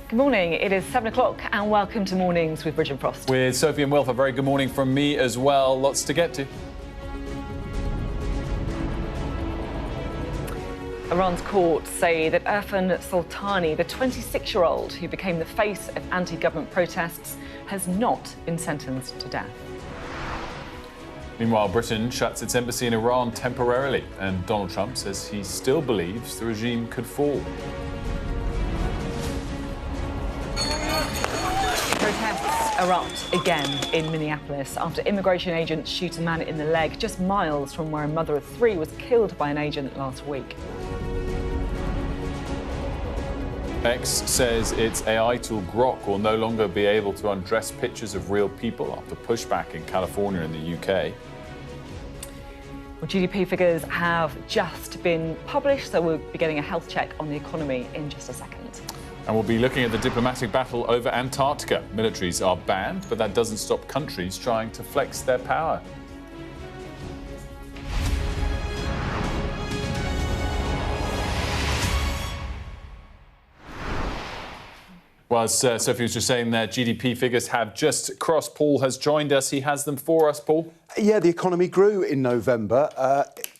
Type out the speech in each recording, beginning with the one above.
Good morning. It is 7 o'clock and welcome to Mornings with Bridget and Frost. With Sophy and Wilfred, a very good morning from me as well. Lots to get to. Iran's courts say that Irfan Soltani, the 26-year-old who became the face of anti-government protests, has not been sentenced to death. Meanwhile, Britain shuts its embassy in Iran temporarily, and Donald Trump says he still believes the regime could fall. Protests erupt again in Minneapolis after immigration agents shoot a man in the leg just miles from where a mother of three was killed by an agent last week. X says its AI tool Grok will no longer be able to undress pictures of real people after pushback in California and the UK. Well, GDP figures have just been published, so we'll be getting a health check on the economy in just a second. And we'll be looking at the diplomatic battle over Antarctica. Militaries are banned, but that doesn't stop countries trying to flex their power. Well, as Sophie was just saying there, GDP figures have just crossed. Paul has joined us. He has them for us, Paul. Yeah, the economy grew in November.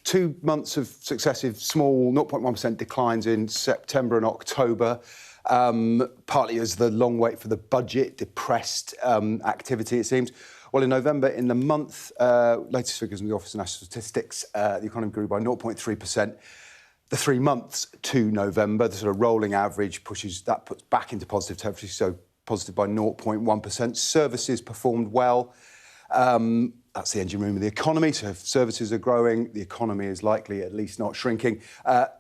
2 months of successive small 0.1% declines in September and October, partly as the long wait for the budget depressed activity, it seems. Well, in November, in the month, latest figures from the Office of National Statistics, the economy grew by 0.3%. The 3 months to November, the sort of rolling average puts back into positive territory, so positive by 0.1%. Services performed well. That's the engine room of the economy. So if services are growing, the economy is likely at least not shrinking.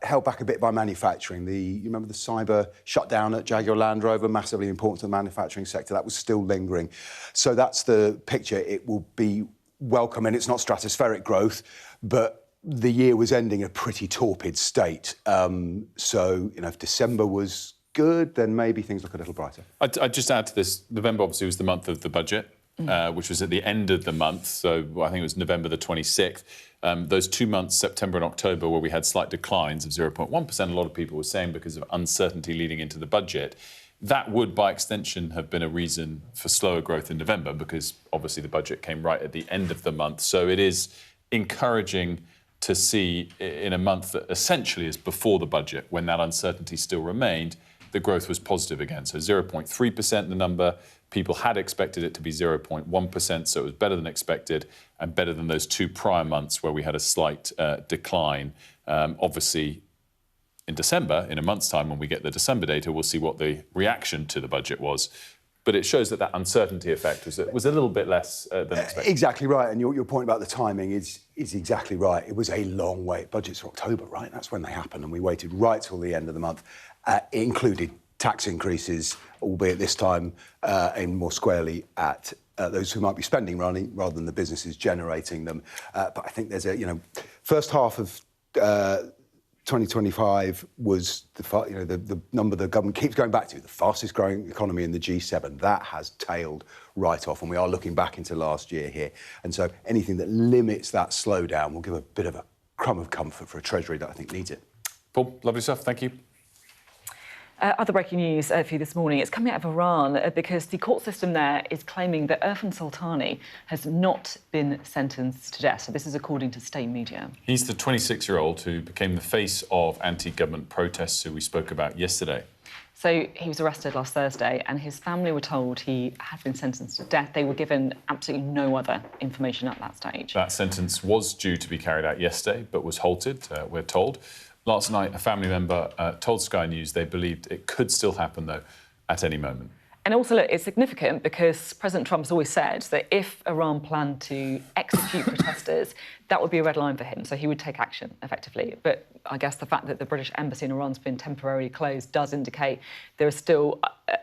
Held back a bit by manufacturing. You remember the cyber shutdown at Jaguar Land Rover, massively important to the manufacturing sector. That was still lingering. So that's the picture. It will be welcome, and it's not stratospheric growth, but the year was ending in a pretty torpid state. So, if December was good, then maybe things look a little brighter. I'd just add to this, November obviously was the month of the budget, which was at the end of the month. So I think it was November the 26th. Those 2 months, September and October, where we had slight declines of 0.1%, a lot of people were saying because of uncertainty leading into the budget. That would, by extension, have been a reason for slower growth in November because obviously the budget came right at the end of the month. So it is encouraging to see in a month that essentially is before the budget, when that uncertainty still remained, the growth was positive again. So 0.3%, the number. People had expected it to be 0.1%, so it was better than expected and better than those 2 prior months where we had a slight decline. Obviously, in December, in a month's time, when we get the December data, we'll see what the reaction to the budget was. But it shows that uncertainty effect was a little bit less than expected. Exactly right, and your point about the timing is exactly right. It was a long wait. Budgets are October, right? That's when they happen, and we waited right till the end of the month. It included tax increases, albeit this time aimed more squarely at those who might be spending money rather than the businesses generating them. But I think there's first half of 2025 was the number the government keeps going back to, the fastest growing economy in the G7. That has tailed right off, and we are looking back into last year here. And so anything that limits that slowdown will give a bit of a crumb of comfort for a Treasury that I think needs it. Paul, lovely stuff. Thank you. Other breaking news for you this morning. It's coming out of Iran because the court system there is claiming that Irfan Soltani has not been sentenced to death. So this is according to state media. He's the 26-year-old who became the face of anti-government protests who we spoke about yesterday. So he was arrested last Thursday and his family were told he had been sentenced to death. They were given absolutely no other information at that stage. That sentence was due to be carried out yesterday, but was halted, we're told. Last night, a family member told Sky News they believed it could still happen, though, at any moment. And also, look, it's significant because President Trump's always said that if Iran planned to execute protesters, that would be a red line for him, so he would take action, effectively. But I guess the fact that the British embassy in Iran's been temporarily closed does indicate there is still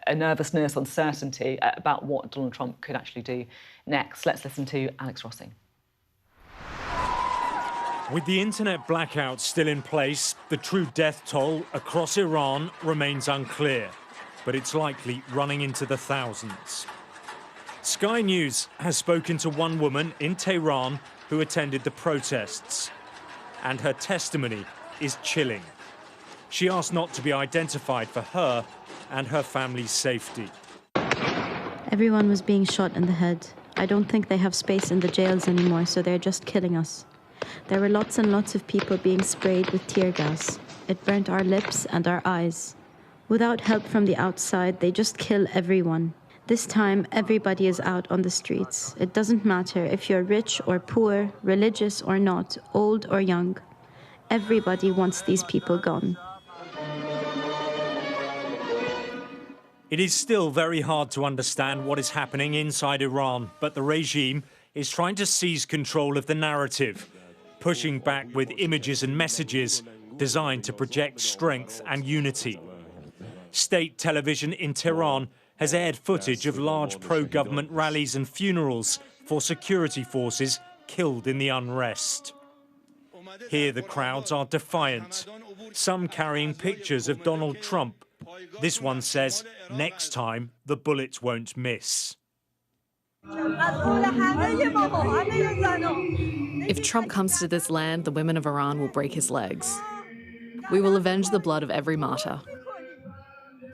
a nervousness, uncertainty about what Donald Trump could actually do next. Let's listen to Alex Rossing. With the internet blackout still in place, the true death toll across Iran remains unclear, but it's likely running into the thousands. Sky News has spoken to one woman in Tehran who attended the protests, and her testimony is chilling. She asked not to be identified for her and her family's safety. Everyone was being shot in the head. I don't think they have space in the jails anymore, so they're just killing us. There were lots and lots of people being sprayed with tear gas. It burnt our lips and our eyes. Without help from the outside, they just kill everyone. This time, everybody is out on the streets. It doesn't matter if you're rich or poor, religious or not, old or young. Everybody wants these people gone. It is still very hard to understand what is happening inside Iran, but the regime is trying to seize control of the narrative, pushing back with images and messages designed to project strength and unity. State television in Tehran has aired footage of large pro-government rallies and funerals for security forces killed in the unrest. Here the crowds are defiant, some carrying pictures of Donald Trump. This one says, "Next time, the bullets won't miss." If Trump comes to this land, the women of Iran will break his legs. We will avenge the blood of every martyr.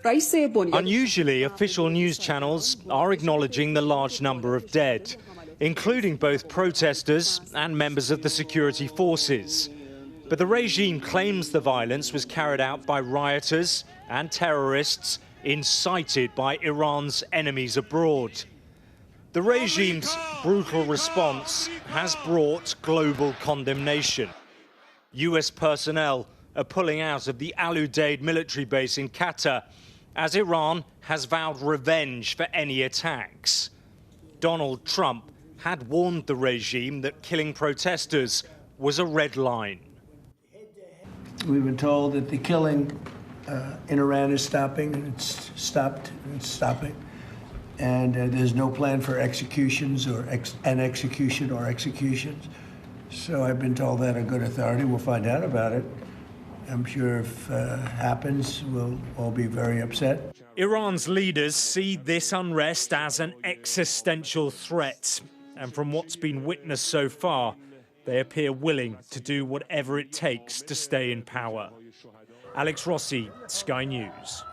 Unusually, official news channels are acknowledging the large number of dead, including both protesters and members of the security forces. But the regime claims the violence was carried out by rioters and terrorists incited by Iran's enemies abroad. The regime's brutal response has brought global condemnation. US personnel are pulling out of the Al Udeid military base in Qatar as Iran has vowed revenge for any attacks. Donald Trump had warned the regime that killing protesters was a red line. We've been told that the killing in Iran is stopping, and it's stopped, and it's stopping. And there's no plan for executions or executions. So I've been told that on good authority. We'll find out about it. I'm sure if it happens, we'll all be very upset. Iran's leaders see this unrest as an existential threat. And from what's been witnessed so far, they appear willing to do whatever it takes to stay in power. Alex Rossi, Sky News.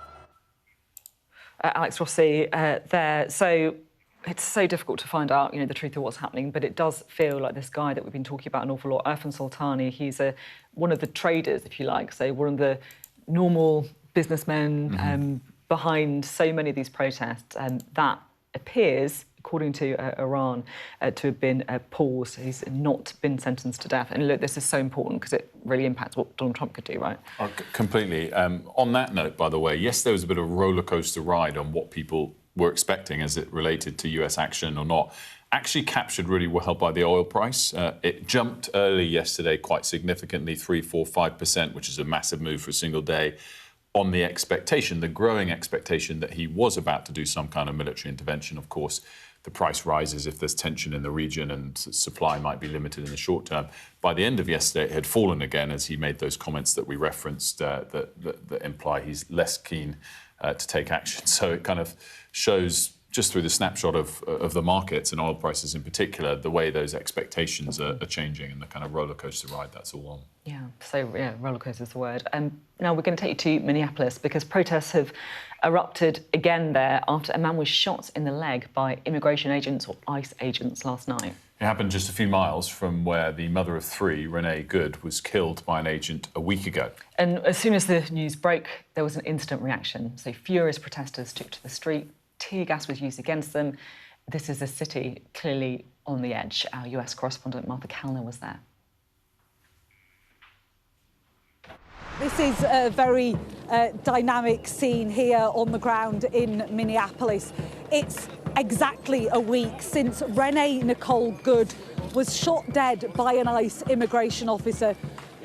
Alex Rossi there. So it's so difficult to find out, the truth of what's happening, but it does feel like this guy that we've been talking about an awful lot, Irfan Soltani, he's one of the traders, if you like, so one of the normal businessmen behind so many of these protests, and that appears, according to Iran, to have been paused. He's not been sentenced to death. And look, this is so important because it really impacts what Donald Trump could do, right? Oh, completely. On that note, by the way, yes, there was a bit of a roller coaster ride on what people were expecting as it related to US action or not. Actually captured really well by the oil price. It jumped early yesterday quite significantly, 3%, 4%, 5%, which is a massive move for a single day, on the expectation, the growing expectation that he was about to do some kind of military intervention. Of course, the price rises if there's tension in the region and supply might be limited in the short term. By the end of yesterday, it had fallen again as he made those comments that we referenced that imply he's less keen to take action. So it kind of shows, just through the snapshot of the markets and oil prices in particular, the way those expectations are changing and the kind of roller coaster ride that's all on. Yeah, so roller coaster is the word. Now we're going to take you to Minneapolis because protests have erupted again there after a man was shot in the leg by immigration agents or ICE agents last night. It happened just a few miles from where the mother of three, Renee Good, was killed by an agent a week ago. And as soon as the news broke, there was an instant reaction. So furious protesters took to the street. Tear gas was used against them. This is a city clearly on the edge. Our US correspondent Martha Kellner was there. This is a very dynamic scene here on the ground in Minneapolis. It's exactly a week since Renee Nicole Good was shot dead by an ICE immigration officer.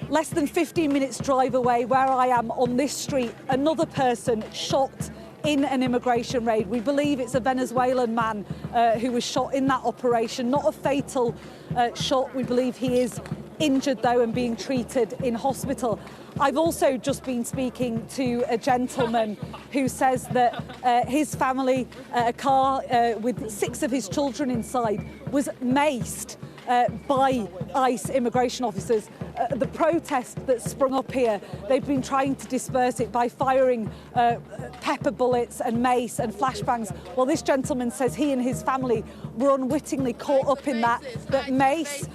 Less than 15 minutes drive away where I am on this street, another person shot in an immigration raid. We believe it's a Venezuelan man who was shot in that operation, not a fatal shot. We believe he is injured, though, and being treated in hospital. I've also just been speaking to a gentleman who says that his family, a car with 6 of his children inside, was maced by ICE immigration officers. The protest that sprung up here, they've been trying to disperse it by firing pepper bullets and mace and flashbangs. Well, this gentleman says he and his family were unwittingly caught up in that mace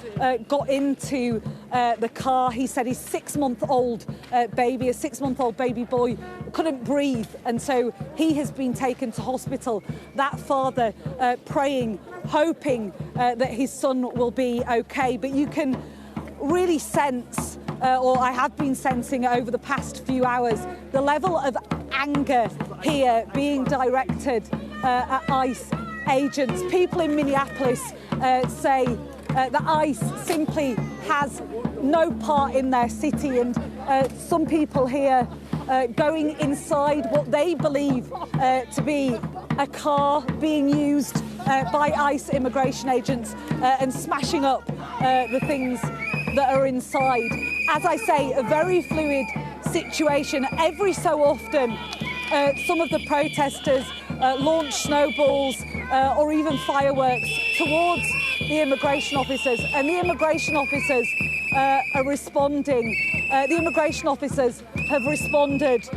got into the car. He said his 6-month-old baby, a 6-month-old baby boy, couldn't breathe, and so he has been taken to hospital. That father praying, hoping that his son will be okay. But you can really sense, or I have been sensing over the past few hours, the level of anger here being directed at ICE agents. People in Minneapolis say that ICE simply has no part in their city, and some people here going inside what they believe to be a car being used by ICE immigration agents and smashing up the things that are inside. As I say, a very fluid situation. Every so often, some of the protesters launch snowballs or even fireworks towards the immigration officers, and the immigration officers are responding. The immigration officers have responded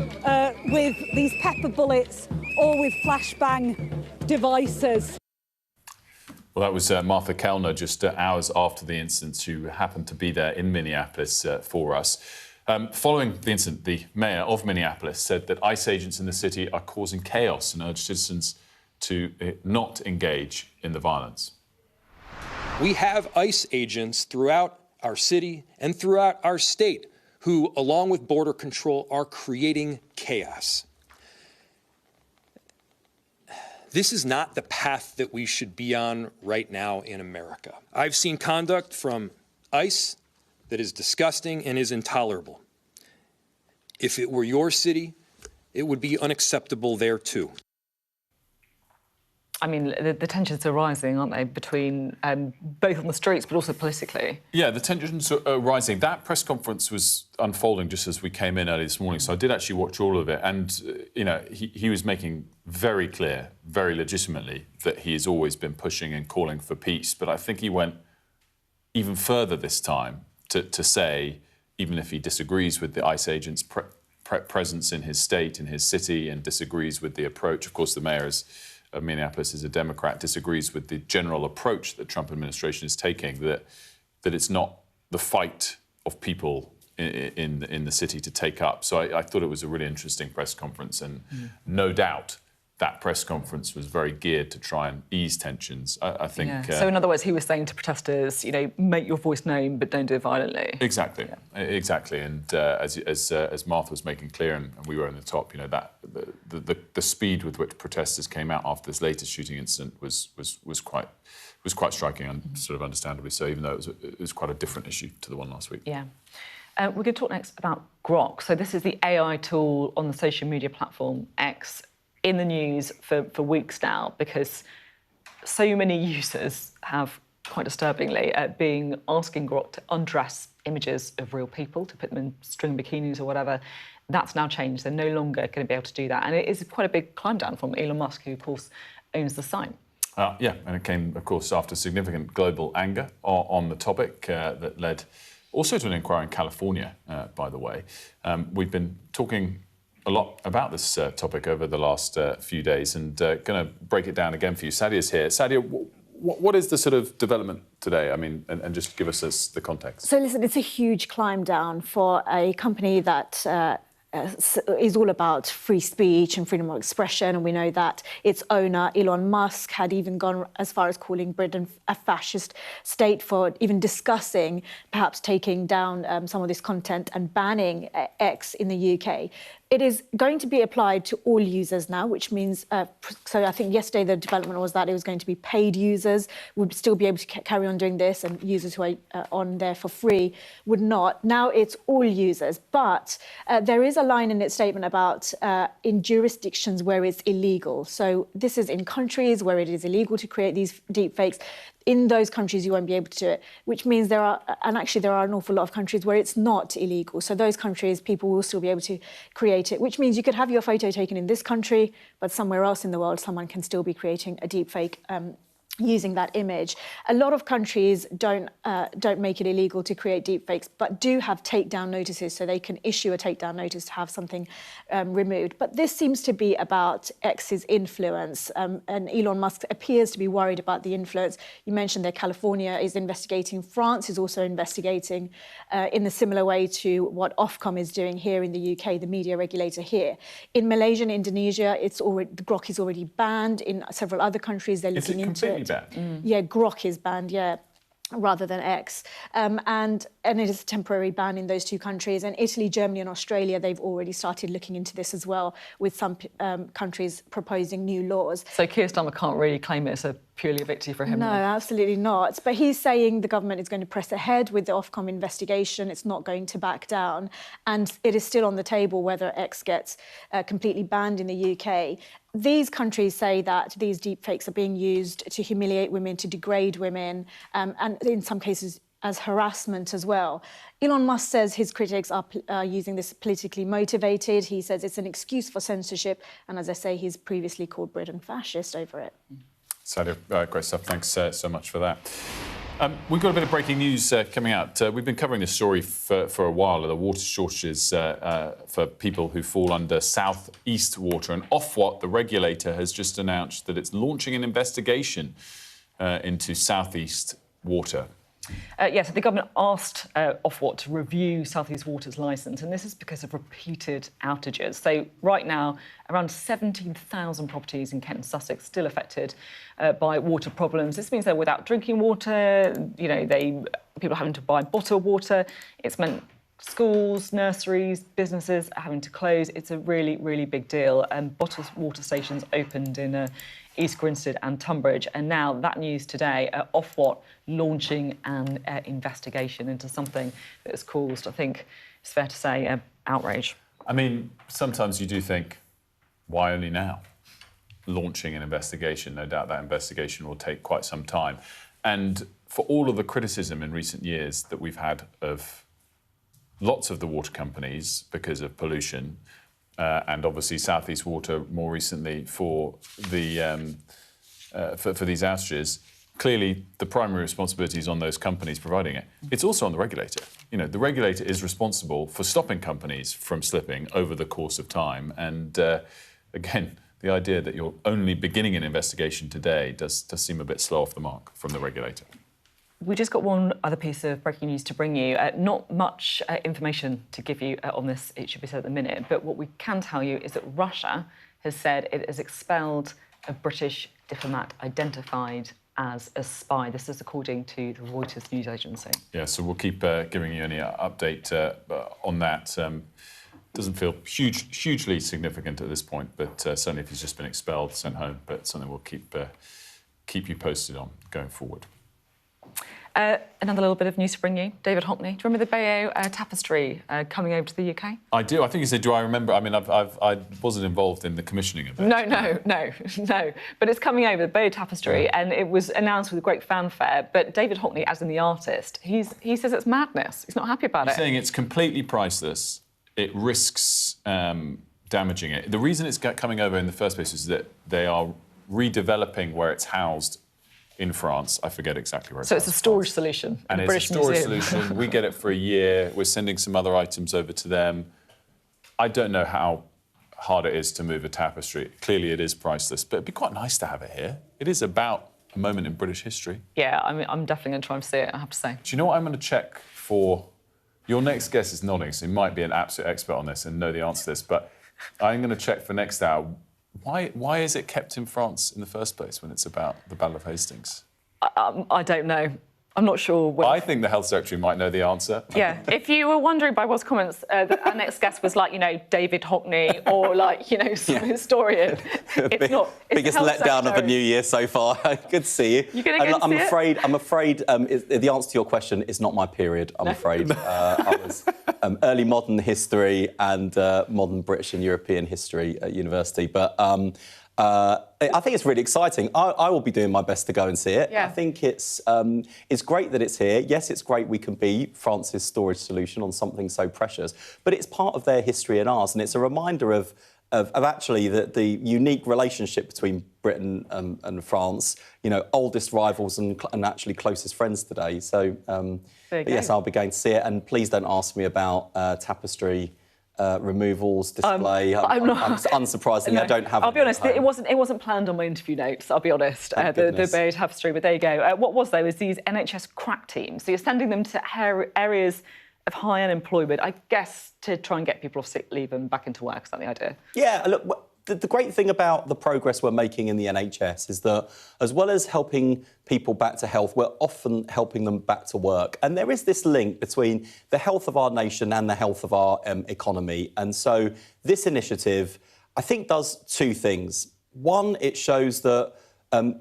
with these pepper bullets or with flashbang devices. Well, that was Martha Kellner just hours after the incident, who happened to be there in Minneapolis for us. Following the incident, the mayor of Minneapolis said that ICE agents in the city are causing chaos and urged citizens to not engage in the violence. We have ICE agents throughout our city and throughout our state who, along with Border Control, are creating chaos. This is not the path that we should be on right now in America. I've seen conduct from ICE that is disgusting and is intolerable. If it were your city, it would be unacceptable there too. I mean, the tensions are rising, aren't they, between both on the streets but also politically? Yeah, the tensions are rising. That press conference was unfolding just as we came in early this morning, so I did actually watch all of it. And, you know, he was making very clear, very legitimately, that he has always been pushing and calling for peace. But I think he went even further this time to say, even if he disagrees with the ICE agents' presence in his state, in his city, and disagrees with the approach, of course, the mayor of Minneapolis is a Democrat, disagrees with the general approach that the Trump administration is taking, that it's not the fight of people in the city to take up. So I thought it was a really interesting press conference, and no doubt that press conference was very geared to try and ease tensions. I think. Yeah. So in other words, he was saying to protesters, you know, make your voice known, but don't do it violently. Exactly, exactly. And as Martha was making clear, and we were in the top, you know, that the speed with which protesters came out after this latest shooting incident was quite striking, and sort of understandably so, even though it was quite a different issue to the one last week. Yeah. We're going to talk next about Grok. So this is the AI tool on the social media platform X, in the news for weeks now, because so many users have, quite disturbingly, been asking Grok to undress images of real people, to put them in string bikinis or whatever. That's now changed. They're no longer going to be able to do that. And it is quite a big climb down from Elon Musk, who, of course, owns the site. Yeah, and it came, of course, after significant global anger on the topic that led also to an inquiry in California, by the way. We've been talking a lot about this topic over the last few days, and going to break it down again for you. Sadia's here. Sadia, what is the sort of development today? I mean, and just give us the context. So listen, it's a huge climb down for a company that is all about free speech and freedom of expression, and we know that its owner, Elon Musk, had even gone as far as calling Britain a fascist state for even discussing perhaps taking down some of this content and banning X in the UK. It is going to be applied to all users now, which means, so I think yesterday the development was that it was going to be paid users would still be able to carry on doing this, and users who are on there for free would not. Now it's all users, but there is a line in its statement about in jurisdictions where it's illegal. So this is in countries where it is illegal to create these deepfakes. In those countries, you won't be able to do it, which means there are an awful lot of countries where it's not illegal. So those countries, people will still be able to create it, which means you could have your photo taken in this country, but somewhere else in the world, someone can still be creating a deepfake using that image. A lot of countries don't make it illegal to create deepfakes, but do have takedown notices, so they can issue a takedown notice to have something removed. But this seems to be about X's influence, and Elon Musk appears to be worried about the influence. You mentioned that California is investigating. France is also investigating in a similar way to what Ofcom is doing here in the UK, the media regulator here. In Malaysia and Indonesia, the grok is already banned. In several other countries, they're looking into it. Yeah, grok is banned, yeah, rather than X. And it is a temporary ban in those two countries. And Italy, Germany and Australia, they've already started looking into this as well, with some countries proposing new laws. So Keir Starmer can't really claim it as purely a victory for him? No, absolutely not. But he's saying the government is going to press ahead with the Ofcom investigation. It's not going to back down. And it is still on the table whether X gets completely banned in the UK. These countries say that these deepfakes are being used to humiliate women, to degrade women, and in some cases as harassment as well. Elon Musk says his critics are using this politically motivated. He says it's an excuse for censorship. And as I say, he's previously called Britain fascist over it. Sadia, great stuff. Thanks so much for that. We've got a bit of breaking news coming out. We've been covering this story for a while, the water shortages for people who fall under South East Water. And Ofwat, the regulator, has just announced that it's launching an investigation into South East Water. Yes, the government asked Ofwat to review South East Water's licence, and this is because of repeated outages. So right now, around 17,000 properties in Kent and Sussex still affected by water problems. This means they're without drinking water. You know, people are having to buy bottled water. It's meant schools, nurseries, businesses are having to close. It's a really, really big deal. Bottled water stations opened in East Grinstead and Tunbridge, and now that news today, Ofwat launching an investigation into something that has caused, I think it's fair to say, outrage. I mean, sometimes you do think, why only now? Launching an investigation, no doubt that investigation will take quite some time. And for all of the criticism in recent years that we've had of lots of the water companies because of pollution, and obviously South East Water more recently for the for these outages, clearly the primary responsibility is on those companies providing it. It's also on the regulator. You know, the regulator is responsible for stopping companies from slipping over the course of time. And again, the idea that you're only beginning an investigation today does seem a bit slow off the mark from the regulator. We just got one other piece of breaking news to bring you. Not much information to give you on this, it should be said at the minute, but what we can tell you is that Russia has said it has expelled a British diplomat identified as a spy. This is according to the Reuters news agency. Yeah, so we'll keep giving you any update on that. Doesn't feel hugely significant at this point, but certainly if he's just been expelled, sent home, but something we'll keep you posted on going forward. Another little bit of news to bring you. David Hockney, do you remember the Bayeux tapestry coming over to the UK? I do. I think you said, do I remember? I mean, I wasn't involved in the commissioning of it. No. But it's coming over, the Bayeux tapestry, and it was announced with great fanfare. But David Hockney, as in the artist, he says it's madness. He's not happy about it. He's saying it's completely priceless. It risks damaging it. The reason it's coming over in the first place is that they are redeveloping where it's housed in France. I forget exactly where it's. So it's a storage solution. And it's a storage solution. We get it for a year. We're sending some other items over to them. I don't know how hard it is to move a tapestry. Clearly it is priceless, but it'd be quite nice to have it here. It is about a moment in British history. Yeah, I mean, I'm definitely going to try and see it, I have to say. Do you know what I'm going to check for? Your next guest is nodding, so he might be an absolute expert on this and know the answer to this, but I'm going to check for next hour. Why is it kept in France in the first place when it's about the Battle of Hastings? I don't know. I'm not sure. I think the Health Secretary might know the answer. Yeah. If you were wondering by Will's comments that our next guest was like, you know, David Hockney or like, you know, some historian, it's not. It's biggest letdown of the new year so far. Good to see you. You're going to go see it? I'm afraid the answer to your question is not my period, I'm afraid. I was early modern history and modern British and European history at university. But I think it's really exciting. I will be doing my best to go and see it. Yeah. I think it's great that it's here. Yes, it's great we can be France's storage solution on something so precious, but it's part of their history and ours, and it's a reminder of of actually the unique relationship between Britain and France, you know, oldest rivals and actually closest friends today. So, yes, I'll be going to see it. And please don't ask me about tapestry removals, display. I'm unsurprisingly, I don't have. I'll be honest, it wasn't planned on my interview notes. I'll be honest. The buried tapestry, but there you go. What was though is these NHS crack teams. So you're sending them to areas of high unemployment, I guess, to try and get people off sick leave and back into work. Is that the idea? Yeah, look, the great thing about the progress we're making in the NHS is that as well as helping people back to health, we're often helping them back to work. And there is this link between the health of our nation and the health of our economy. And so this initiative, I think, does two things. One, it shows that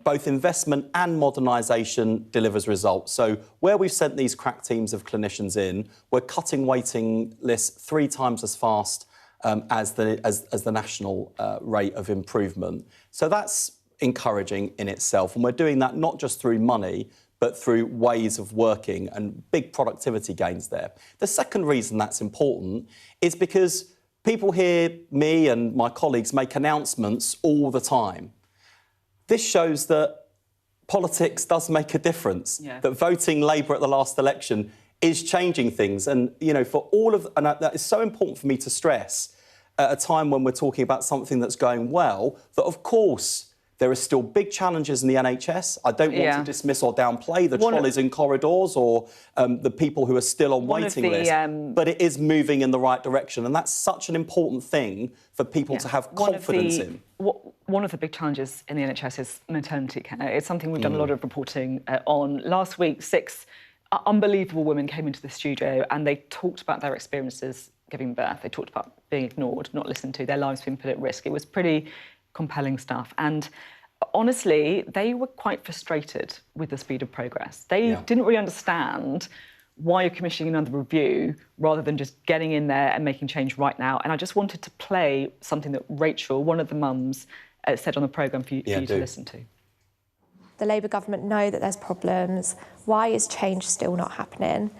both investment and modernisation delivers results. So where we've sent these crack teams of clinicians in, we're cutting waiting lists 3 times as fast as the national rate of improvement. So that's encouraging in itself. And we're doing that not just through money, but through ways of working and big productivity gains there. The second reason that's important is because people hear me and my colleagues make announcements all the time. This shows that politics does make a difference, that voting Labour at the last election is changing things. And, you know, that is so important for me to stress at a time when we're talking about something that's going well, that, of course, there are still big challenges in the NHS. I don't want to dismiss or downplay the trolleys in corridors or the people who are still on waiting lists, but it is moving in the right direction. And that's such an important thing for people to have confidence in. One of the big challenges in the NHS is maternity care. It's something we've done a lot of reporting on. Last week, 6 unbelievable women came into the studio and they talked about their experiences giving birth. They talked about being ignored, not listened to, their lives being put at risk. It was pretty compelling stuff. And honestly, they were quite frustrated with the speed of progress. They didn't really understand why you're commissioning another review rather than just getting in there and making change right now. And I just wanted to play something that Rachel, one of the mums, said on the programme for you to listen to. The Labour government know that there's problems. Why is change still not happening?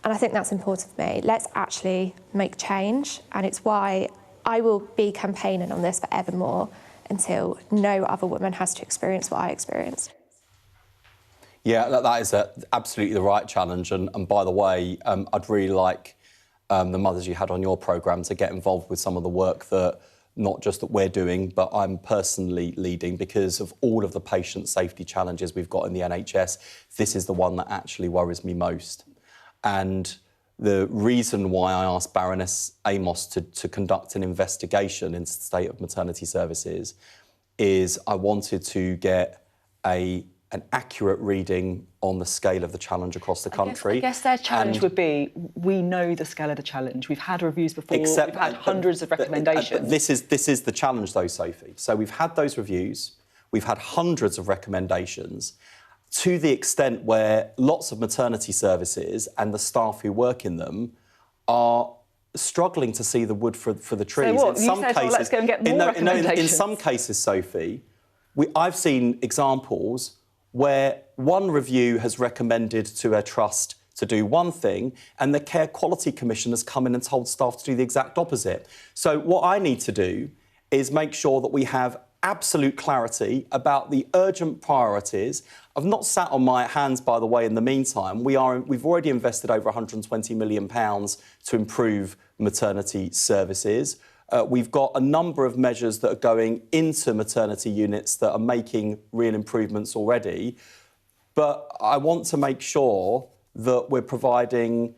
And I think that's important for me. Let's actually make change. And it's why I will be campaigning on this forevermore until no other woman has to experience what I experienced. Yeah, that is absolutely the right challenge. And by the way, I'd really like the mothers you had on your programme to get involved with some of the work that not just that we're doing, but I'm personally leading, because of all of the patient safety challenges we've got in the NHS, this is the one that actually worries me most. And the reason why I asked Baroness Amos to conduct an investigation into the state of maternity services is I wanted to get an accurate reading on the scale of the challenge across the country. I guess their challenge would be, we know the scale of the challenge. We've had reviews before, we've had hundreds of recommendations. But this is the challenge, though, Sophie. So we've had those reviews, we've had hundreds of recommendations, to the extent where lots of maternity services and the staff who work in them are struggling to see the wood for the trees. So what? You said, well, let's go and get more recommendations. In some cases, Sophie, I've seen examples where one review has recommended to a trust to do one thing and the Care Quality Commission has come in and told staff to do the exact opposite. So what I need to do is make sure that we have absolute clarity about the urgent priorities. I've not sat on my hands, by the way, in the meantime. We've already invested over £120 million to improve maternity services. We've got a number of measures that are going into maternity units that are making real improvements already. But I want to make sure that we're providing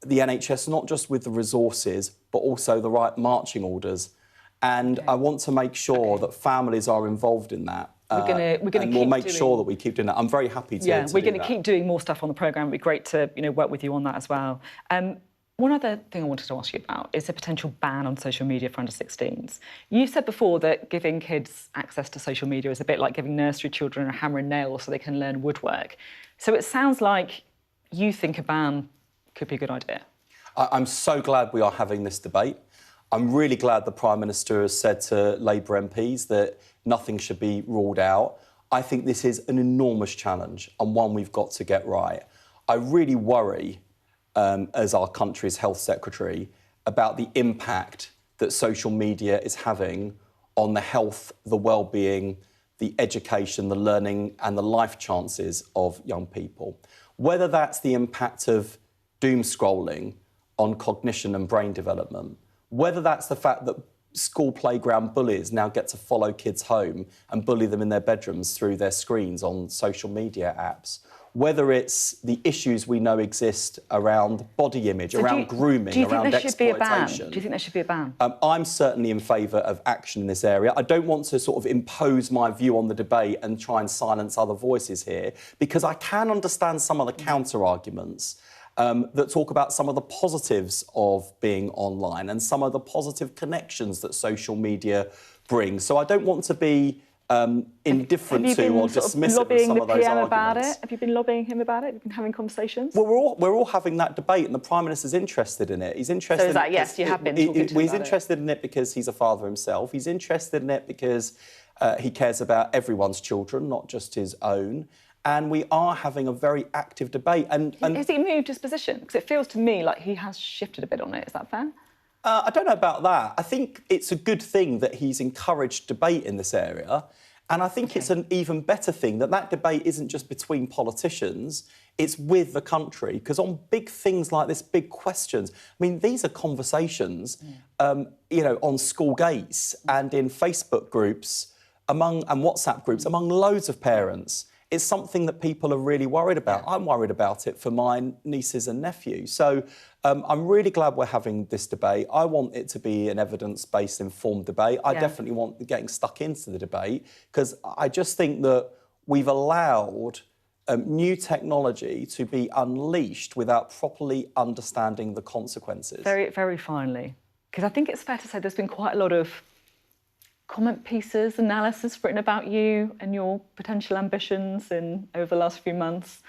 the NHS not just with the resources, but also the right marching orders. And I want to make sure that families are involved in that. We'll make sure that we keep doing that. I'm very happy to. Yeah, we're going to keep doing more stuff on the programme. It'd be great to work with you on that as well. One other thing I wanted to ask you about is a potential ban on social media for under-16s. You said before that giving kids access to social media is a bit like giving nursery children a hammer and nail so they can learn woodwork. So it sounds like you think a ban could be a good idea. I'm so glad we are having this debate. I'm really glad the Prime Minister has said to Labour MPs that nothing should be ruled out. I think this is an enormous challenge and one we've got to get right. I really worry, as our country's Health Secretary, about the impact that social media is having on the health, the well-being, the education, the learning and the life chances of young people. Whether that's the impact of doom scrolling on cognition and brain development, whether that's the fact that school playground bullies now get to follow kids home and bully them in their bedrooms through their screens on social media apps, whether it's the issues we know exist around body image, around grooming, around exploitation. Do you think there should be a ban? I'm certainly in favour of action in this area. I don't want to sort of impose my view on the debate and try and silence other voices here, because I can understand some of the counter-arguments that talk about some of the positives of being online and some of the positive connections that social media brings. So I don't want to be indifferent to or dismissive of some of those PM arguments. about it? Have you been lobbying him about it? Have you been having conversations? Well, we're all having that debate, and the Prime Minister's interested in it. He's interested. So is that yes? You have been talking to him He's about interested in it because he's a father himself. He's interested in it because he cares about everyone's children, not just his own. And we are having a very active debate. And has he moved his position? Because it feels to me like he has shifted a bit on it. Is that fair? I don't know about that. I think it's a good thing that he's encouraged debate in this area. And I think it's an even better thing that that debate isn't just between politicians, it's with the country. Because on big things like this, big questions, I mean, these are conversations, you know, on school gates and in Facebook groups and WhatsApp groups among loads of parents. It's something that people are really worried about. I'm worried about it for my nieces and nephews. So I'm really glad we're having this debate. I want it to be an evidence-based, informed debate. I definitely want getting stuck into the debate, because I just think that we've allowed new technology to be unleashed without properly understanding the consequences. Very, very finely, because I think it's fair to say there's been quite a lot of comment pieces, analysis written about you and your potential ambitions over the last few months.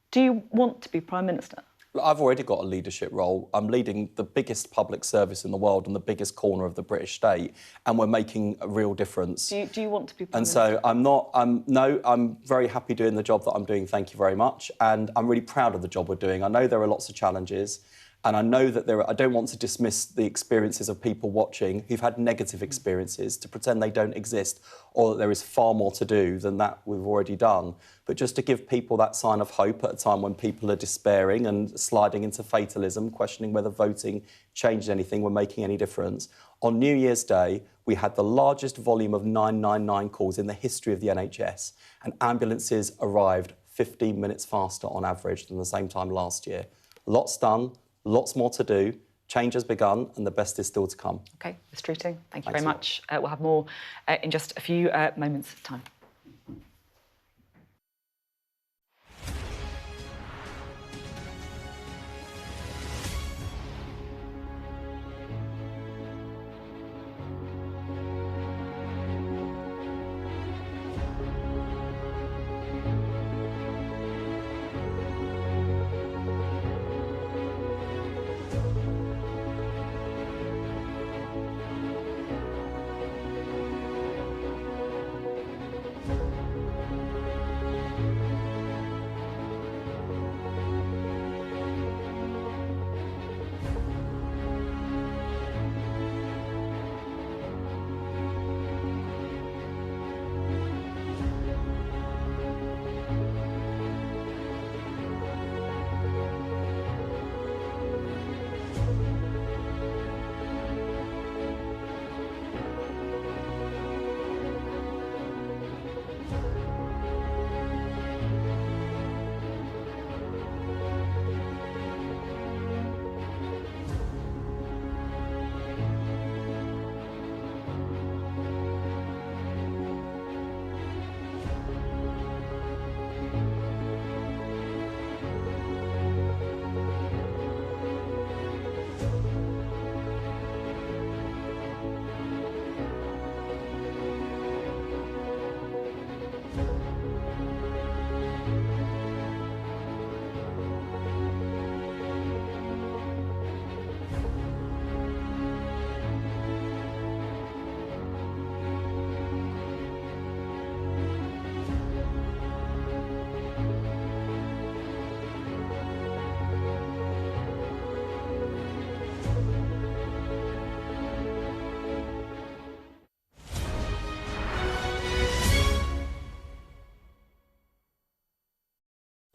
Do you want to be Prime Minister? I've already got a leadership role. I'm leading the biggest public service in the world and the biggest corner of the British state, and we're making a real difference. Do you want to be Prime Minister? Minister? So I'm very happy doing the job that I'm doing, thank you very much, and I'm really proud of the job we're doing. I know there are lots of challenges, and I know that I don't want to dismiss the experiences of people watching who've had negative experiences, to pretend they don't exist, or that there is far more to do than that we've already done. But just to give people that sign of hope at a time when people are despairing and sliding into fatalism, questioning whether voting changed anything, were making any difference. On New Year's Day, we had the largest volume of 999 calls in the history of the NHS, and ambulances arrived 15 minutes faster on average than the same time last year. Lots done. Lots more to do. Change has begun, and the best is still to come. OK, Ms. Treating, thank you very much. We'll have more in just a few moments' time.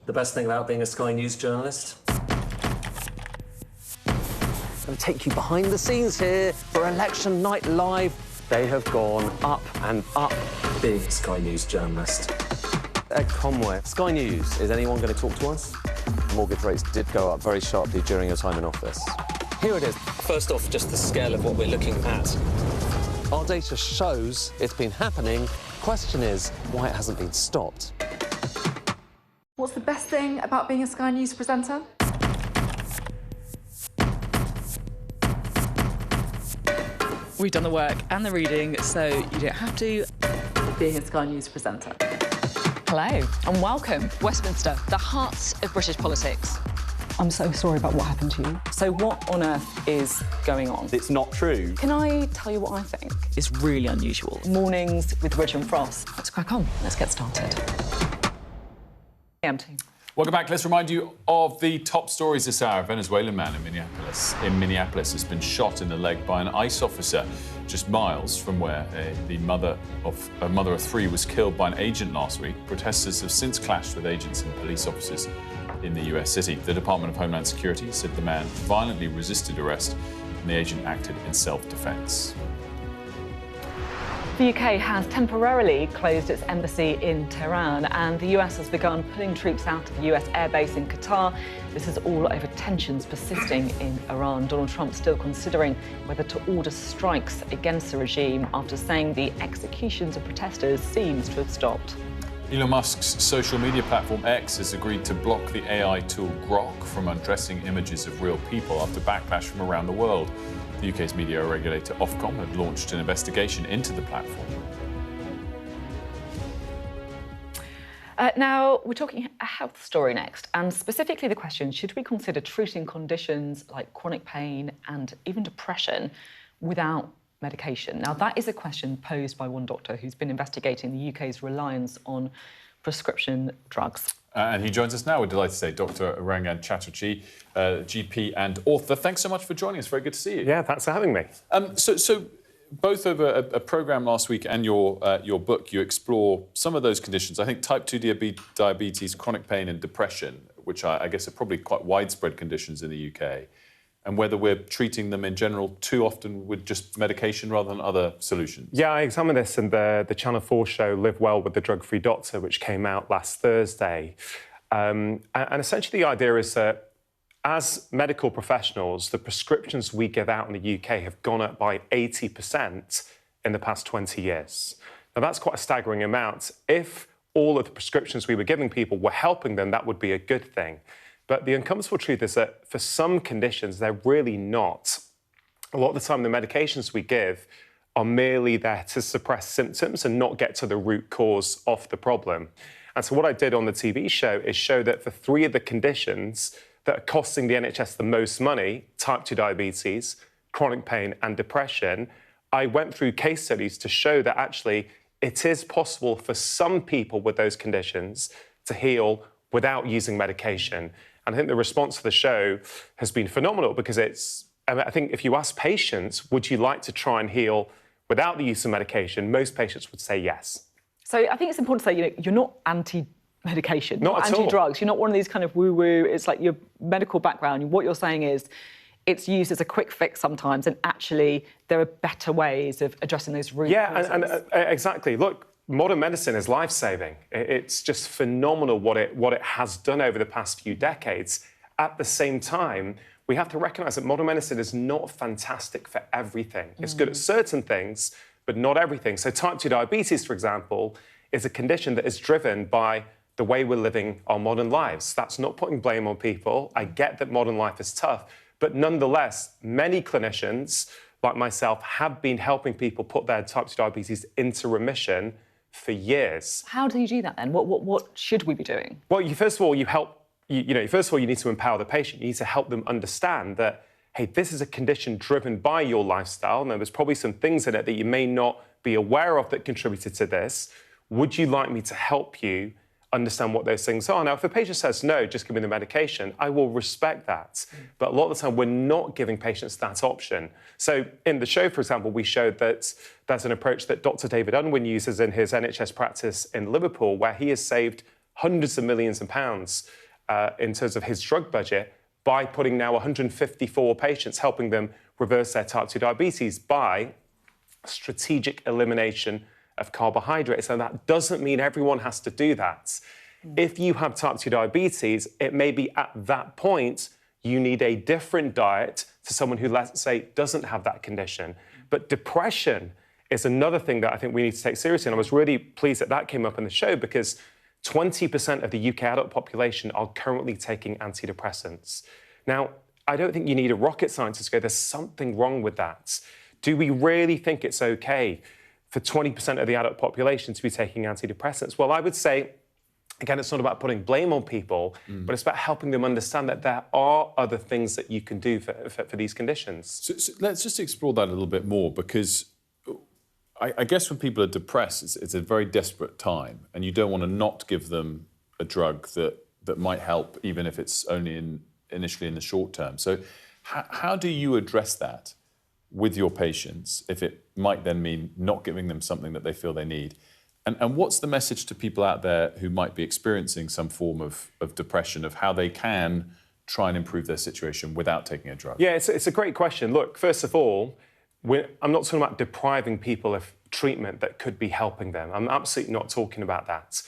The best thing about being a Sky News journalist? I'm going to take you behind the scenes here for Election Night Live. They have gone up and up. Being a Sky News journalist. Ed Conway, Sky News, is anyone going to talk to us? Mortgage rates did go up very sharply during your time in office. Here it is. First off, just the scale of what we're looking at. Our data shows it's been happening. Question is, why it hasn't been stopped. What's the best thing about being a Sky News presenter? We've done the work and the reading, so you don't have to. Being a Sky News presenter. Hello and welcome. Westminster, the heart of British politics. I'm so sorry about what happened to you. So what on earth is going on? It's not true. Can I tell you what I think is really unusual? Mornings with Richard and Frost. Let's crack on. Let's get started. Team. Welcome back. Let's remind you of the top stories this hour. A Venezuelan man in Minneapolis has been shot in the leg by an ICE officer just miles from where a mother of three was killed by an agent last week. Protesters have since clashed with agents and police officers in the US city. The Department of Homeland Security said the man violently resisted arrest and the agent acted in self-defense. The UK has temporarily closed its embassy in Tehran, and the US has begun pulling troops out of the US airbase in Qatar. This is all over tensions persisting in Iran. Donald Trump still considering whether to order strikes against the regime after saying the executions of protesters seems to have stopped. Elon Musk's social media platform X has agreed to block the AI tool Grok from undressing images of real people after backlash from around the world. The UK's media regulator Ofcom had launched an investigation into the platform. Now, we're talking a health story next, and specifically the question, should we consider treating conditions like chronic pain and even depression without medication? Now, that is a question posed by one doctor who's been investigating the UK's reliance on prescription drugs. And he joins us now, we're delighted to say, Dr. Rangan Chatterjee, GP and author. Thanks so much for joining us. Very good to see you. Yeah, thanks for having me. So both over a programme last week and your book, you explore some of those conditions. I think type 2 diabetes, chronic pain and depression, which I guess are probably quite widespread conditions in the UK, and whether we're treating them in general too often with just medication rather than other solutions. Yeah, I examined this in the Channel 4 show Live Well with the Drug-Free Doctor, which came out last Thursday. And essentially the idea is that as medical professionals, the prescriptions we give out in the UK have gone up by 80% in the past 20 years. Now, that's quite a staggering amount. If all of the prescriptions we were giving people were helping them, that would be a good thing. But the uncomfortable truth is that for some conditions, they're really not. A lot of the time, the medications we give are merely there to suppress symptoms and not get to the root cause of the problem. And so what I did on the TV show is show that for three of the conditions that are costing the NHS the most money, type 2 diabetes, chronic pain and depression, I went through case studies to show that actually it is possible for some people with those conditions to heal without using medication. And I think the response to the show has been phenomenal because I think if you ask patients, would you like to try and heal without the use of medication, most patients would say yes. So I think it's important to say, you're not anti-medication, not anti-drugs. You're not one of these kind of woo-woo, it's like your medical background. What you're saying is it's used as a quick fix sometimes, and actually there are better ways of addressing those root causes. And exactly. Look, modern medicine is life-saving. It's just phenomenal what it has done over the past few decades. At the same time, we have to recognise that modern medicine is not fantastic for everything. It's good at certain things, but not everything. So type 2 diabetes, for example, is a condition that is driven by the way we're living our modern lives. That's not putting blame on people. I get that modern life is tough, but nonetheless, many clinicians, like myself, have been helping people put their type 2 diabetes into remission for years. How do you do that then? What should we be doing? Well, first of all, you need to empower the patient. You need to help them understand that, hey, this is a condition driven by your lifestyle. Now, there's probably some things in it that you may not be aware of that contributed to this. Would you like me to help you understand what those things are? Now, if a patient says, no, just give me the medication, I will respect that. But a lot of the time, we're not giving patients that option. So in the show, for example, we showed that there's an approach that Dr. David Unwin uses in his NHS practice in Liverpool, where he has saved hundreds of millions of pounds in terms of his drug budget by putting now 154 patients, helping them reverse their type 2 diabetes by strategic elimination of carbohydrates. And that doesn't mean everyone has to do that. If you have type 2 diabetes, it may be at that point you need a different diet to someone who, let's say, doesn't have that condition. But depression is another thing that I think we need to take seriously. And I was really pleased that that came up in the show because 20% of the UK adult population are currently taking antidepressants. Now, I don't think you need a rocket scientist to go, there's something wrong with that. Do we really think it's okay for 20% of the adult population to be taking antidepressants? Well, I would say, again, it's not about putting blame on people, but it's about helping them understand that there are other things that you can do for these conditions. So let's just explore that a little bit more, because I guess when people are depressed, it's a very desperate time, and you don't want to not give them a drug that might help, even if it's only initially in the short term. So how do you address that with your patients, if it might then mean not giving them something that they feel they need? And what's the message to people out there who might be experiencing some form of depression, of how they can try and improve their situation without taking a drug? Yeah, it's a great question. Look, first of all, I'm not talking about depriving people of treatment that could be helping them. I'm absolutely not talking about that.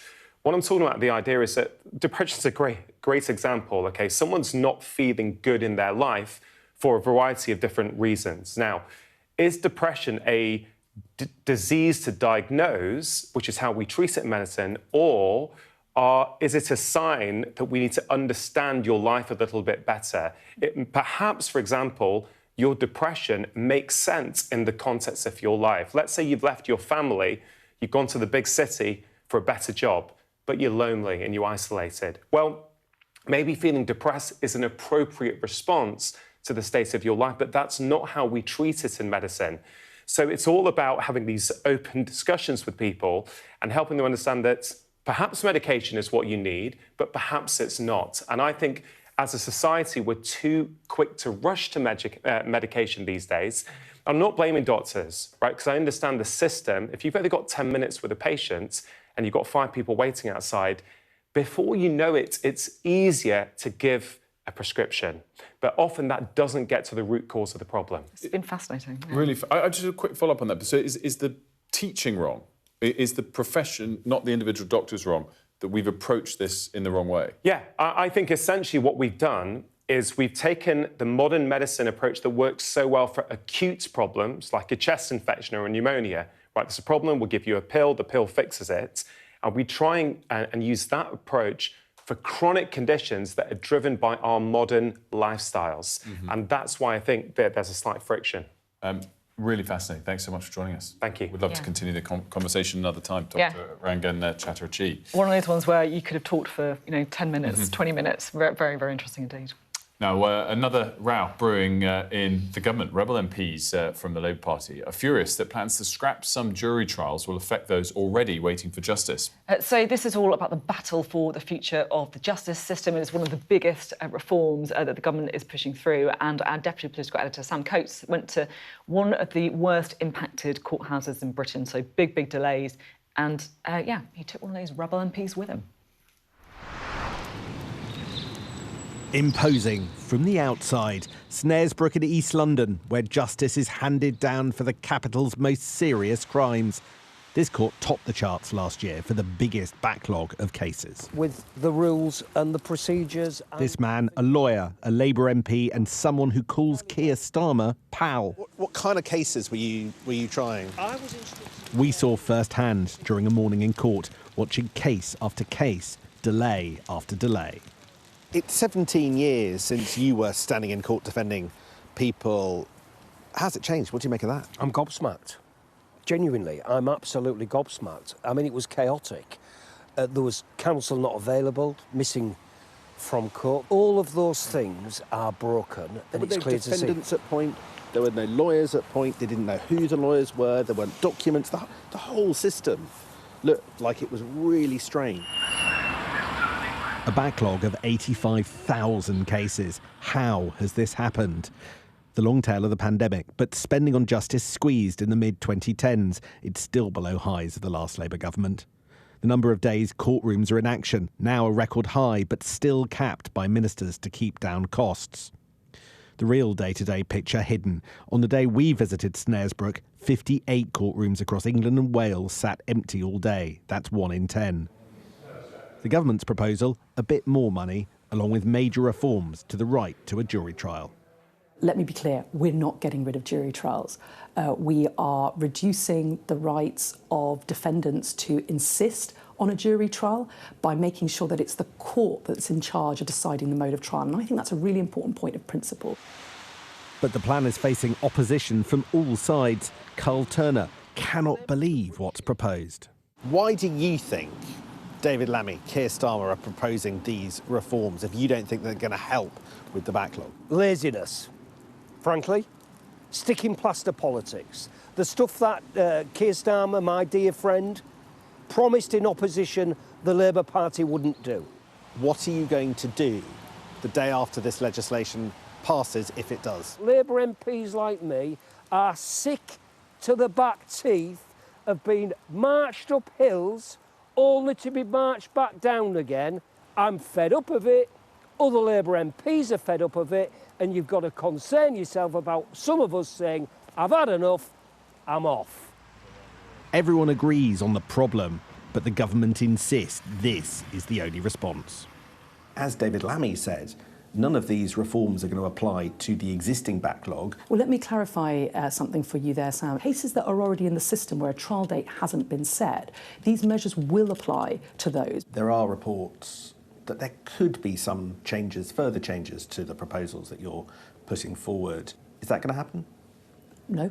What I'm talking about, the idea is that depression is a great example, okay? Someone's not feeling good in their life for a variety of different reasons. Now, is depression a disease to diagnose, which is how we treat it in medicine, or is it a sign that we need to understand your life a little bit better? Perhaps, for example, your depression makes sense in the context of your life. Let's say you've left your family, you've gone to the big city for a better job, but you're lonely and you're isolated. Well, maybe feeling depressed is an appropriate response to the state of your life, but that's not how we treat it in medicine. So it's all about having these open discussions with people and helping them understand that perhaps medication is what you need, but perhaps it's not. And I think as a society, we're too quick to rush to medication these days. I'm not blaming doctors, right? Because I understand the system. If you've only got 10 minutes with a patient and you've got 5 people waiting outside, before you know it, it's easier to give a prescription. But often that doesn't get to the root cause of the problem. It's been fascinating. Yeah. Really, I just a quick follow-up on that. So is the teaching wrong? Is the profession, not the individual doctors, wrong, that we've approached this in the wrong way? Yeah, I think essentially what we've done is we've taken the modern medicine approach that works so well for acute problems, like a chest infection or a pneumonia. Right, there's a problem, we'll give you a pill, the pill fixes it. And we try and use that approach for chronic conditions that are driven by our modern lifestyles. And that's why I think that there's a slight friction. Really fascinating. Thanks so much for joining us. Thank you. We'd love to continue the conversation another time, Dr. Rangan Chatterjee. One of those ones where you could have talked for 10 minutes, 20 minutes. Very, very interesting indeed. Now, another row brewing in the government. Rebel MPs from the Labour Party are furious that plans to scrap some jury trials will affect those already waiting for justice. So this is all about the battle for the future of the justice system. It is one of the biggest reforms that the government is pushing through. And our deputy political editor, Sam Coates, went to one of the worst impacted courthouses in Britain. So big delays. And he took one of those Rebel MPs with him. Imposing from the outside, Snaresbrook in East London, where justice is handed down for the capital's most serious crimes. This court topped the charts last year for the biggest backlog of cases. With the rules and the procedures... This man, a lawyer, a Labour MP and someone who calls Keir Starmer pal. What kind of cases were you trying? We saw firsthand during a morning in court, watching case after case, delay after delay. It's 17 years since you were standing in court defending people. How's it changed? What do you make of that? I'm gobsmacked. Genuinely, I'm absolutely gobsmacked. I mean, it was chaotic. There was counsel not available, missing from court. All of those things are broken, and it's clear to see. There were defendants at point. There were no lawyers at point. They didn't know who the lawyers were. There weren't documents. The whole system looked like it was really strained. A backlog of 85,000 cases. How has this happened? The long tail of the pandemic, but spending on justice squeezed in the mid-2010s. It's still below highs of the last Labour government. The number of days courtrooms are in action, now a record high, but still capped by ministers to keep down costs. The real day-to-day picture hidden. On the day we visited Snaresbrook, 58 courtrooms across England and Wales sat empty all day. That's 1 in 10. The government's proposal, a bit more money, along with major reforms to the right to a jury trial. Let me be clear, we're not getting rid of jury trials. We are reducing the rights of defendants to insist on a jury trial by making sure that it's the court that's in charge of deciding the mode of trial. And I think that's a really important point of principle. But the plan is facing opposition from all sides. Carl Turner cannot believe what's proposed. Why do you think David Lammy, Keir Starmer are proposing these reforms if you don't think they're going to help with the backlog? Laziness, frankly. Sticking plaster politics. The stuff that Keir Starmer, my dear friend, promised in opposition the Labour Party wouldn't do. What are you going to do the day after this legislation passes, if it does? Labour MPs like me are sick to the back teeth of being marched up hills only to be marched back down again. I'm fed up of it. Other Labour MPs are fed up of it. And you've got to concern yourself about some of us saying, I've had enough, I'm off. Everyone agrees on the problem, but the government insists this is the only response. As David Lammy said, none of these reforms are going to apply to the existing backlog. Well, let me clarify something for you there, Sam. Cases that are already in the system where a trial date hasn't been set, these measures will apply to those. There are reports that there could be some changes, further changes to the proposals that you're putting forward. Is that going to happen? No.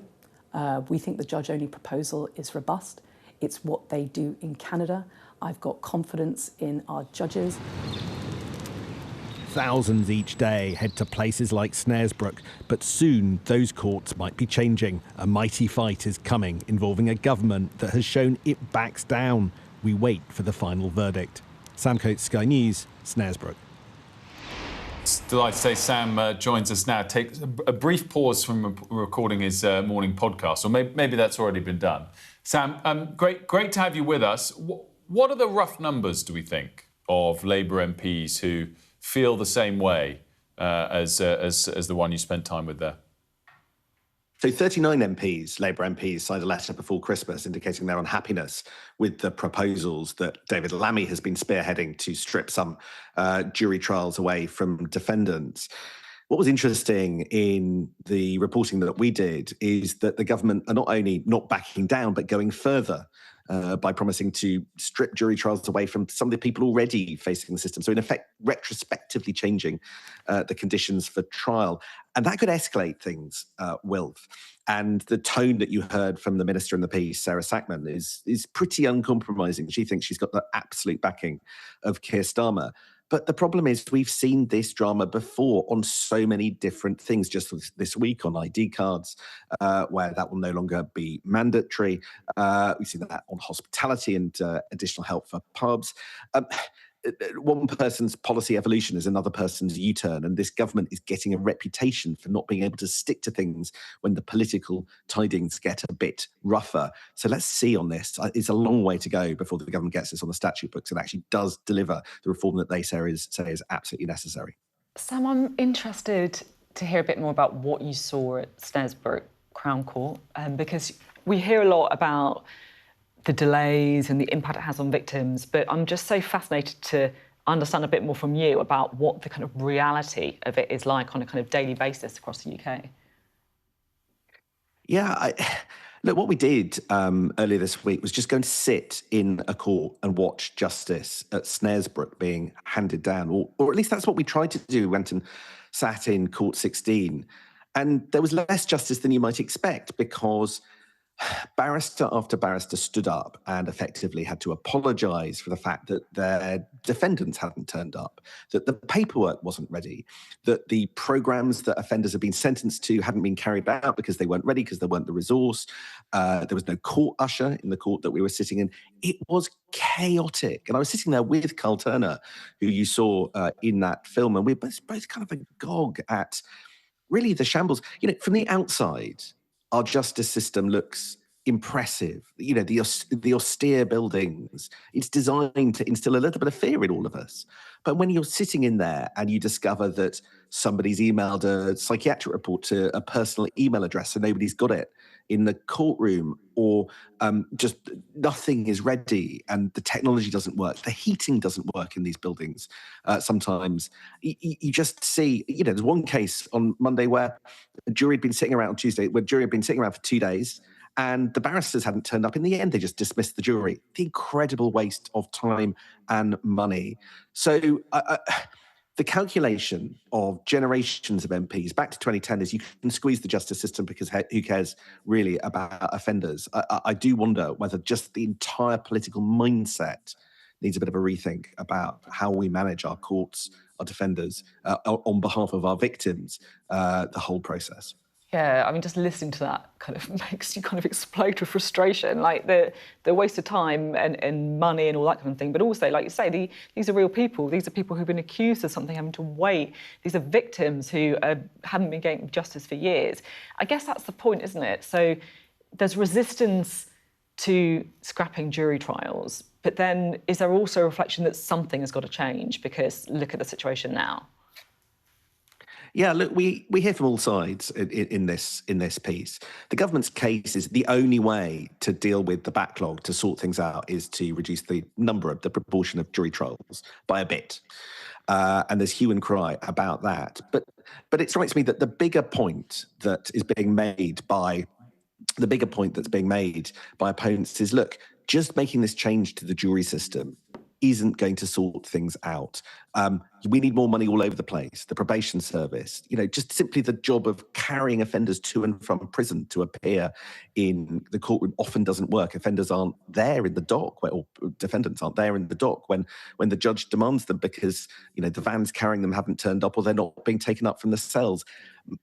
We think the judge-only proposal is robust. It's what they do in Canada. I've got confidence in our judges. Thousands each day head to places like Snaresbrook, but soon those courts might be changing. A mighty fight is coming, involving a government that has shown it backs down. We wait for the final verdict. Sam Coates, Sky News, Snaresbrook. Delighted to say Sam joins us now. Take a brief pause from recording his morning podcast, or maybe that's already been done. Sam, great to have you with us. What are the rough numbers, do we think, of Labour MPs who feel the same way as the one you spent time with there? So 39 MPs, Labour MPs, signed a letter before Christmas indicating their unhappiness with the proposals that David Lammy has been spearheading to strip some jury trials away from defendants. What was interesting in the reporting that we did is that the government are not only not backing down, but going further by promising to strip jury trials away from some of the people already facing the system. So in effect, retrospectively changing the conditions for trial. And that could escalate things, Wilf. And the tone that you heard from the minister in the piece, Sarah Sackman, is pretty uncompromising. She thinks she's got the absolute backing of Keir Starmer. But the problem is we've seen this drama before on so many different things. Just this week on ID cards, where that will no longer be mandatory. We've seen that on hospitality and additional help for pubs. One person's policy evolution is another person's U-turn, and this government is getting a reputation for not being able to stick to things when the political tidings get a bit rougher. So let's see on this. It's a long way to go before the government gets this on the statute books and actually does deliver the reform that they say is absolutely necessary. Sam, I'm interested to hear a bit more about what you saw at Snaresbrook Crown Court, because we hear a lot about the delays and the impact it has on victims, but I'm just so fascinated to understand a bit more from you about what the kind of reality of it is like on a kind of daily basis across the UK. Yeah, look, what we did earlier this week was just go and sit in a court and watch justice at Snaresbrook being handed down, or at least that's what we tried to do. We went and sat in Court 16, and there was less justice than you might expect because barrister after barrister stood up and effectively had to apologise for the fact that their defendants hadn't turned up, that the paperwork wasn't ready, that the programmes that offenders had been sentenced to hadn't been carried out because they weren't ready, because there weren't the resource. There was no court usher in the court that we were sitting in. It was chaotic. And I was sitting there with Carl Turner, who you saw in that film, and we were both kind of agog at really the shambles. You know, from the outside, our justice system looks impressive. You know, the austere buildings. It's designed to instill a little bit of fear in all of us. But when you're sitting in there and you discover that somebody's emailed a psychiatric report to a personal email address and nobody's got it in the courtroom, or just nothing is ready and the technology doesn't work, the heating doesn't work in these buildings, sometimes you just see, you know, there's one case on Monday where a jury had been sitting around on Tuesday, where jury had been sitting around for 2 days, and the barristers hadn't turned up. In the end, they just dismissed the jury. The incredible waste of time and money. So the calculation of generations of MPs back to 2010 is you can squeeze the justice system because who cares really about offenders? I do wonder whether just the entire political mindset needs a bit of a rethink about how we manage our courts, our defenders, on behalf of our victims, the whole process. Yeah, I mean, just listening to that kind of makes you kind of explode with frustration, like the waste of time and money and all that kind of thing. But also, like you say, these are real people. These are people who've been accused of something, having to wait. These are victims who haven't been getting justice for years. I guess that's the point, isn't it? So there's resistance to scrapping jury trials, but then is there also a reflection that something has got to change? Because look at the situation now. Yeah, look, we hear from all sides in this piece. The government's case is the only way to deal with the backlog, to sort things out, is to reduce the proportion of jury trials by a bit. And there's hue and cry about that. But it strikes me that the bigger point that's being made by opponents is, look, just making this change to the jury system isn't going to sort things out. We need more money all over the place. The probation service, you know, just simply the job of carrying offenders to and from prison to appear in the courtroom often doesn't work. Offenders aren't there in the dock, or defendants aren't there in the dock when the judge demands them because, you know, the vans carrying them haven't turned up or they're not being taken up from the cells.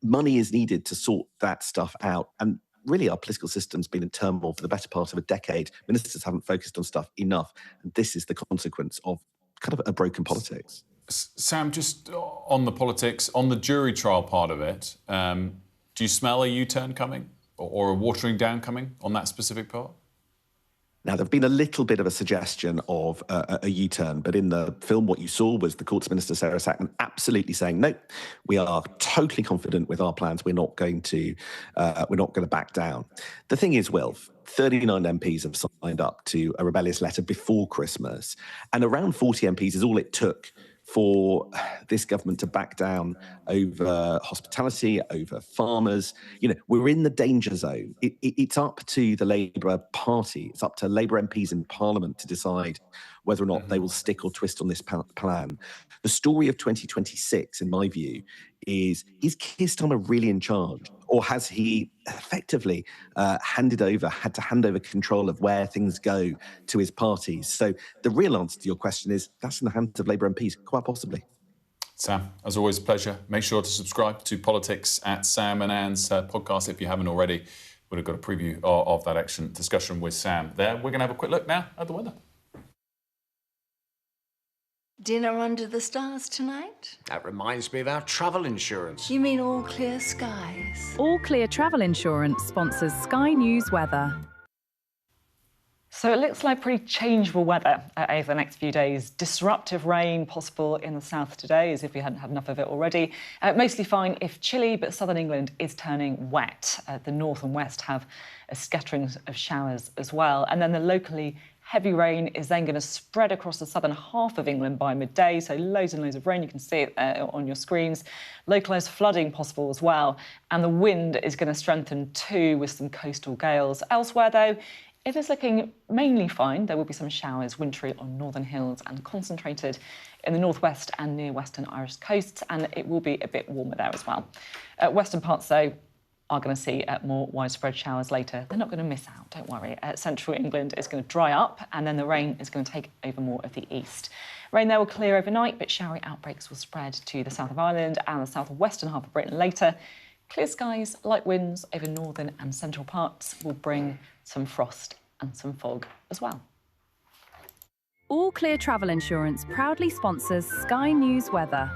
Money is needed to sort that stuff out. And really, our political system's been in turmoil for the better part of a decade. Ministers haven't focused on stuff enough. And this is the consequence of kind of a broken politics. Sam, just on the politics, on the jury trial part of it, do you smell a U-turn coming or a watering down coming on that specific part? Now, there's been a little bit of a suggestion of a U-turn, but in the film, what you saw was the Courts Minister, Sarah Sackman, absolutely saying, no, we are totally confident with our plans. We're not going to back down. The thing is, Wilf, 39 MPs have signed up to a rebellious letter before Christmas, and around 40 MPs is all it took for this government to back down over hospitality, over farmers. You know, we're in the danger zone. It's up to the Labour Party, it's up to Labour MPs in Parliament to decide whether or not they will stick or twist on this plan. The story of 2026, in my view, is Keir Starmer really in charge? Or has he effectively had to hand over control of where things go to his parties? So the real answer to your question is that's in the hands of Labour MPs, quite possibly. Sam, as always, a pleasure. Make sure to subscribe to Politics at Sam and Anne's podcast if you haven't already. Would have got a preview of that excellent discussion with Sam there. We're going to have a quick look now at the weather. Dinner under the stars tonight? That reminds me of our travel insurance. You mean All Clear Skies? All Clear Travel Insurance sponsors Sky News weather. So it looks like pretty changeable weather over the next few days. Disruptive rain possible in the south today, as if we hadn't had enough of it already. Mostly fine if chilly, but southern England is turning wet. The north and west have a scattering of showers as well. And then the locally heavy rain is then going to spread across the southern half of England by midday, so loads and loads of rain. You can see it on your screens. Localised flooding possible as well, and the wind is going to strengthen too with some coastal gales. Elsewhere, though, it is looking mainly fine. There will be some showers wintry on northern hills and concentrated in the northwest and near western Irish coasts, and it will be a bit warmer there as well. Western parts, though, are going to see more widespread showers later. They're not going to miss out, don't worry. Central England is going to dry up, and then the rain is going to take over more of the east. Rain there will clear overnight, but showery outbreaks will spread to the south of Ireland and the southwestern half of Britain later. Clear skies, light winds over northern and central parts will bring some frost and some fog as well. All Clear Travel Insurance proudly sponsors Sky News weather.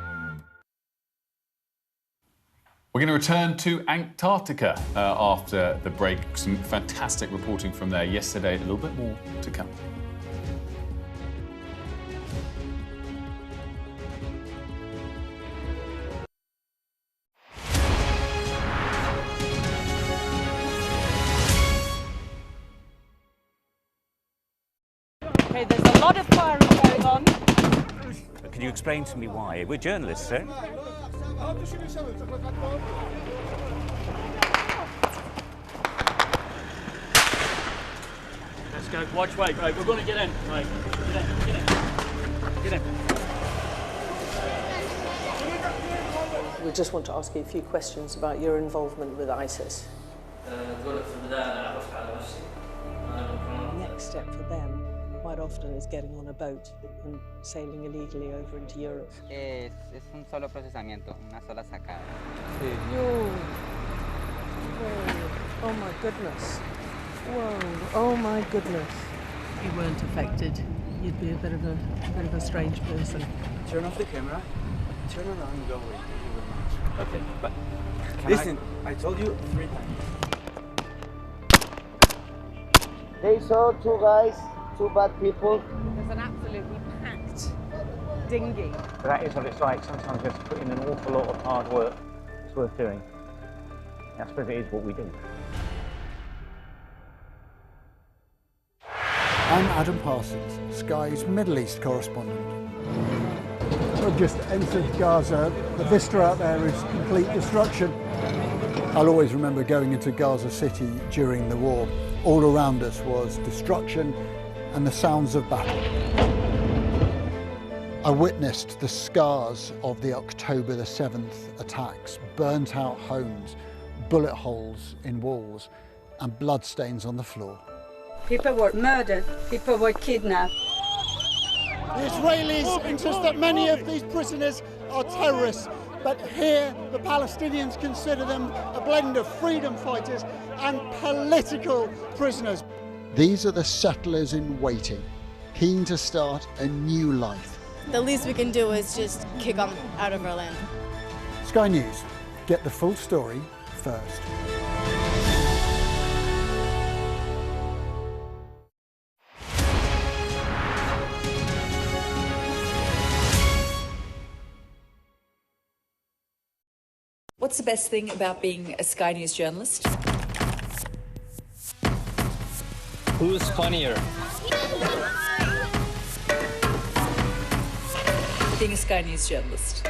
We're going to return to Antarctica after the break. Some fantastic reporting from there yesterday. A little bit more to come. Okay, there's a lot of firing going on. Can you explain to me why? We're journalists, sir. Let's go. Watch way. Right, we're going to get in. Right, get in. Get in. We just want to ask you a few questions about your involvement with ISIS. Next step for them quite often is getting on a boat and sailing illegally over into Europe. Es un solo procesamiento, una sola sacada. Whoa. Oh my goodness. Whoa. Oh my goodness. If you weren't affected, you'd be a bit of a strange person. Turn off the camera. Turn around and go away. Okay, but Listen, I told you 3 times. They saw 2 guys, 2 bad people. There's an absolutely packed dinghy. That is what it's like. Sometimes you have to put in an awful lot of hard work. It's worth doing. I suppose it is what we do. I'm Adam Parsons, Sky's Middle East correspondent. We've just entered Gaza. The vista out there is complete destruction. I'll always remember going into Gaza City during the war. All around us was destruction and the sounds of battle. I witnessed the scars of the October the 7th attacks, burnt out homes, bullet holes in walls and bloodstains on the floor. People were murdered, people were kidnapped. The Israelis insist that many of these prisoners are terrorists, but here the Palestinians consider them a blend of freedom fighters and political prisoners. These are the settlers in waiting, keen to start a new life. The least we can do is just kick them out of our land. Sky News, get the full story first. What's the best thing about being a Sky News journalist? Who's funnier? Being a Sky News journalist.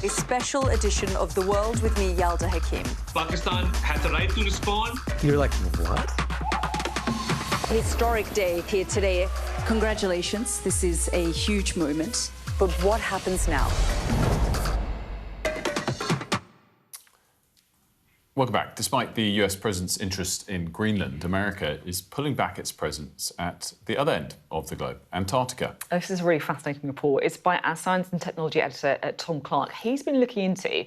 A special edition of The World with me, Yalda Hakim. Pakistan had the right to respond. You're like, what? Historic day here today. Congratulations, this is a huge moment. But what happens now? Welcome back. Despite the US president's interest in Greenland, America is pulling back its presence at the other end of the globe, Antarctica. This is a really fascinating report. It's by our science and technology editor, Tom Clark. He's been looking into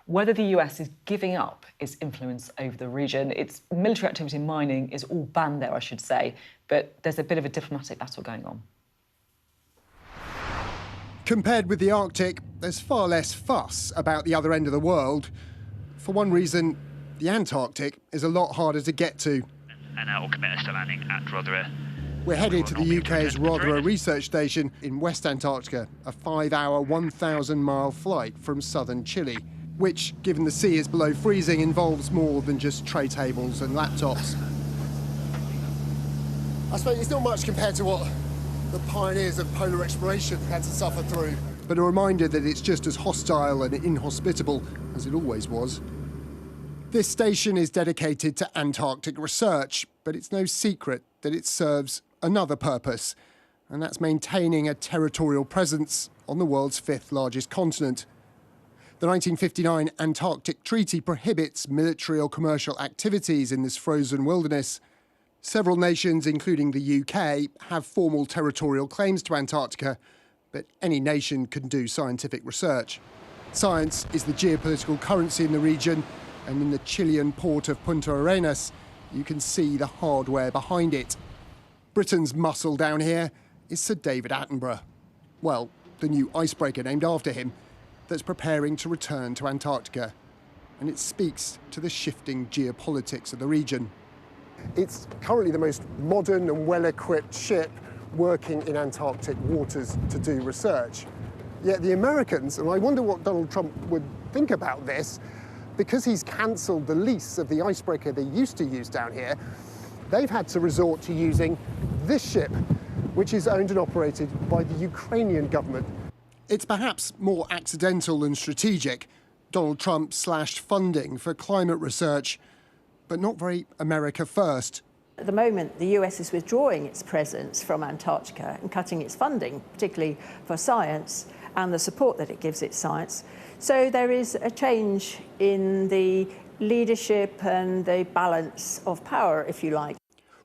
whether the US is giving up its influence over the region. Its military activity in mining is all banned there, I should say, but there's a bit of a diplomatic battle going on. Compared with the Arctic, there's far less fuss about the other end of the world. For one reason, the Antarctic is a lot harder to get to. landing at Rothera. We're headed to the UK's Rothera research station in West Antarctica, a 5-hour, 1,000-mile flight from southern Chile, which, given the sea is below freezing, involves more than just tray tables and laptops. I suppose it's not much compared to what the pioneers of polar exploration had to suffer through. But a reminder that it's just as hostile and inhospitable as it always was. This station is dedicated to Antarctic research, but it's no secret that it serves another purpose, and that's maintaining a territorial presence on the world's 5th largest continent. The 1959 Antarctic Treaty prohibits military or commercial activities in this frozen wilderness. Several nations, including the UK, have formal territorial claims to Antarctica, but any nation can do scientific research. Science is the geopolitical currency in the region, and in the Chilean port of Punta Arenas, you can see the hardware behind it. Britain's muscle down here is Sir David Attenborough. Well, the new icebreaker named after him that's preparing to return to Antarctica. and it speaks to the shifting geopolitics of the region. It's currently the most modern and well-equipped ship working in Antarctic waters to do research. Yet the Americans, and I wonder what Donald Trump would think about this, because he's cancelled the lease of the icebreaker they used to use down here, they've had to resort to using this ship, which is owned and operated by the Ukrainian government. It's perhaps more accidental than strategic. Donald Trump slashed funding for climate research, but not very America first. At the moment, the US is withdrawing its presence from Antarctica and cutting its funding, particularly for science and the support that it gives its science. So there is a change in the leadership and the balance of power, if you like.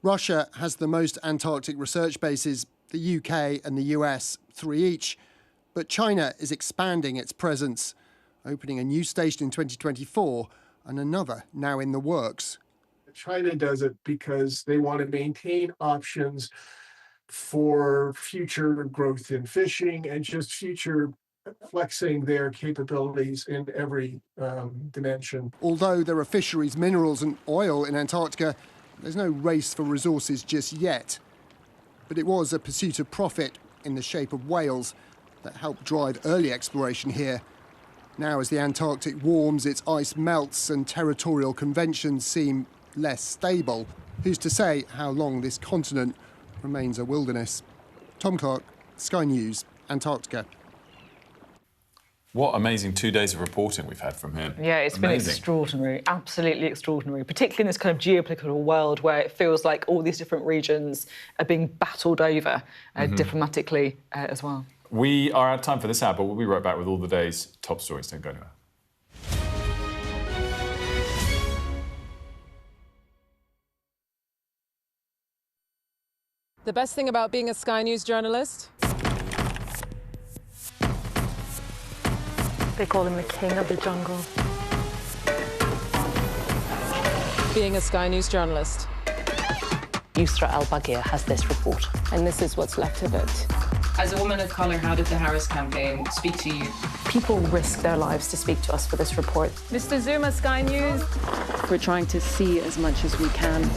Russia has the most Antarctic research bases, the UK and the US, 3 each. But China is expanding its presence, opening a new station in 2024 and another now in the works. China does it because they want to maintain options for future growth in fishing and just future flexing their capabilities in every dimension. Although there are fisheries, minerals and oil in Antarctica, there's no race for resources just yet. But it was a pursuit of profit in the shape of whales that helped drive early exploration here. Now, as the Antarctic warms, its ice melts and territorial conventions seem less stable. Who's to say how long this continent remains a wilderness? Tom Clark, Sky News, Antarctica. What amazing 2 days of reporting we've had from him. Yeah, it's been extraordinary, absolutely extraordinary, particularly in this kind of geopolitical world where it feels like all these different regions are being battled over diplomatically as well. We are out of time for this hour, but we'll be right back with all the day's top stories. Don't go anywhere. The best thing about being a Sky News journalist? They call him the king of the jungle. Being a Sky News journalist. Yusra Al-Baghir has this report. And this is what's left of it. As a woman of colour, how did the Harris campaign speak to you? People risk their lives to speak to us for this report. Mr. Zuma, Sky News. We're trying to see as much as we can.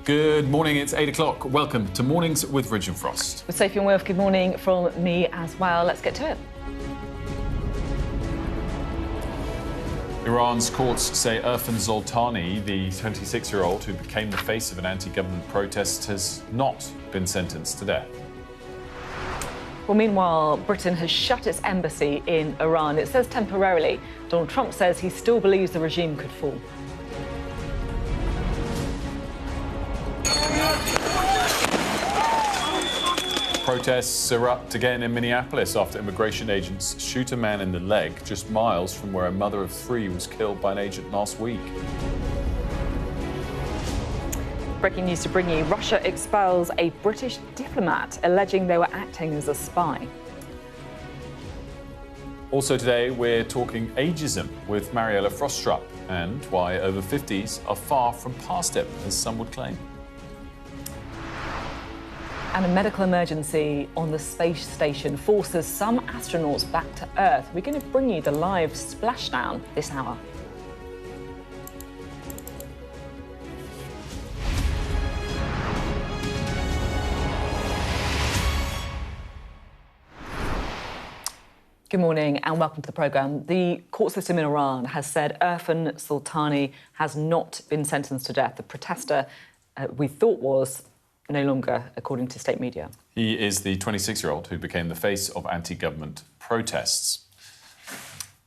Good morning, it's 8 o'clock. Welcome to Mornings with Ridge and Frost. With Sophy and Wilf, good morning from me as well. Let's get to it. Iran's courts say Irfan Zoltani, the 26-year-old who became the face of an anti-government protest, has not been sentenced to death. Well, meanwhile, Britain has shut its embassy in Iran. It says temporarily. Donald Trump says he still believes the regime could fall. Protests erupt again in Minneapolis after immigration agents shoot a man in the leg just miles from where a mother of 3 was killed by an agent last week. Breaking news to bring you. Russia expels a British diplomat alleging they were acting as a spy. Also today, we're talking ageism with Mariella Frostrup and why over 50s are far from past it, as some would claim. And a medical emergency on the space station forces some astronauts back to Earth. We're going to bring you the live splashdown this hour. Good morning and welcome to the programme. The court system in Iran has said Irfan Zoltani has not been sentenced to death. The protester we thought was no longer, according to state media. He is the 26-year-old who became the face of anti-government protests.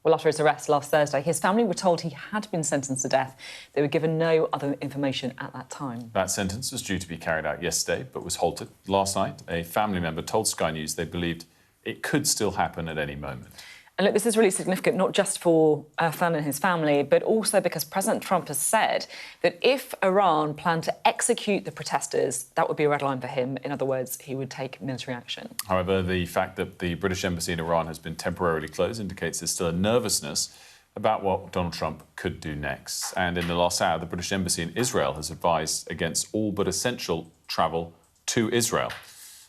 Well, after his arrest last Thursday, his family were told he had been sentenced to death. They were given no other information at that time. That sentence was due to be carried out yesterday, but was halted. Last night, a family member told Sky News they believed it could still happen at any moment. And look, this is really significant, not just for Irfan and his family, but also because President Trump has said that if Iran planned to execute the protesters, that would be a red line for him. In other words, he would take military action. However, the fact that the British embassy in Iran has been temporarily closed indicates there's still a nervousness about what Donald Trump could do next. And in the last hour, the British embassy in Israel has advised against all but essential travel to Israel.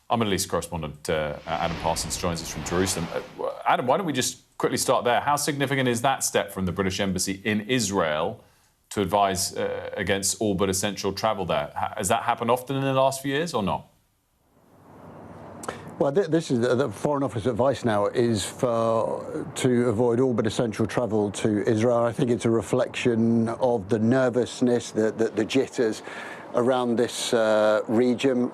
Our Middle East correspondent Adam Parsons joins us from Jerusalem. Adam, why don't we just quickly start there? How significant is that step from the British embassy in Israel to advise against all but essential travel there? Has that happened often in the last few years or not? Well, this is the Foreign Office advice now is to avoid all but essential travel to Israel. I think it's a reflection of the nervousness, the jitters around this region.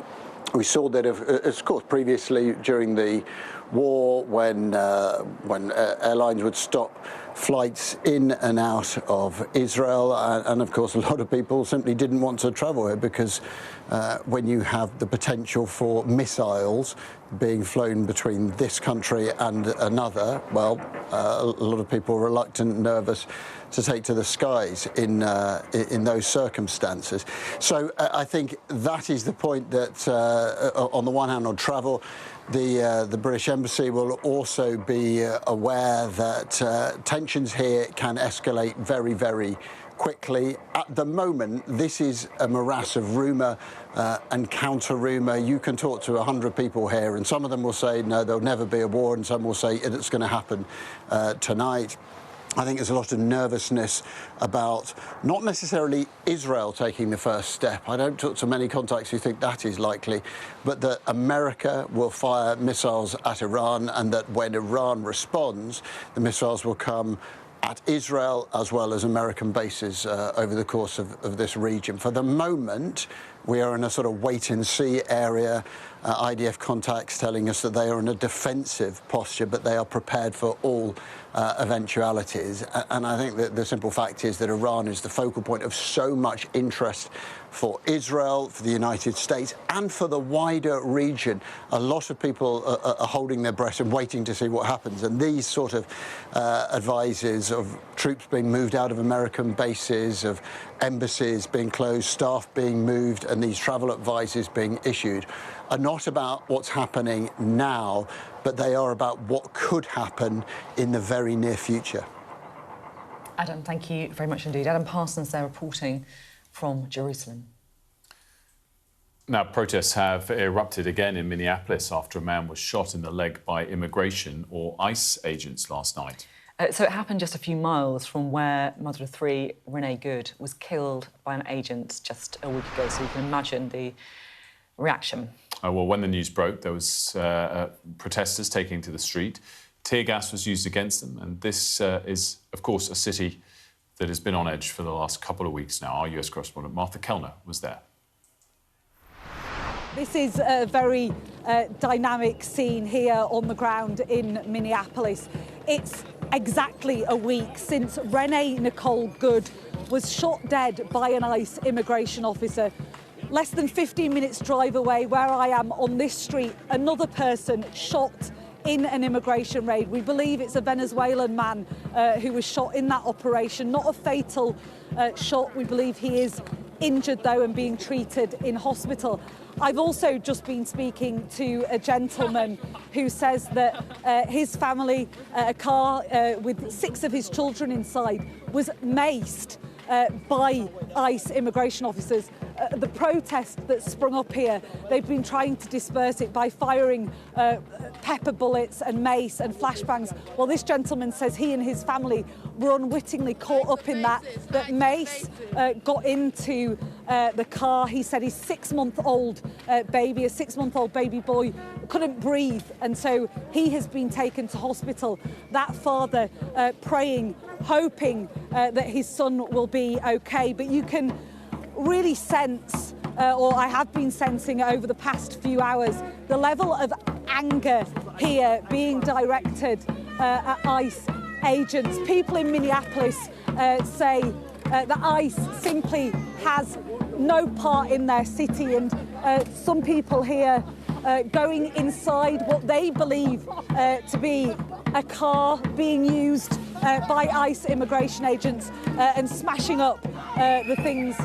We saw that, of course, previously during the war, when airlines would stop flights in and out of Israel, and of course, a lot of people simply didn't want to travel here because when you have the potential for missiles being flown between this country and another, well, a lot of people are reluctant, nervous to take to the skies in those circumstances. So I think that is the point that, on the one hand, on travel, the British Embassy will also be aware that tensions here can escalate very, very quickly. At the moment, this is a morass of rumour and counter-rumour. You can talk to 100 people here, and some of them will say, no, there'll never be a war, and some will say it's going to happen tonight. I think there's a lot of nervousness about not necessarily Israel taking the first step. I don't talk to many contacts who think that is likely, but that America will fire missiles at Iran, and that when Iran responds, the missiles will come at Israel as well as American bases over the course of this region. For the moment, we are in a sort of wait-and-see area. IDF contacts telling us that they are in a defensive posture, but they are prepared for all eventualities. And I think that the simple fact is that Iran is the focal point of so much interest for Israel, for the United States, and for the wider region. A lot of people are holding their breath and waiting to see what happens. And these sort of advices of troops being moved out of American bases, of embassies being closed, staff being moved, and these travel advices being issued are not about what's happening now, but they are about what could happen in the very near future. Adam, thank you very much indeed. Adam Parsons there reporting from Jerusalem. Now, protests have erupted again in Minneapolis after a man was shot in the leg by immigration or ICE agents last night. So it happened just a few miles from where mother of three, Renee Good, was killed by an agent just a week ago. So you can imagine the reaction. Well, when the news broke, there was protesters taking to the street. Tear gas was used against them. And this is, of course, a city that has been on edge for the last couple of weeks now. Our US correspondent, Martha Kellner, was there. This is a very dynamic scene here on the ground in Minneapolis. It's exactly a week since Renee Nicole Good was shot dead by an ICE immigration officer. Less than 15 minutes drive away where I am on this street, another person shot in an immigration raid. We believe it's a Venezuelan man who was shot in that operation, not a fatal shot. We believe he is injured though and being treated in hospital. I've also just been speaking to a gentleman who says that his family, a car with 6 of his children inside, was maced by ICE immigration officers. The protest that sprung up here, they've been trying to disperse it by firing pepper bullets and mace and flashbangs. Well, this gentleman says he and his family were unwittingly caught up in that mace got into the car. He said his 6-month-old baby, a 6-month-old baby boy, couldn't breathe, and so he has been taken to hospital. That father praying, hoping that his son will be okay. But you can really sense, or I have been sensing over the past few hours, the level of anger here being directed at ICE agents. People in Minneapolis say that ICE simply has no part in their city, and some people here going inside what they believe to be a car being used by ICE immigration agents and smashing up the things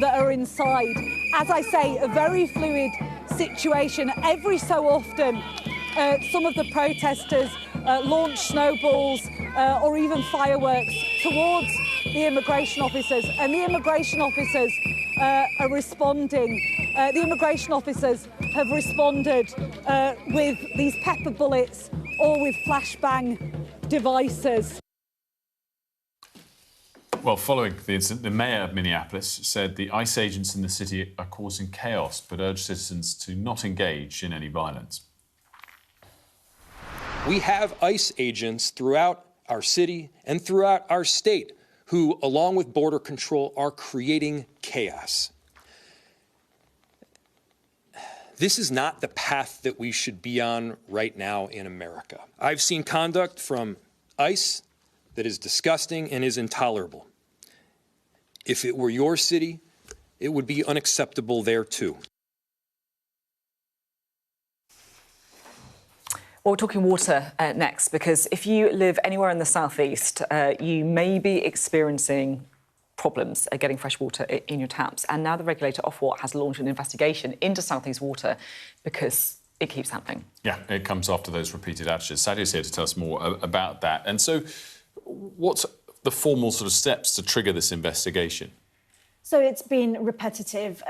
that are inside. As I say, a very fluid situation. Every so often, some of the protesters launch snowballs or even fireworks towards the immigration officers, and the immigration officers are responding. The immigration officers have responded with these pepper bullets or with flashbang devices. Well, following the incident, the mayor of Minneapolis said the ICE agents in the city are causing chaos, but urged citizens to not engage in any violence. We have ICE agents throughout our city and throughout our state who, along with border control, are creating chaos. This is not the path that we should be on right now in America. I've seen conduct from ICE that is disgusting and is intolerable. If it were your city, it would be unacceptable there too. Well, we're talking water next, because if you live anywhere in the southeast, you may be experiencing problems getting fresh water in your taps. And now the regulator, Ofwat, has launched an investigation into southeast water because it keeps happening. Yeah, it comes after those repeated outages. Sadia's here to tell us more about that. And so what's the formal sort of steps to trigger this investigation? So it's been repetitive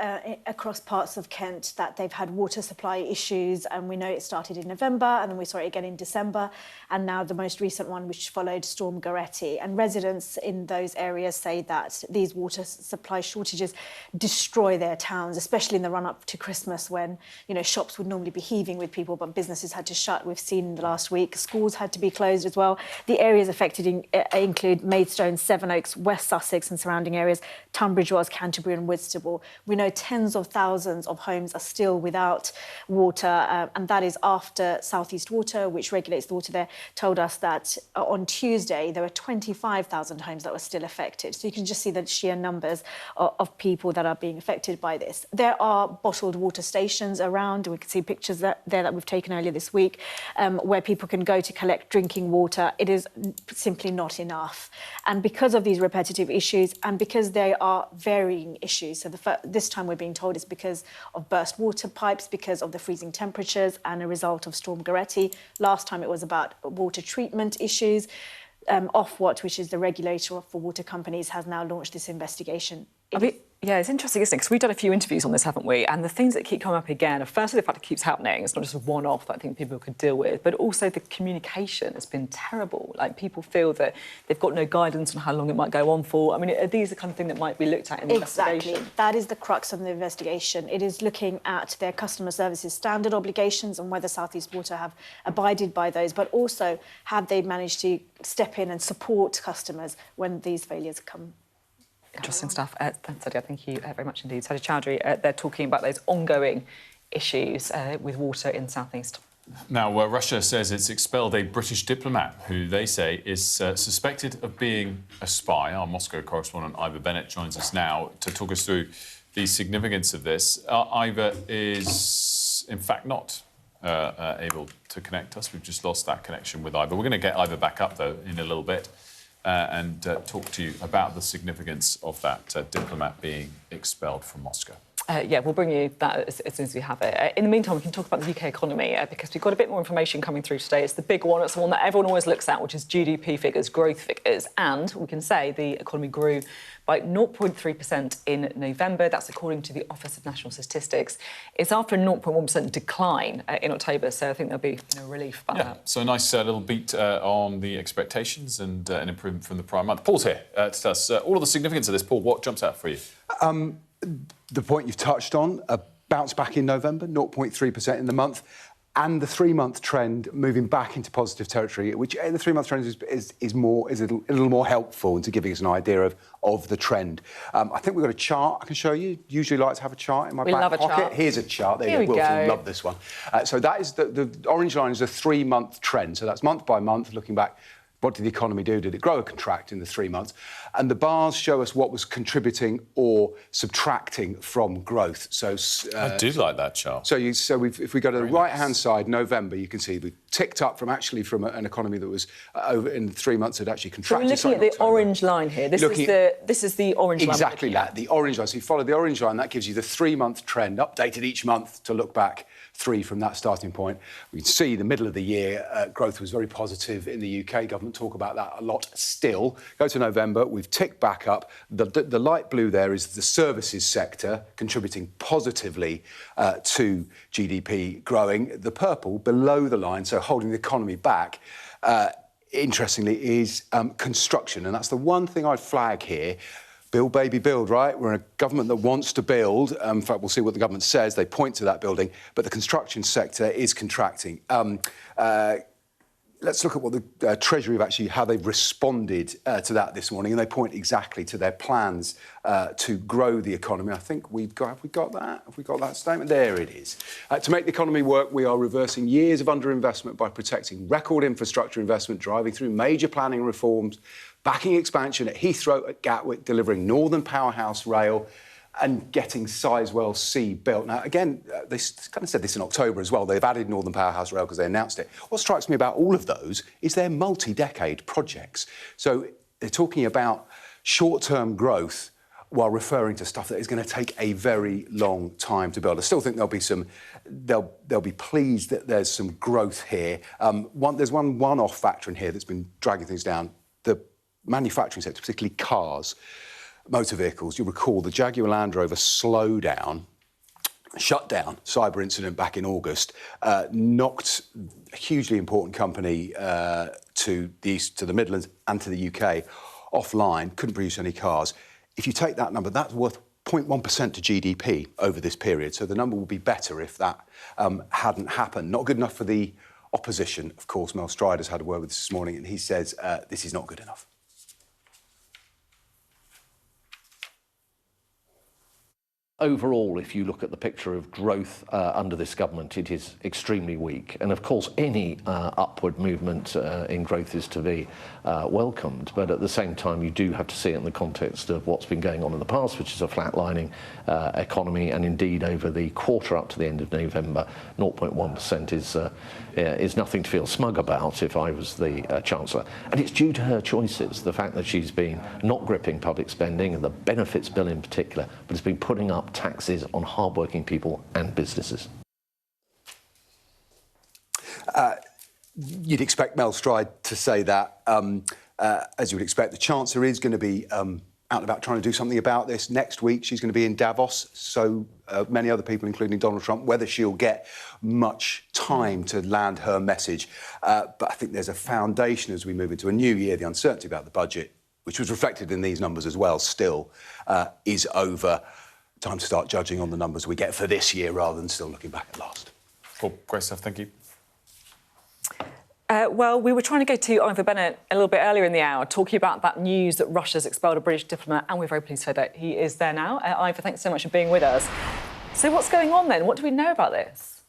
across parts of Kent that they've had water supply issues, and we know it started in November and then we saw it again in December, and now the most recent one which followed Storm Goretti. And residents in those areas say that these water supply shortages destroy their towns, especially in the run-up to Christmas when, you know, shops would normally be heaving with people but businesses had to shut. We've seen in the last week schools had to be closed as well. The areas affected include Maidstone, Sevenoaks, West Sussex and surrounding areas, Tunbridge Wells, Canterbury and Whitstable. We know tens of thousands of homes are still without water, and that is after South East Water, which regulates the water there, told us that on Tuesday there were 25,000 homes that were still affected. So you can just see the sheer numbers of people that are being affected by this. There are bottled water stations around. We can see pictures there that we've taken earlier this week, where people can go to collect drinking water. It is simply not enough. And because of these repetitive issues and because they are varying issues, so this time we're being told it's because of burst water pipes, because of the freezing temperatures and a result of Storm Goretti. Last time it was about water treatment issues. Ofwat, which is the regulator for water companies, has now launched this investigation. Yeah, it's interesting, isn't it? Because we've done a few interviews on this, haven't we? And the things that keep coming up again are firstly the fact it keeps happening. It's not just a one-off that I think people could deal with, but also the communication has been terrible. Like, people feel that they've got no guidance on how long it might go on for. I mean, are these the kind of thing that might be looked at in the investigation? Exactly. That is the crux of the investigation. It is looking at their customer services standard obligations and whether South East Water have abided by those, but also have they managed to step in and support customers when these failures come. Interesting stuff. Sadia, thank you very much indeed. Sadia Chowdhury, they're talking about those ongoing issues with water in South East. Now, Russia says it's expelled a British diplomat who they say is suspected of being a spy. Our Moscow correspondent Ivor Bennett joins us now to talk us through the significance of this. Ivor is, in fact, not able to connect us. We've just lost that connection with Ivor. We're going to get Ivor back up, though, in a little bit. And talk to you about the significance of that diplomat being expelled from Moscow. Yeah, we'll bring you that as soon as we have it. In the meantime, we can talk about the UK economy because we've got a bit more information coming through today. It's the big one. It's the one that everyone always looks at, which is GDP figures, growth figures. And we can say the economy grew by 0.3% in November. That's according to the Office of National Statistics. It's after a 0.1% decline in October, so I think there'll be relief about that. So a nice little beat on the expectations and an improvement from the prior month. Paul's here to tell us all of the significance of this. Paul, what jumps out for you? The point you've touched on, a bounce back in November, 0.3% in the month, and the three-month trend moving back into positive territory, which the three-month trend is a little more helpful into giving us an idea of the trend. I think we've got a chart I can show you. Usually like to have a chart in my back pocket. Chart. Here's a chart. There you go. Wilfred, love this one. So that is the orange line is a three-month trend. So that's month by month, looking back. What did the economy do? Did it grow or contract in the 3 months? And the bars show us what was contributing or subtracting from growth. So I do like that chart. So if we go to the right-hand side, November, you can see we ticked up from an economy that was over in 3 months had actually contracted. So we're looking at the orange line here. This is the orange line. Exactly that, the orange line. So you follow the orange line, that gives you the 3-month trend, updated each month to look back 3 from that starting point. We can see the middle of the year, growth was very positive in the UK. Government talk about that a lot still. Go to November, we've ticked back up. The light blue there is the services sector contributing positively to GDP growing. The purple below the line, so holding the economy back, interestingly, is construction. And that's the one thing I'd flag here. Build, baby, build, right? We're in a government that wants to build. In fact, we'll see what the government says. They point to that building. But the construction sector is contracting. Let's look at what the Treasury have actually, how they've responded to that this morning. And they point exactly to their plans to grow the economy. I think have we got that? Have we got that statement? There it is. To make the economy work, we are reversing years of underinvestment by protecting record infrastructure investment, driving through major planning reforms, backing expansion at Heathrow, at Gatwick, delivering Northern Powerhouse Rail and getting Sizewell C built. Now, again, they kind of said this in October as well. They've added Northern Powerhouse Rail because they announced it. What strikes me about all of those is they're multi-decade projects. So they're talking about short-term growth while referring to stuff that is going to take a very long time to build. I still think they'll be pleased that there's some growth here. There's one-off factor in here that's been dragging things down. The manufacturing sector, particularly cars, motor vehicles. You'll recall the Jaguar Land Rover slowdown, shutdown, cyber incident back in August, knocked a hugely important company to the east, to the Midlands and to the UK offline, couldn't produce any cars. If you take that number, that's worth 0.1% to GDP over this period. So the number would be better if that hadn't happened. Not good enough for the opposition. Of course, Mel Strider's had a word with us this morning and he says this is not good enough. Overall, if you look at the picture of growth under this government, it is extremely weak. And of course, any upward movement in growth is to be welcomed. But at the same time, you do have to see it in the context of what's been going on in the past, which is a flatlining economy. And indeed, over the quarter up to the end of November, 0.1% is nothing to feel smug about if I was the Chancellor. And it's due to her choices, the fact that she's been not gripping public spending and the benefits bill in particular, but has been putting up taxes on hard-working people and businesses. You'd expect Mel Stride to say that. As you would expect, the Chancellor is going to be out and about trying to do something about this. Next week, she's going to be in Davos, so many other people, including Donald Trump, whether she'll get much time to land her message. But I think there's a foundation as we move into a new year. The uncertainty about the budget, which was reflected in these numbers as well, still is over. Time to start judging on the numbers we get for this year rather than still looking back at last. Well, great stuff, thank you. Well, we were trying to go to Ivor Bennett a little bit earlier in the hour, talking about that news that Russia's expelled a British diplomat, and we're very pleased to say that he is there now. Ivor, thanks so much for being with us. So what's going on then? What do we know about this?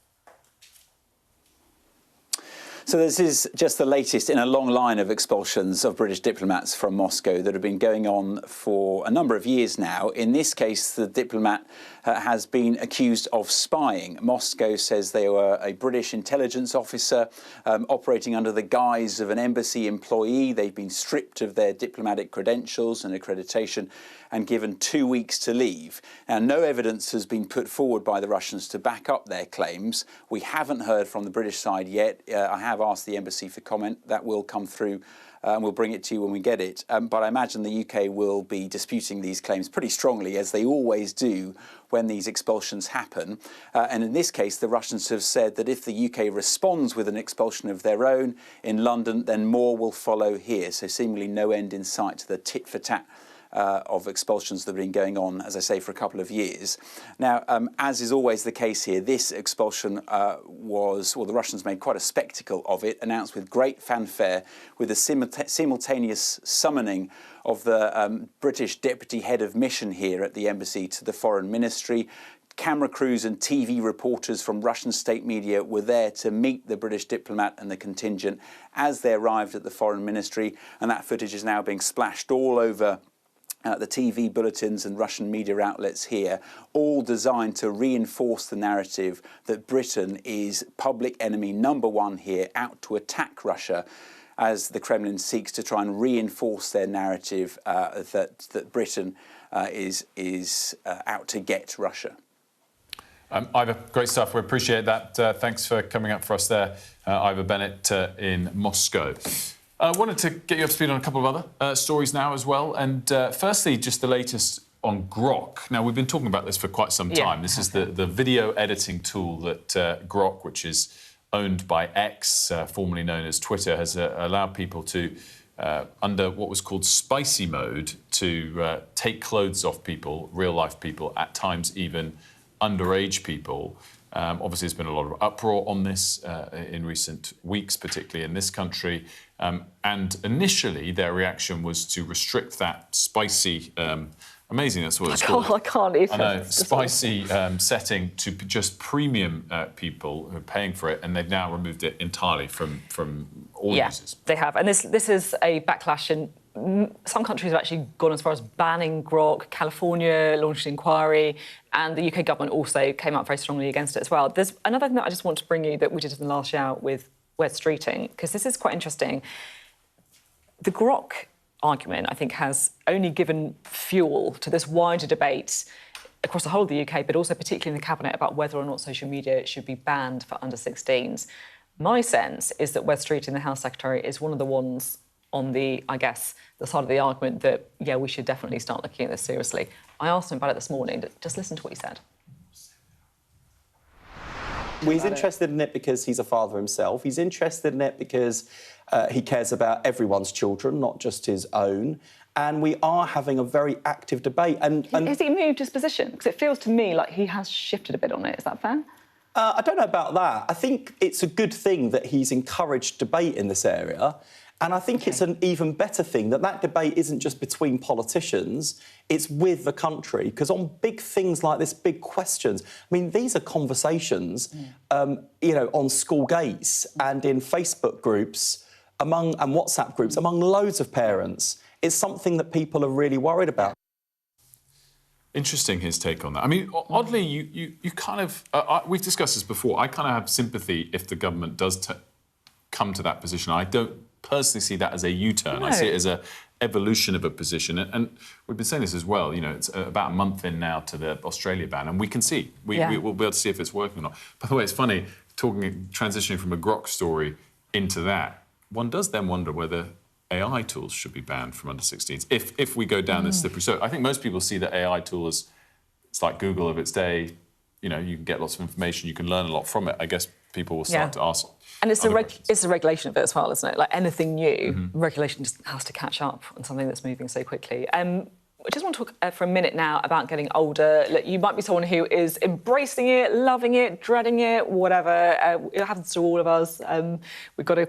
So this is just the latest in a long line of expulsions of British diplomats from Moscow that have been going on for a number of years now. In this case, the diplomat has been accused of spying. Moscow says they were a British intelligence officer operating under the guise of an embassy employee. They've been stripped of their diplomatic credentials and accreditation and given 2 weeks to leave. Now, no evidence has been put forward by the Russians to back up their claims. We haven't heard from the British side yet. I have asked the embassy for comment. That will come through and we'll bring it to you when we get it. But I imagine the UK will be disputing these claims pretty strongly, as they always do when these expulsions happen. And in this case, the Russians have said that if the UK responds with an expulsion of their own in London, then more will follow here. So seemingly no end in sight to the tit-for-tat of expulsions that have been going on, as I say, for a couple of years. Now, as is always the case here, this expulsion the Russians made quite a spectacle of it, announced with great fanfare, with a simultaneous summoning of the British deputy head of mission here at the embassy to the foreign ministry. Camera crews and TV reporters from Russian state media were there to meet the British diplomat and the contingent as they arrived at the foreign ministry, and that footage is now being splashed all over the TV bulletins and Russian media outlets here, all designed to reinforce the narrative that Britain is public enemy number one here, out to attack Russia, as the Kremlin seeks to try and reinforce their narrative that Britain is out to get Russia. Ivor, great stuff. We appreciate that. Thanks for coming up for us there, Ivor Bennett in Moscow. I wanted to get you up to speed on a couple of other stories now as well. And firstly, just the latest on Grok. Now, we've been talking about this for quite some time. This is the video editing tool that Grok, which is owned by X, formerly known as Twitter, has allowed people to, under what was called spicy mode, to take clothes off people, real-life people, at times even underage people. Obviously, there's been a lot of uproar on this in recent weeks, particularly in this country. And initially, their reaction was to restrict that spicy, amazing, that's what it's called. I can't even. I know, spicy setting to just premium people who are paying for it, and they've now removed it entirely from all users. They have. And this is a backlash in some countries have actually gone as far as banning Grok. California launched an inquiry, and the UK government also came out very strongly against it as well. There's another thing that I just want to bring you that we did in the last show with West Streeting, because this is quite interesting. The Grok argument, I think, has only given fuel to this wider debate across the whole of the UK, but also particularly in the Cabinet, about whether or not social media should be banned for under-16s. My sense is that West Streeting, the Health Secretary, is one of the ones on the, I guess, the side of the argument that, yeah, we should definitely start looking at this seriously. I asked him about it this morning. Just listen to what he said. Well, he's interested in it because he's a father himself. He's interested in it because he cares about everyone's children, not just his own. And we are having a very active debate. And has he moved his position? Because it feels to me like he has shifted a bit on it. Is that fair? I don't know about that. I think it's a good thing that he's encouraged debate in this area. And I think it's an even better thing that that debate isn't just between politicians, it's with the country. Because on big things like this, big questions, I mean, these are conversations, you know, on school gates and in Facebook groups and WhatsApp groups among loads of parents. It's something that people are really worried about. Interesting, his take on that. I mean, oddly, you kind of... we've discussed this before. I kind of have sympathy if the government does come to that position. I don't personally see that as a U-turn. No. I see it as an evolution of a position. And we've been saying this as well. You know, it's about a month in now to the Australia ban, and we can see. We'll be able to see if it's working or not. By the way, it's funny, transitioning from a Grok story into that, one does then wonder whether AI tools should be banned from under 16s if we go down this slippery slope. I think most people see the AI tool as it's like Google of its day. You know, you can get lots of information, you can learn a lot from it. I guess people will start to ask. And it's the regulation of it as well, isn't it? Like anything new, regulation just has to catch up on something that's moving so quickly. I just want to talk for a minute now about getting older. Look, you might be someone who is embracing it, loving it, dreading it, whatever. It happens to all of us. We've got to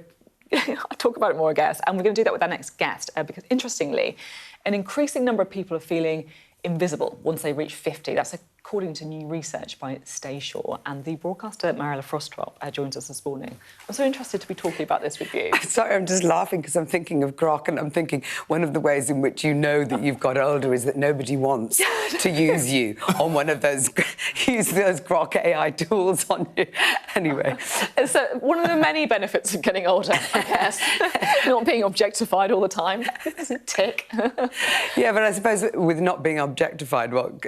talk about it more, I guess. And we're going to do that with our next guest because, interestingly, an increasing number of people are feeling invisible once they reach 50. That's according to new research by Stay Sure. And the broadcaster Marilla Frostrop joins us this morning. I'm so interested to be talking about this with you. Sorry, I'm just laughing because I'm thinking of Grok and I'm thinking one of the ways in which you know that you've got older is that nobody wants to use you on one of those, use those Grok AI tools on you. Anyway. It's one of the many benefits of getting older, I guess. Not being objectified all the time. Tick. Yeah, but I suppose with not being objectified, what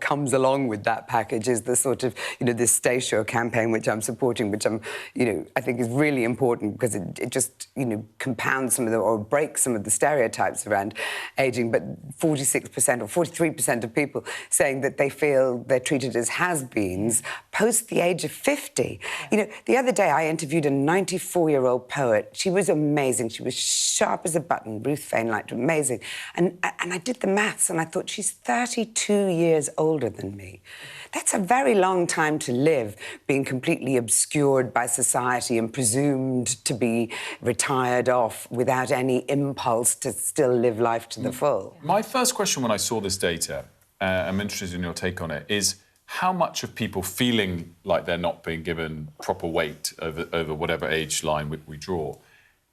comes along with that package is the sort of, this Stay Sure campaign, which I'm supporting, which I think is really important because it just, compounds some of or breaks some of the stereotypes around ageing. But 46% or 43% of people saying that they feel they're treated as has-beens post the age of 50. The other day I interviewed a 94-year-old poet. She was amazing. She was sharp as a button. Ruth Fainlight, amazing. And I did the maths and I thought, she's 32 years older than me. That's a very long time to live, being completely obscured by society and presumed to be retired off without any impulse to still live life to the full. My first question when I saw this data, I'm interested in your take on it, is how much of people feeling like they're not being given proper weight over whatever age line we draw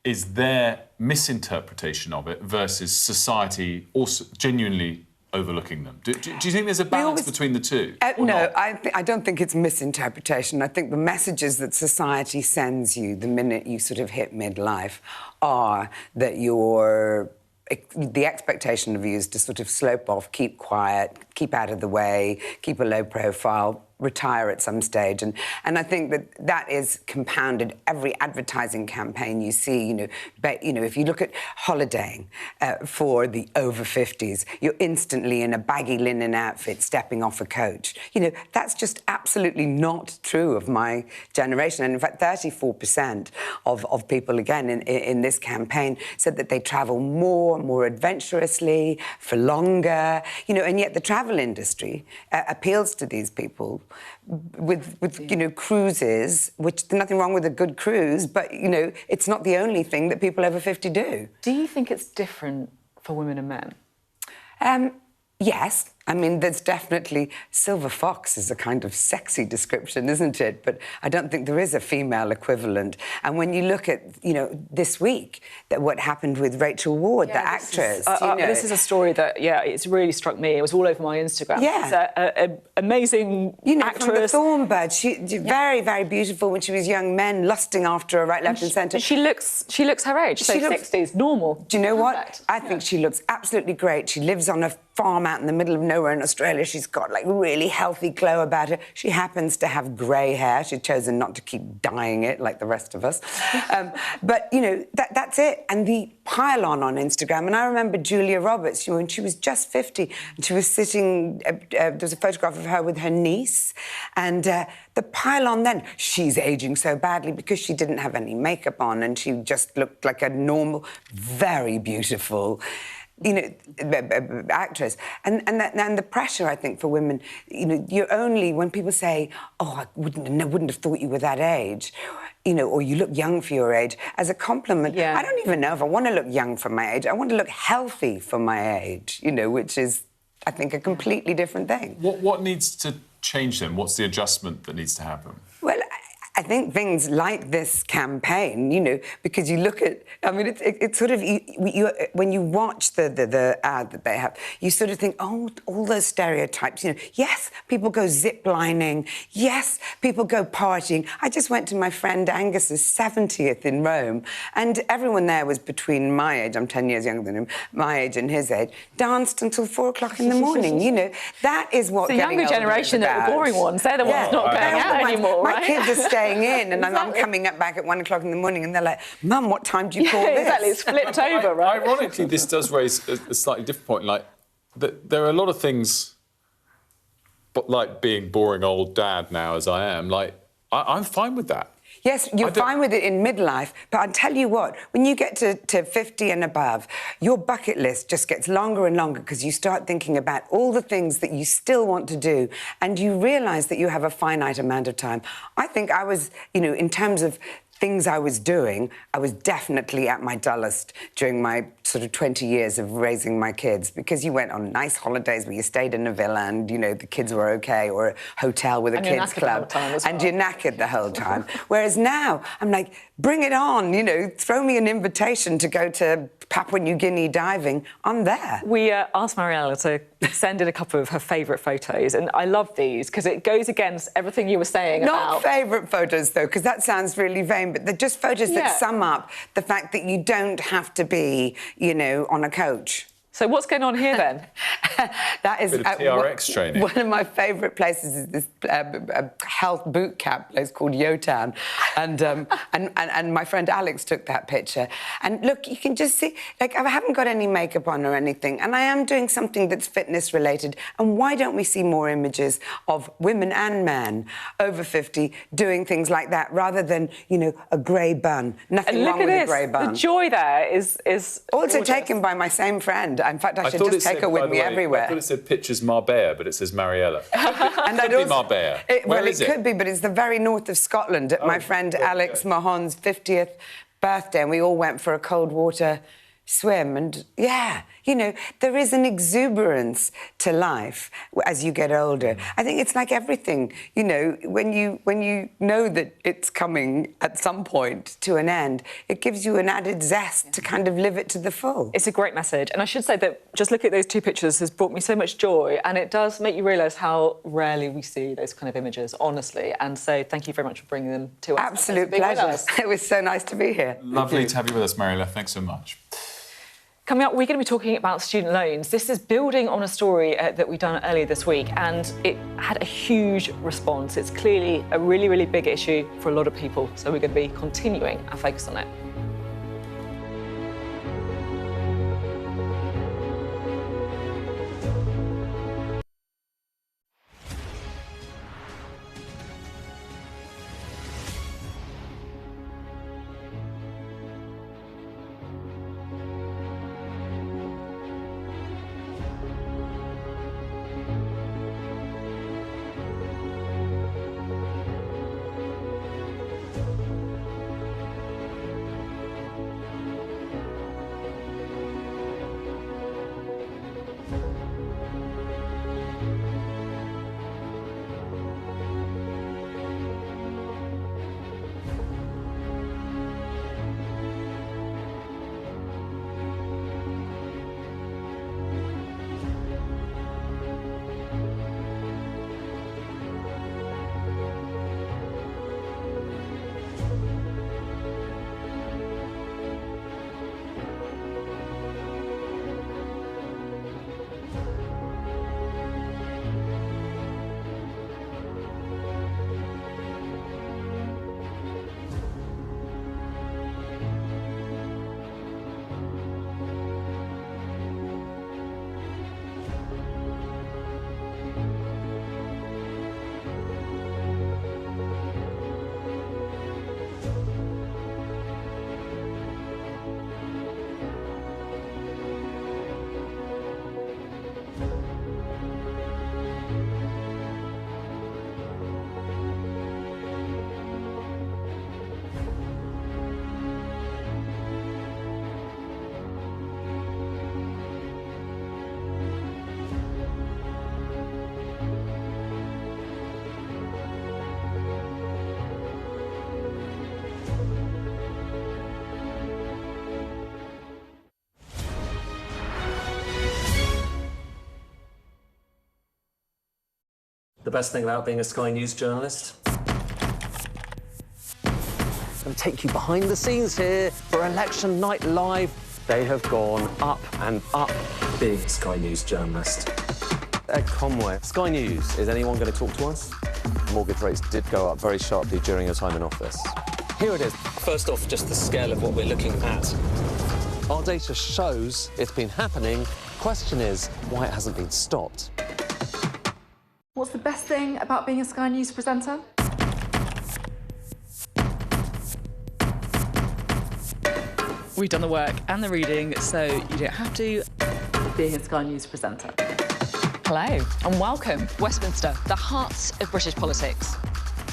is their misinterpretation of it versus society also genuinely overlooking them? Do you think there's a balance between the two? No, I don't think it's misinterpretation. I think the messages that society sends you the minute you sort of hit midlife are that the expectation of you is to sort of slope off, keep quiet, keep out of the way, keep a low profile, retire at some stage. And I think that is compounded. Every advertising campaign you see, if you look at holidaying for the over 50s, you're instantly in a baggy linen outfit stepping off a coach. That's just absolutely not true of my generation. And in fact, 34% of people, again, in this campaign said that they travel more adventurously, for longer, and yet the travel industry appeals to these people with cruises, which there's nothing wrong with a good cruise, but, it's not the only thing that people over 50 do. Do you think it's different for women and men? Yes. I mean, there's definitely... Silver fox is a kind of sexy description, isn't it? But I don't think there is a female equivalent. And when you look at, this week, what happened with Rachel Ward, the actress... This is a story that, it's really struck me. It was all over my Instagram. Yeah. She's an amazing actress. From the Thornbird. Very, very beautiful when she was young, men lusting after her right, left and centre. She looks her age, so 60s, normal. Do you know what? I think she looks absolutely great. She lives on a farm out in the middle of nowhere in Australia. She's got, really healthy glow about her. She happens to have grey hair. She's chosen not to keep dyeing it like the rest of us. But, that's it. And the pile-on Instagram. And I remember Julia Roberts, when she was just 50, and she was sitting... there was a photograph of her with her niece. And the pile-on then, she's ageing so badly because she didn't have any makeup on and she just looked like a normal, very beautiful... actress. And the pressure, I think, for women, you're only... When people say, I wouldn't have thought you were that age, or you look young for your age, as a compliment, I don't even know if I want to look young for my age. I want to look healthy for my age, which is, I think, a completely different thing. What needs to change then? What's the adjustment that needs to happen? Well, I think things like this campaign, because you look at... I mean, it's sort of... when you watch the ad that they have, you sort of think, all those stereotypes, yes, people go zip-lining, yes, people go partying. I just went to my friend Angus's 70th in Rome, and everyone there was between my age, I'm 10 years younger than him, my age and his age, danced until 4 o'clock in the morning, That is what the younger generation that are the boring ones. They're the ones not going out anymore, right? My kids are staying staying in, and I'm coming up back at 1 o'clock in the morning, and they're like, Mum, what time do you call this? Exactly, it's flipped over, right? Ironically, this does raise a slightly different point. Like, there are a lot of things, but like being boring old dad now, as I am, like, I'm fine with that. Yes, you're fine with it in midlife, but I'll tell you what, when you get to 50 and above, your bucket list just gets longer and longer because you start thinking about all the things that you still want to do, and you realise that you have a finite amount of time. I think I was, you know, in terms of things I was doing, I was definitely at my dullest during my sort of 20 years of raising my kids, because you went on nice holidays where you stayed in a villa and, you know, the kids were okay, or a hotel with a kids club, and you're knackered the whole time. Whereas now, I'm like, bring it on, you know, throw me an invitation to go to Papua New Guinea diving, I'm there. We asked Mariella to send in a couple of her favourite photos, and I love these because it goes against everything you were saying about... Not favourite photos, though, because that sounds really vain, but they're just photos that sum up the fact that you don't have to be, you know, on a coach. So what's going on here, then? That is bit of TRX training. One of my favourite places is this health boot camp place called Yotan, and my friend Alex took that picture. And look, you can just see, like, I haven't got any makeup on or anything, and I am doing something that's fitness related. And why don't we see more images of women and men over 50 doing things like that, rather than, you know, a grey bun? Nothing wrong with a grey bun. The joy there is also gorgeous. Taken by my same friend. In fact, I should just take her with me everywhere. I thought it said pictures Marbella, but it says Mariella. And it could be Marbella. Well, it could be, but it's the very north of Scotland at my friend Alex Mahon's 50th birthday, and we all went for a cold water swim. And, yeah, you know, there is an exuberance to life as you get older. I think it's like everything, you know, when you know that it's coming at some point to an end, it gives you an added zest to kind of live it to the full. It's a great message. And I should say that just looking at those two pictures has brought me so much joy, and it does make you realise how rarely we see those kind of images, honestly. And so thank you very much for bringing them to us. Absolute pleasure. It was so nice to be here. Lovely to have you with us, Mariella. Thanks so much. Coming up, we're going to be talking about student loans. This is building on a story that we done earlier this week, and it had a huge response. It's clearly a really, really big issue for a lot of people, so we're going to be continuing our focus on it. The best thing about being a Sky News journalist? I'm going to take you behind the scenes here for Election Night Live. They have gone up and up. Big Sky News journalist. Ed Conway. Sky News, is anyone going to talk to us? mortgage rates did go up very sharply during your time in office. Here it is. First off, just the scale of what we're looking at. Our data shows it's been happening. Question is why it hasn't been stopped. What's the best thing about being a Sky News presenter? We've done the work and the reading, so you don't have to. Being a Sky News presenter. Hello and welcome. Westminster, the heart of British politics.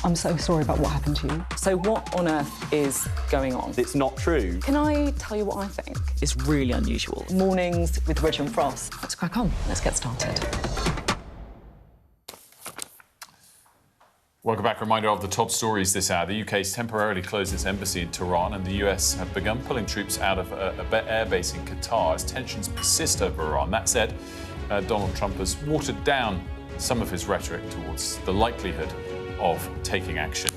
I'm so sorry about what happened to you. So what on earth is going on? It's not true. Can I tell you what I think? It's really unusual. Mornings with Rich and Frost. Let's crack on. Let's get started. Welcome back. Reminder of the top stories this hour. The UK's temporarily closed its embassy in Tehran, and the US have begun pulling troops out of a airbase in Qatar as tensions persist over Iran. That said, Donald Trump has watered down some of his rhetoric towards the likelihood of taking action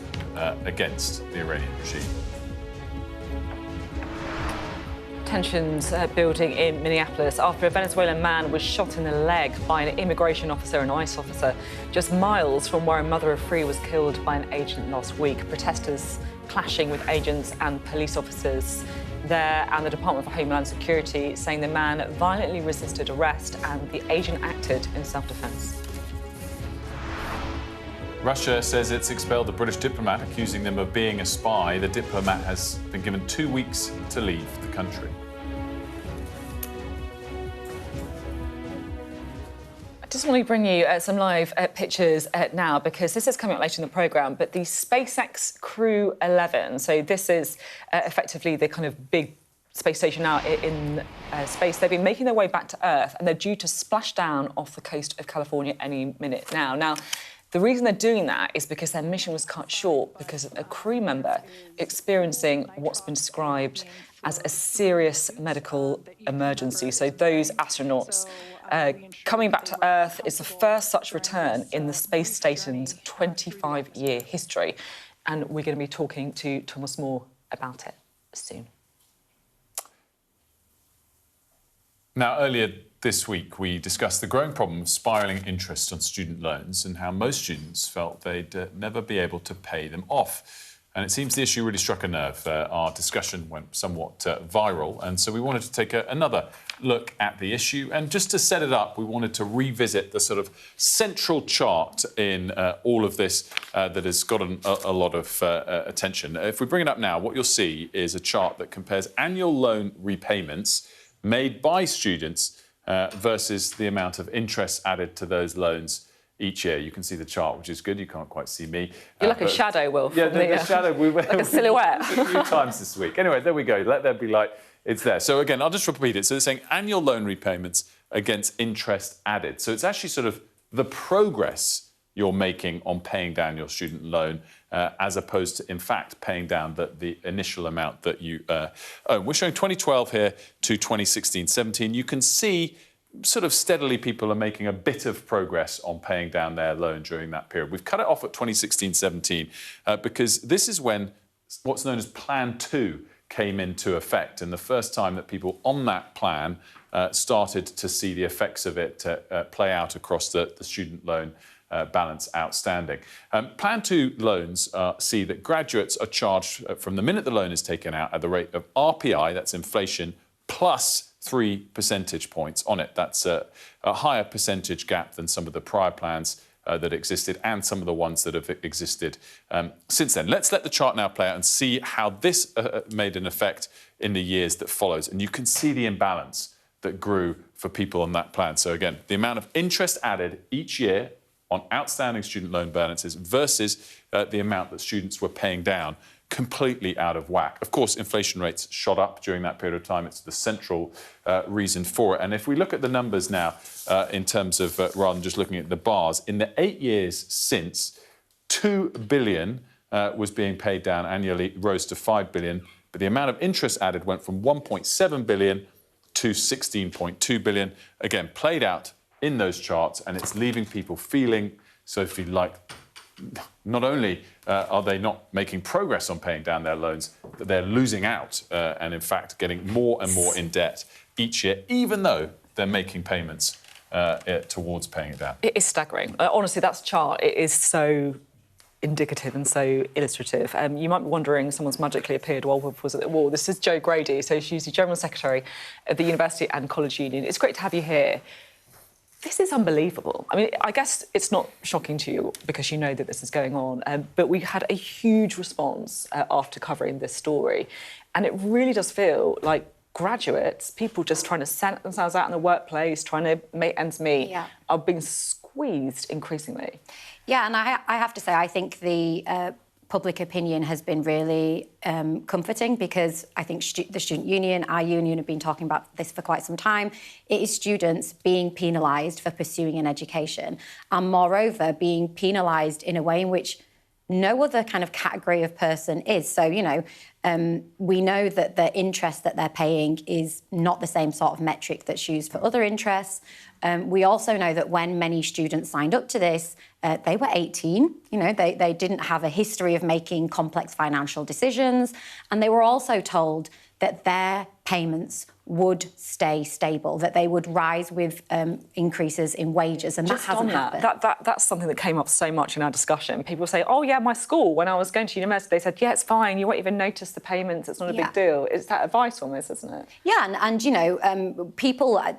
against the Iranian regime. Tensions building in Minneapolis after a Venezuelan man was shot in the leg by an immigration officer and ICE officer just miles from where a mother of three was killed by an agent last week. Protesters clashing with agents and police officers there, and the Department for Homeland Security saying the man violently resisted arrest and the agent acted in self-defense. Russia says it's expelled a British diplomat, accusing them of being a spy. The diplomat has been given 2 weeks to leave the country. I just want to bring you some live pictures now, because this is coming up later in the programme, but the SpaceX Crew 11, so this is effectively the kind of big space station now in space. They've been making their way back to Earth, and they're due to splash down off the coast of California any minute now. Now, the reason they're doing that is because their mission was cut short because of a crew member experiencing what's been described as a serious medical emergency. So those astronauts coming back to Earth is the first such return in the space station's 25-year history. And we're going to be talking to Thomas Moore about it soon. Now, earlier this week, we discussed the growing problem of spiralling interest on student loans and how most students felt they'd never be able to pay them off. And it seems the issue really struck a nerve. Our discussion went somewhat viral, and so we wanted to take another look at the issue. And just to set it up, we wanted to revisit the sort of central chart in all of this that has gotten a lot of attention. If we bring it up now, what you'll see is a chart that compares annual loan repayments made by students versus the amount of interest added to those loans each year. You can see the chart, which is good. You can't quite see me. You're like a shadow, Wilf. Yeah, the shadow. Like a silhouette. A few times this week. Anyway, there we go. Let there be light. It's there. So again, I'll just repeat it. So it's saying annual loan repayments against interest added. So it's actually sort of the progress you're making on paying down your student loan as opposed to, in fact, paying down the initial amount that you own. We're showing 2012 here to 2016-17. You can see sort of steadily people are making a bit of progress on paying down their loan during that period. We've cut it off at 2016-17 because this is when what's known as Plan 2 came into effect, and the first time that people on that plan started to see the effects of it play out across the student loan balance outstanding. Plan 2 loans see that graduates are charged from the minute the loan is taken out at the rate of RPI, that's inflation, plus 3 percentage points on it. That's a higher percentage gap than some of the prior plans that existed and some of the ones that have existed since then. Let's let the chart now play out and see how this made an effect in the years that follows. And you can see the imbalance that grew for people on that plan. So again, the amount of interest added each year on outstanding student loan balances versus the amount that students were paying down, completely out of whack. Of course, inflation rates shot up during that period of time. It's the central reason for it. And if we look at the numbers now, in terms of, rather than just looking at the bars, in the 8 years since, 2 billion was being paid down annually, rose to 5 billion. But the amount of interest added went from 1.7 billion to 16.2 billion. Again, played out in those charts, and it's leaving people feeling, Sophie, like not only are they not making progress on paying down their loans, but they're losing out and, in fact, getting more and more in debt each year, even though they're making payments towards paying it down. It is staggering. Honestly, that chart, it is so indicative and so illustrative. You might be wondering, someone's magically appeared while Wilfred was at the wall. This is Jo Grady, so she's the General Secretary of the University and College Union. It's great to have you here. This is unbelievable. I mean, I guess it's not shocking to you because you know that this is going on, but we had a huge response after covering this story. And it really does feel like graduates, people just trying to send themselves out in the workplace, trying to make ends meet, are being squeezed increasingly. Yeah, and I have to say, I think the public opinion has been really comforting, because I think the student union, our union, have been talking about this for quite some time. It is students being penalised for pursuing an education, and moreover, being penalised in a way in which no other kind of category of person is. So, you know, we know that the interest that they're paying is not the same sort of metric that's used for other interests. We also know that when many students signed up to this, they were 18. You know, they didn't have a history of making complex financial decisions. And they were also told that their payments would stay stable, that they would rise with increases in wages, and that hasn't happened. That's something that came up so much in our discussion. People say, oh, yeah, my school, when I was going to university, they said, yeah, it's fine, you won't even notice the payments, it's not a big deal. It's that advice almost, isn't it? Yeah, and you know,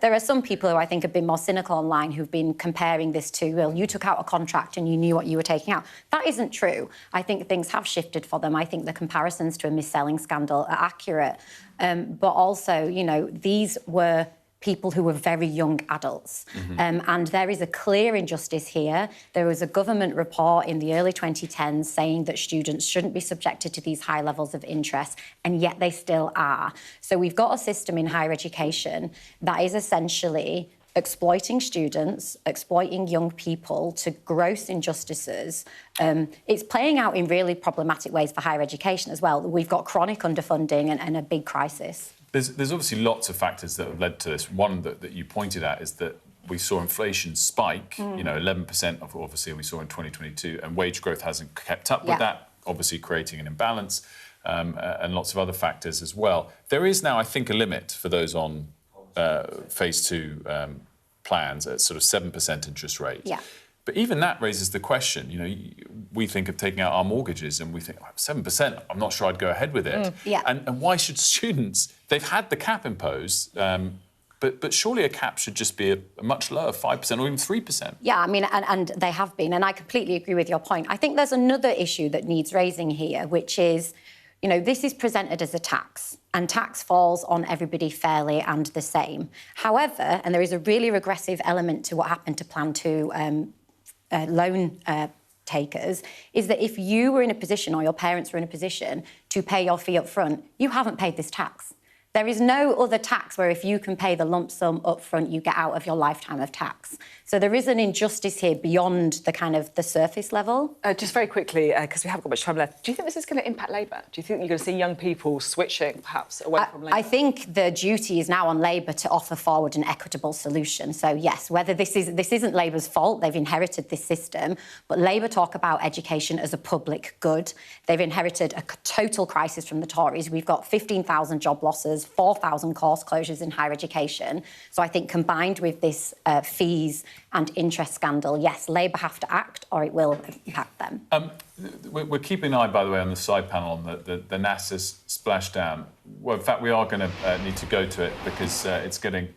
there are some people who I think have been more cynical online who've been comparing this to, well, you took out a contract and you knew what you were taking out. That isn't true. I think things have shifted for them. I think the comparisons to a mis-selling scandal are accurate. But also, you know, these were people who were very young adults. And there is a clear injustice here. There was a government report in the early 2010s saying that students shouldn't be subjected to these high levels of interest, and yet they still are. So we've got a system in higher education that is essentially exploiting students, exploiting young people to gross injustices. It's playing out in really problematic ways for higher education as well. We've got chronic underfunding and a big crisis. There's obviously lots of factors that have led to this. One that you pointed at is that we saw inflation spike, you know, 11% of obviously we saw in 2022, and wage growth hasn't kept up with that, obviously creating an imbalance, and lots of other factors as well. There is now, I think, a limit for those on phase 2 plans at sort of 7% interest rate. Yeah. But even that raises the question, you know, we think of taking out our mortgages and we think, oh, 7%, I'm not sure I'd go ahead with it. And why should students, they've had the cap imposed, but surely a cap should just be a much lower, 5% or even 3%. Yeah, I mean, and they have been, and I completely agree with your point. I think there's another issue that needs raising here, which is, you know, this is presented as a tax, and tax falls on everybody fairly and the same. However, and there is a really regressive element to what happened to Plan 2 loan takers, is that if you were in a position, or your parents were in a position, to pay your fee up front, you haven't paid this tax. There is no other tax where if you can pay the lump sum up front, you get out of your lifetime of tax. So there is an injustice here beyond the kind of the surface level. Just very quickly, because we haven't got much time left, do you think this is going to impact Labour? Do you think you're going to see young people switching, perhaps, away from Labour? I think the duty is now on Labour to offer forward an equitable solution. So, yes, whether this isn't Labour's fault, they've inherited this system, but Labour talk about education as a public good. They've inherited a total crisis from the Tories. We've got 15,000 job losses, 4,000 course closures in higher education. So I think combined with this fees and interest scandal, yes, Labour have to act or it will impact them. We're keeping an eye, by the way, on the side panel on the NASA splashdown. Well, in fact, we are going to need to go to it because it's getting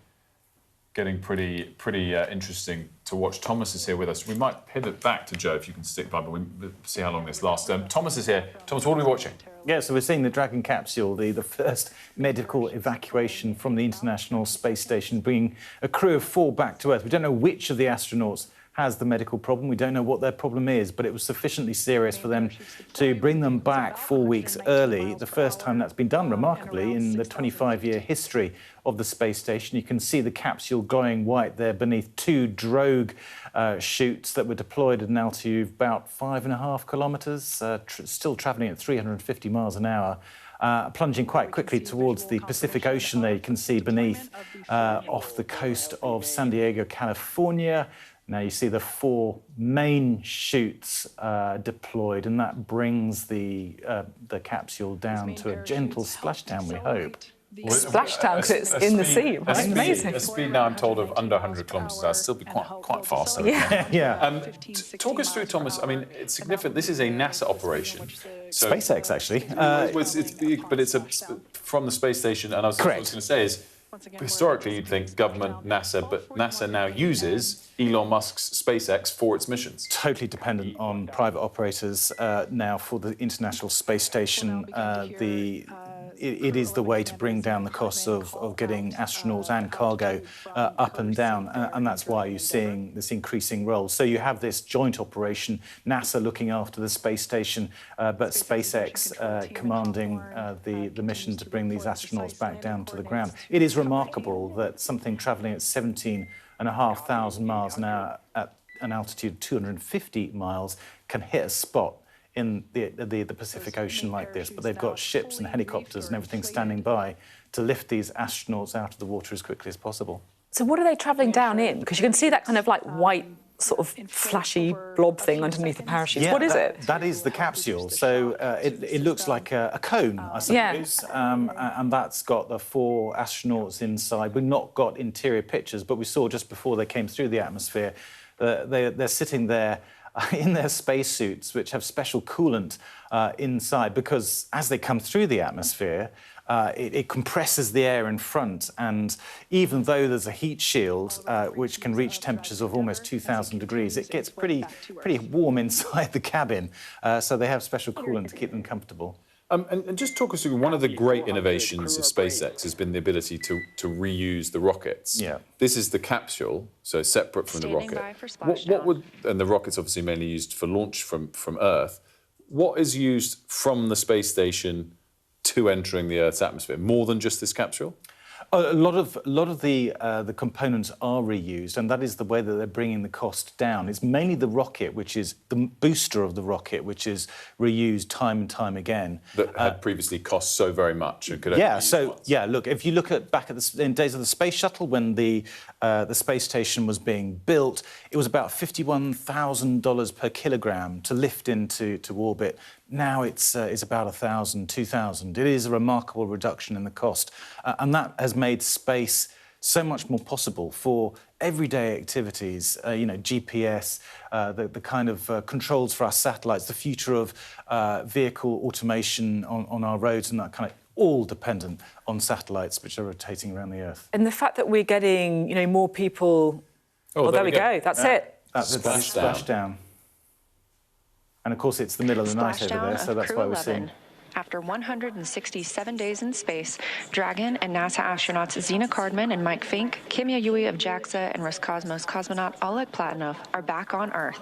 pretty interesting to watch. Thomas is here with us. We might pivot back to Jo if you can stick by, but we'll see how long this lasts. Thomas is here. Thomas, what are we watching? Yeah, so we're seeing the Dragon capsule, the first medical evacuation from the International Space Station, bringing a crew of 4 back to Earth. We don't know which of the astronauts has the medical problem. We don't know what their problem is, but it was sufficiently serious for them to bring them back 4 weeks early, the first time that's been done, remarkably, in the 25-year history of the space station. You can see the capsule glowing white there beneath 2 drogue chutes that were deployed at an altitude of about 5.5 kilometres, still travelling at 350 miles an hour. Plunging quite quickly towards the Pacific Ocean there, you can see beneath, off the coast of San Diego, California. Now you see the 4 main chutes deployed, and that brings the capsule down to a gentle splashdown, we hope. Splashdown because it's in the sea, right? Amazing. A speed now I'm told of under 100 kilometres an hour, still be quite fast. Yeah. Talk us through, Thomas. I mean, it's significant. This is a NASA operation. So, SpaceX, actually. But it's from the space station, and what I was going to say is, historically, you'd think government, NASA, but NASA now uses Elon Musk's SpaceX for its missions. Totally dependent on private operators now for the International Space Station. It is the way to bring down the costs of getting astronauts and cargo up and down, and that's why you're seeing this increasing role. So you have this joint operation, NASA looking after the space station, but SpaceX commanding the mission to bring these astronauts back down to the ground. It is remarkable that something travelling at 17,500 miles an hour at an altitude of 250 miles can hit a spot in the Pacific Ocean like this, but they've got ships and helicopters and everything standing by to lift these astronauts out of the water as quickly as possible. So what are they travelling down in? Because you can see that kind of like white sort of flashy blob thing underneath the parachutes. Yeah, what is it? That is the capsule. So it looks like a cone, I suppose, and that's got the 4 astronauts inside. We've not got interior pictures, but we saw just before they came through the atmosphere, they're sitting there in their spacesuits, which have special coolant inside, because as they come through the atmosphere, it compresses the air in front, and even though there's a heat shield which can reach temperatures of almost 2,000 degrees, it gets pretty warm inside the cabin, so they have special coolant to keep them comfortable. And just talk us through, one of the great innovations of SpaceX has been the ability to reuse the rockets. Yeah. This is the capsule, so separate from the rocket. What would, and the rocket's obviously mainly used for launch from Earth. What is used from the space station to entering the Earth's atmosphere? More than just this capsule? A lot of the components are reused, and that is the way that they're bringing the cost down. It's mainly the rocket, which is the booster of the rocket, which is reused time and time again. That had previously cost so very much and could only look, if you look back at in days of the space shuttle, when the space station was being built, it was about $51,000 per kilogram to lift into orbit. Now it's about $1,000, $2,000. It is a remarkable reduction in the cost, and that has made space so much more possible for everyday activities. GPS, the kind of controls for our satellites, the future of vehicle automation on our roads, and that kind of all dependent on satellites which are rotating around the Earth. And the fact that we're getting, more people. Oh, there we go. That's it. That's Splashdown. And of course, it's the middle of the night over there, so that's why we're seeing. After 167 days in space, Dragon and NASA astronauts Zena Cardman and Mike Fink, Kim Yayoi of JAXA, and Roscosmos cosmonaut Oleg Platonov are back on Earth.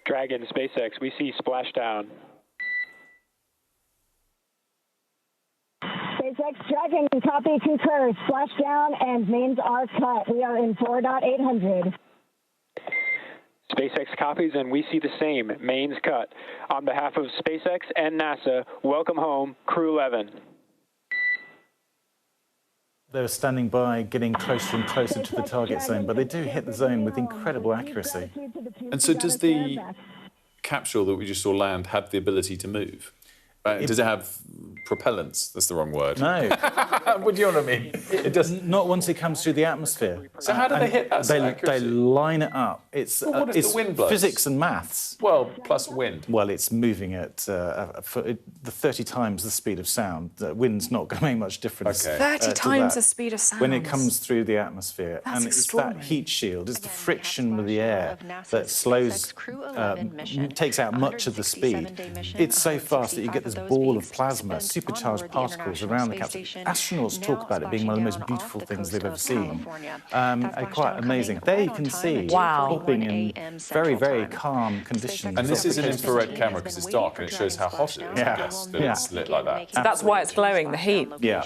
Dragon, SpaceX, we see Splashdown. SpaceX, Dragon, copy, concur, Splashdown, and mains are cut. We are in 4.800. SpaceX copies, and we see the same. Mains cut. On behalf of SpaceX and NASA, welcome home, Crew 11. They're standing by, getting closer and closer to the target zone, but they do hit the zone with incredible accuracy. And so does the capsule that we just saw land have the ability to move? Does it have propellants? That's the wrong word. No. What do you know what I mean? It does not once it comes through the atmosphere. So how do they hit that They line it up. It's what is the wind blows? Physics and maths. Well, plus wind. Well, it's moving at the 30 times the speed of sound. The wind's not going to make much difference. Okay. 30 times the speed of sound. When it comes through the atmosphere. That's and it's that heat shield, it's the friction with the air that slows, takes out much of the speed. It's so fast that you get this ball of plasma, supercharged particles around the capsule. Astronauts talk about it being one of the most beautiful things they've ever seen. Quite amazing. There you can see popping in very, very calm conditions. And this is an infrared camera because it's dark and it shows how hot it is, I guess, that it's lit like that. So that's why it's glowing, the heat. Yeah.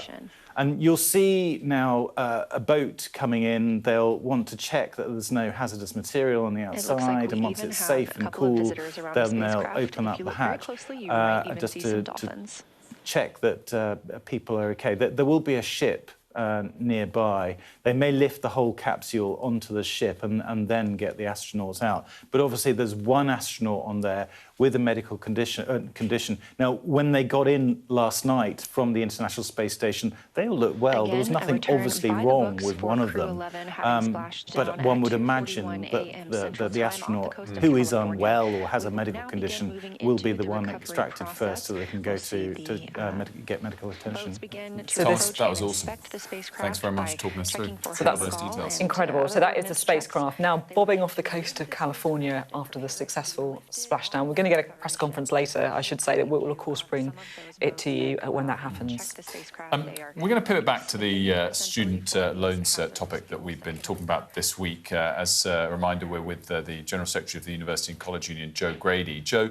And you'll see now a boat coming in. They'll want to check that there's no hazardous material on the outside, and once it's safe and cool, then they'll open up the hatch just to check that people are okay. There will be a ship nearby. They may lift the whole capsule onto the ship and then get the astronauts out. But obviously there's one astronaut on there with a medical condition. Now, when they got in last night from the International Space Station, they all looked well. There was nothing obviously wrong with one of them. But one would imagine that the astronaut who is unwell or has a medical condition will be the one extracted first so they can go to get medical attention. So Thomas, that was awesome. Thanks very much for talking us through all those details. Incredible. So that is the spacecraft now bobbing off the coast of California after the successful splashdown. We're going to get a press conference later, I should say, that we'll of course bring it to you when that happens. We're going to pivot back to the student loans topic that we've been talking about this week. As a reminder, we're with the General Secretary of the University and College Union, Joe Grady. Joe,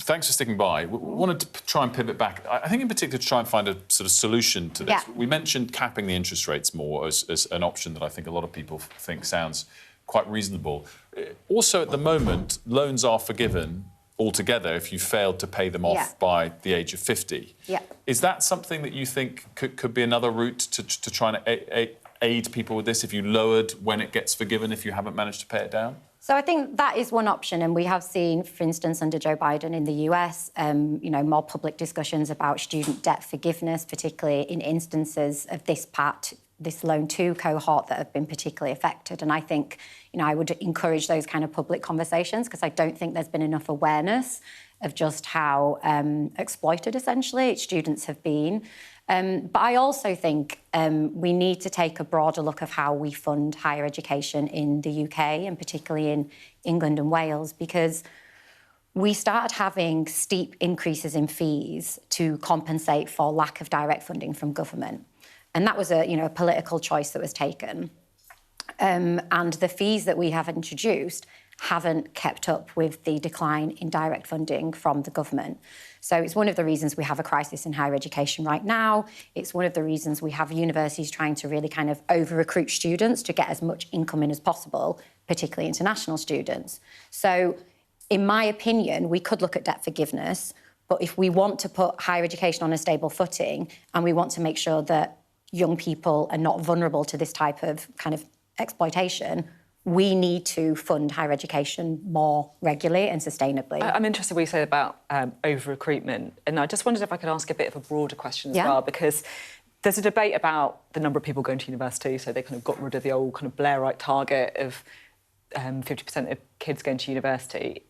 thanks for sticking by. We wanted to try and pivot back, I think in particular to try and find a sort of solution to this. Yeah. We mentioned capping the interest rates more as an option that I think a lot of people think sounds quite reasonable. Also, at the moment, loans are forgiven altogether if you failed to pay them off by the age of 50. Yeah. Is that something that you think could be another route to try and aid people with this, if you lowered when it gets forgiven if you haven't managed to pay it down? So I think that is one option, and we have seen, for instance, under Joe Biden in the US, more public discussions about student debt forgiveness, particularly in instances of this Loan 2 cohort that have been particularly affected. And I think, I would encourage those kind of public conversations because I don't think there's been enough awareness of just how exploited, essentially, students have been. But I also think we need to take a broader look of how we fund higher education in the UK and particularly in England and Wales, because we started having steep increases in fees to compensate for lack of direct funding from government. And that was a political choice that was taken. And the fees that we have introduced haven't kept up with the decline in direct funding from the government. So it's one of the reasons we have a crisis in higher education right now. It's one of the reasons we have universities trying to really kind of over-recruit students to get as much income in as possible, particularly international students. So in my opinion, we could look at debt forgiveness, but if we want to put higher education on a stable footing and we want to make sure that young people are not vulnerable to this type of kind of exploitation, we need to fund higher education more regularly and sustainably. I'm interested in what you say about over-recruitment, and I just wondered if I could ask a bit of a broader question as well, because there's a debate about the number of people going to university, so they kind of got rid of the old kind of Blairite target of 50% of kids going to university.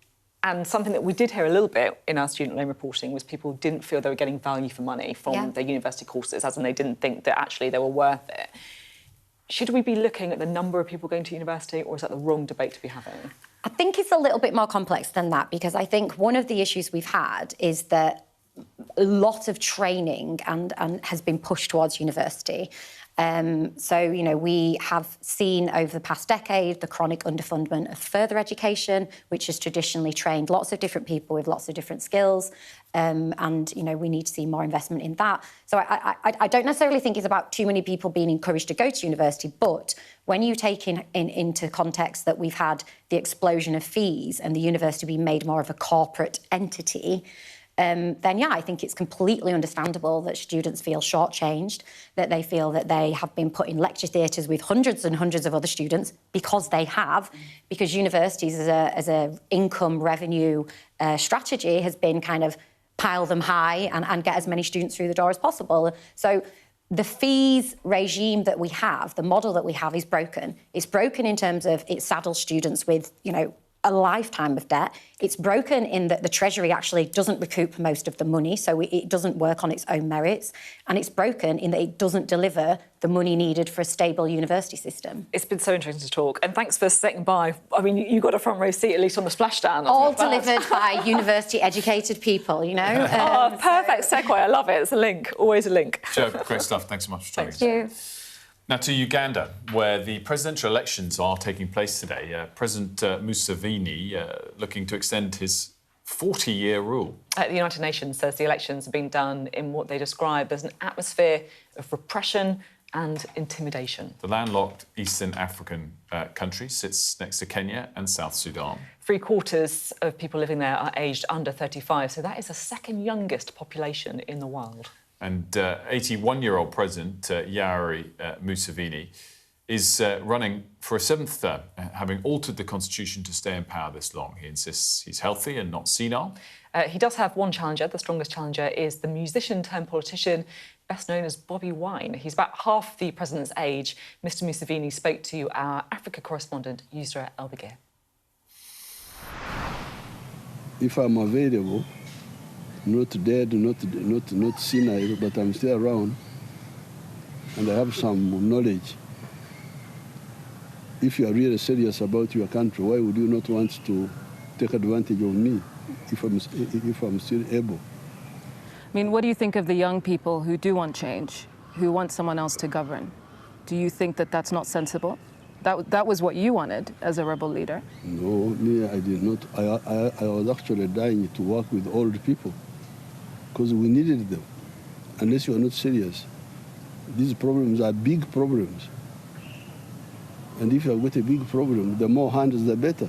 And something that we did hear a little bit in our student loan reporting was people didn't feel they were getting value for money from their university courses, as in they didn't think that actually they were worth it. Should we be looking at the number of people going to university, or is that the wrong debate to be having? I think it's a little bit more complex than that, because I think one of the issues we've had is that a lot of training and has been pushed towards university. So, we have seen over the past decade the chronic underfundment of further education, which has traditionally trained lots of different people with lots of different skills. And, we need to see more investment in that. So I don't necessarily think it's about too many people being encouraged to go to university, but when you take into context that we've had the explosion of fees and the university being made more of a corporate entity, then, I think it's completely understandable that students feel shortchanged, that they feel that they have been put in lecture theatres with hundreds and hundreds of other students, because they have, because universities as a income revenue strategy has been kind of pile them high and get as many students through the door as possible. So the fees regime that we have, the model that we have, is broken. It's broken in terms of it saddles students with, a lifetime of debt. It's broken in that the Treasury actually doesn't recoup most of the money, so it doesn't work on its own merits. And it's broken in that it doesn't deliver the money needed for a stable university system. It's been so interesting to talk, and thanks for sitting by. I mean, you got a front row seat, at least on the splashdown. All delivered by university-educated people, Oh, perfect segue. I love it. It's a link, always a link. Joe, great stuff. Thanks so much for joining us. Thank you. Now to Uganda, where the presidential elections are taking place today. President Museveni looking to extend his 40-year rule. The United Nations says the elections have been done in what they describe as an atmosphere of repression and intimidation. The landlocked Eastern African country sits next to Kenya and South Sudan. 3/4 of people living there are aged under 35, so that is the second youngest population in the world. And 81-year-old President Yoweri Museveni is running for a 7th term, having altered the constitution to stay in power this long. He insists he's healthy and not senile. He does have one challenger. The strongest challenger is the musician-turned-politician, best known as Bobby Wine. He's about half the president's age. Mr Museveni spoke to our Africa correspondent, Yusra Elbegir. If I'm available, not dead, not senile, but I'm still around, and I have some knowledge. If you are really serious about your country, why would you not want to take advantage of me if I'm still able? I mean, what do you think of the young people who do want change, who want someone else to govern? Do you think that that's not sensible? That was what you wanted as a rebel leader. No, me, I did not. I was actually dying to work with old people because we needed them. Unless you are not serious, these problems are big problems. And if you have got a big problem, the more hands, the better.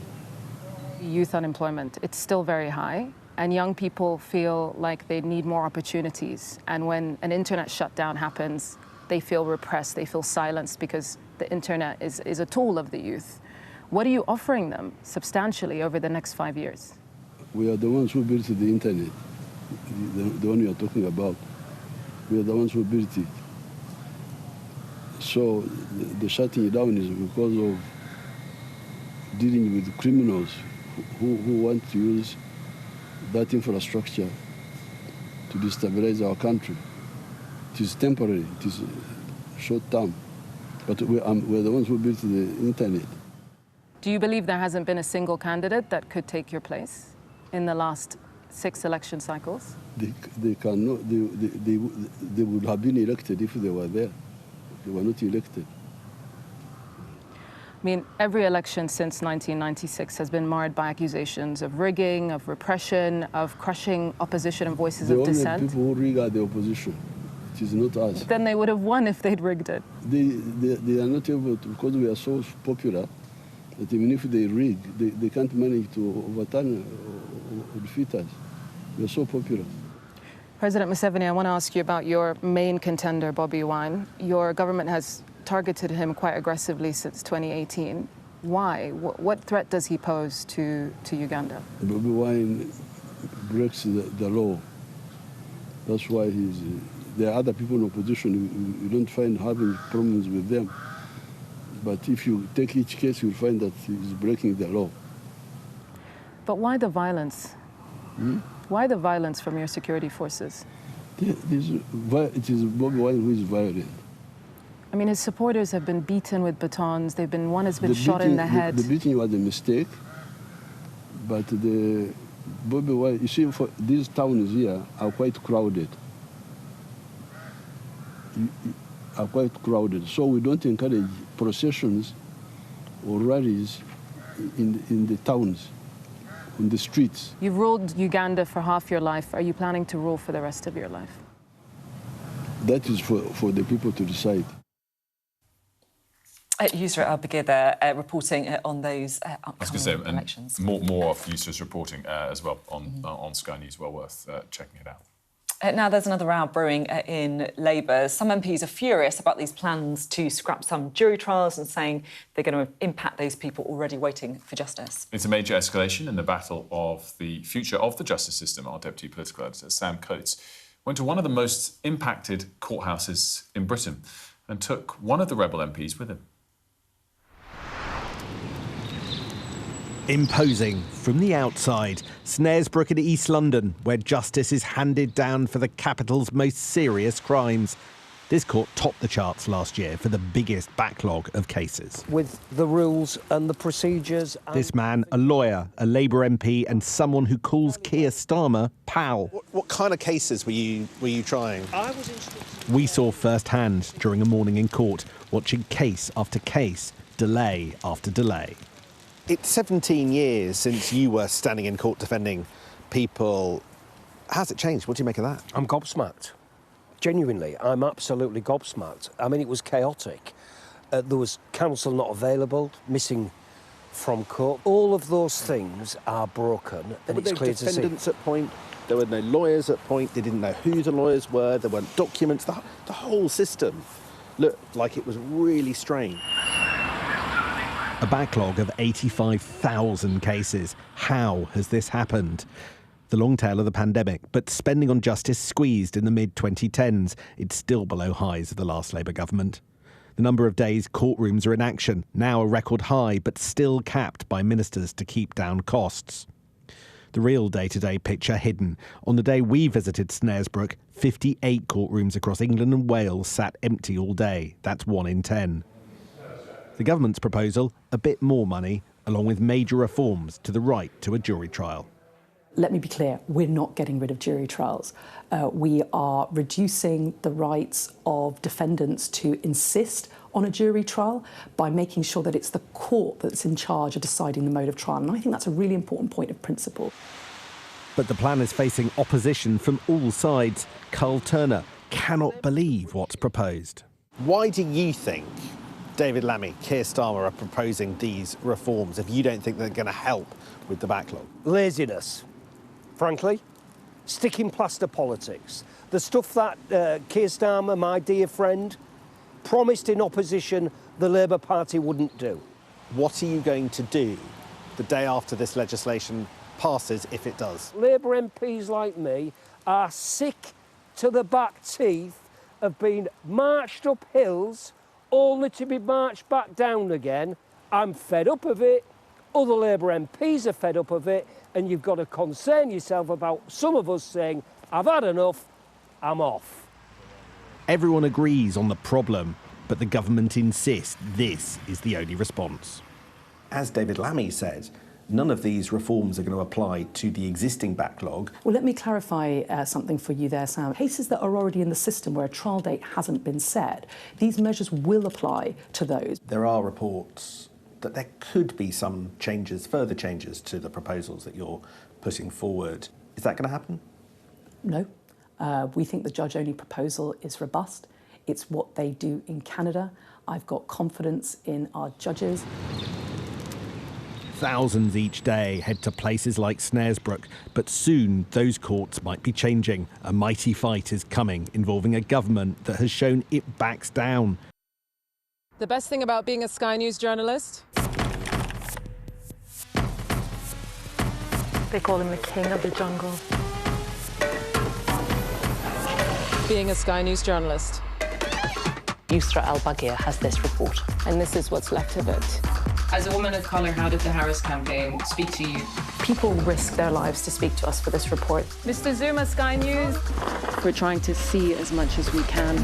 Youth unemployment, it's still very high, and young people feel like they need more opportunities. And when an internet shutdown happens, they feel repressed, they feel silenced because the internet is a tool of the youth. What are you offering them substantially over the next 5 years? We are the ones who built the internet, the one you are talking about. We are the ones who built it. So the shutting down is because of dealing with criminals who want to use that infrastructure to destabilize our country. It is temporary, it is short term, but we're the ones who built the internet. Do you believe there hasn't been a single candidate that could take your place in the last 6 election cycles? They cannot, they would have been elected if they were there. They were not elected. I mean, every election since 1996 has been marred by accusations of rigging, of repression, of crushing opposition and voices of dissent. The only people who rig are the opposition. It is not us. Then they would have won if they'd rigged it. They are not able to, because we are so popular, that even if they rig, they can't manage to overturn or defeat us. We are so popular. President Museveni, I want to ask you about your main contender, Bobby Wine. Your government has targeted him quite aggressively since 2018. Why? What threat does he pose to Uganda? Bobby Wine breaks the law. That's why there are other people in opposition. You don't find having problems with them. But if you take each case, you'll find that he's breaking the law. But why the violence? Why the violence from your security forces? It is Bobby Wine who is violent. I mean, his supporters have been beaten with batons. One has been shot in the head. The beating was a mistake, but the Bobby Wine, you see, these towns here are quite crowded. So we don't encourage processions or rallies in the towns, in the streets. You've ruled Uganda for half your life. Are you planning to rule for the rest of your life? That is for the people to decide. Yusra Elbegir there, reporting on those upcoming elections. More of Yusra's reporting as well on Sky News. Well worth checking it out. Now there's another row brewing in Labour. Some MPs are furious about these plans to scrap some jury trials and saying they're going to impact those people already waiting for justice. It's a major escalation in the battle of the future of the justice system. Our deputy political editor, Sam Coates, went to one of the most impacted courthouses in Britain and took one of the rebel MPs with him. Imposing from the outside, Snaresbrook in East London, where justice is handed down for the capital's most serious crimes. This court topped the charts last year for the biggest backlog of cases. With the rules and the procedures... This man, a lawyer, a Labour MP and someone who calls Keir Starmer pal. What kind of cases were you trying? We saw firsthand during a morning in court, watching case after case, delay after delay. It's 17 years since you were standing in court defending people. How's it changed? What do you make of that? I'm gobsmacked. Genuinely, I'm absolutely gobsmacked. I mean, it was chaotic. There was counsel not available, missing from court. All of those things are broken, and it's clear to see. Were there defendants at point There were no lawyers at point. They didn't know who the lawyers were. There weren't documents. The whole system looked like it was really strained. A backlog of 85,000 cases. How has this happened? The long tail of the pandemic, but spending on justice squeezed in the mid-2010s. It's still below highs of the last Labour government. The number of days courtrooms are in action, now a record high, but still capped by ministers to keep down costs. The real day-to-day picture hidden. On the day we visited Snaresbrook, 58 courtrooms across England and Wales sat empty all day. That's 1 in 10. The government's proposal, a bit more money, along with major reforms to the right to a jury trial. Let me be clear, we're not getting rid of jury trials. We are reducing the rights of defendants to insist on a jury trial by making sure that it's the court that's in charge of deciding the mode of trial. And I think that's a really important point of principle. But the plan is facing opposition from all sides. Carl Turner cannot believe what's proposed. Why do you think David Lammy, Keir Starmer are proposing these reforms if you don't think they're going to help with the backlog? Laziness, frankly. Sticking plaster politics. The stuff that Keir Starmer, my dear friend, promised in opposition the Labour Party wouldn't do. What are you going to do the day after this legislation passes, if it does? Labour MPs like me are sick to the back teeth of being marched up hills only to be marched back down again. I'm fed up of it. Other Labour MPs are fed up of it. And you've got to concern yourself about some of us saying, I've had enough, I'm off. Everyone agrees on the problem, but the government insists this is the only response. As David Lammy said, none of these reforms are going to apply to the existing backlog. Well, let me clarify something for you there, Sam. Cases that are already in the system where a trial date hasn't been set, these measures will apply to those. There are reports that there could be some changes, further changes to the proposals that you're putting forward. Is that going to happen? No. We think the judge-only proposal is robust. It's what they do in Canada. I've got confidence in our judges. Thousands each day head to places like Snaresbrook, but soon those courts might be changing. A mighty fight is coming, involving a government that has shown it backs down. The best thing about being a Sky News journalist? They call him the king of the jungle. Being a Sky News journalist. Yusra Al-Baghir has this report. And this is what's left of it. As a woman of colour, how did the Harris campaign speak to you? People risk their lives to speak to us for this report. Mr. Zuma, Sky News. We're trying to see as much as we can.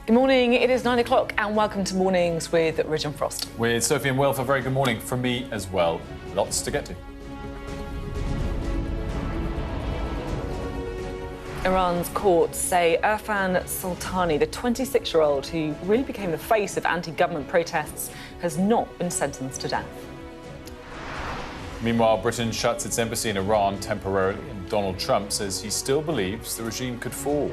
Good morning, it is 9 o'clock and welcome to Mornings with Ridge and Frost. With Sophie and Wilfred, a very good morning from me as well. Lots to get to. Iran's courts say Irfan Sultani, the 26-year-old who really became the face of anti-government protests, has not been sentenced to death. Meanwhile, Britain shuts its embassy in Iran temporarily, and Donald Trump says he still believes the regime could fall.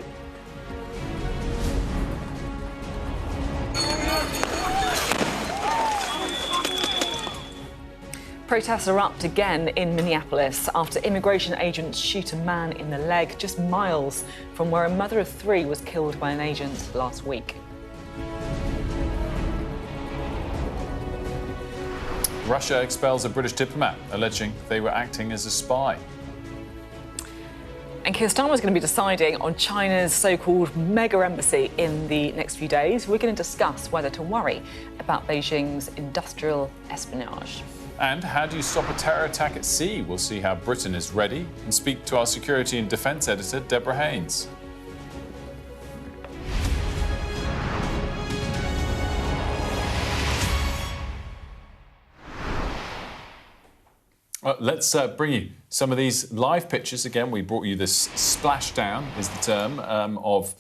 Protests erupt again in Minneapolis after immigration agents shoot a man in the leg just miles from where a mother of three was killed by an agent last week. Russia expels a British diplomat, alleging they were acting as a spy. And Keir Starmer is going to be deciding on China's so-called mega embassy in the next few days. We're going to discuss whether to worry about Beijing's industrial espionage. And how do you stop a terror attack at sea? We'll see how Britain is ready and speak to our security and defence editor, Deborah Haynes. Well, let's bring you some of these live pictures. Again, we brought you this splashdown, is the term, of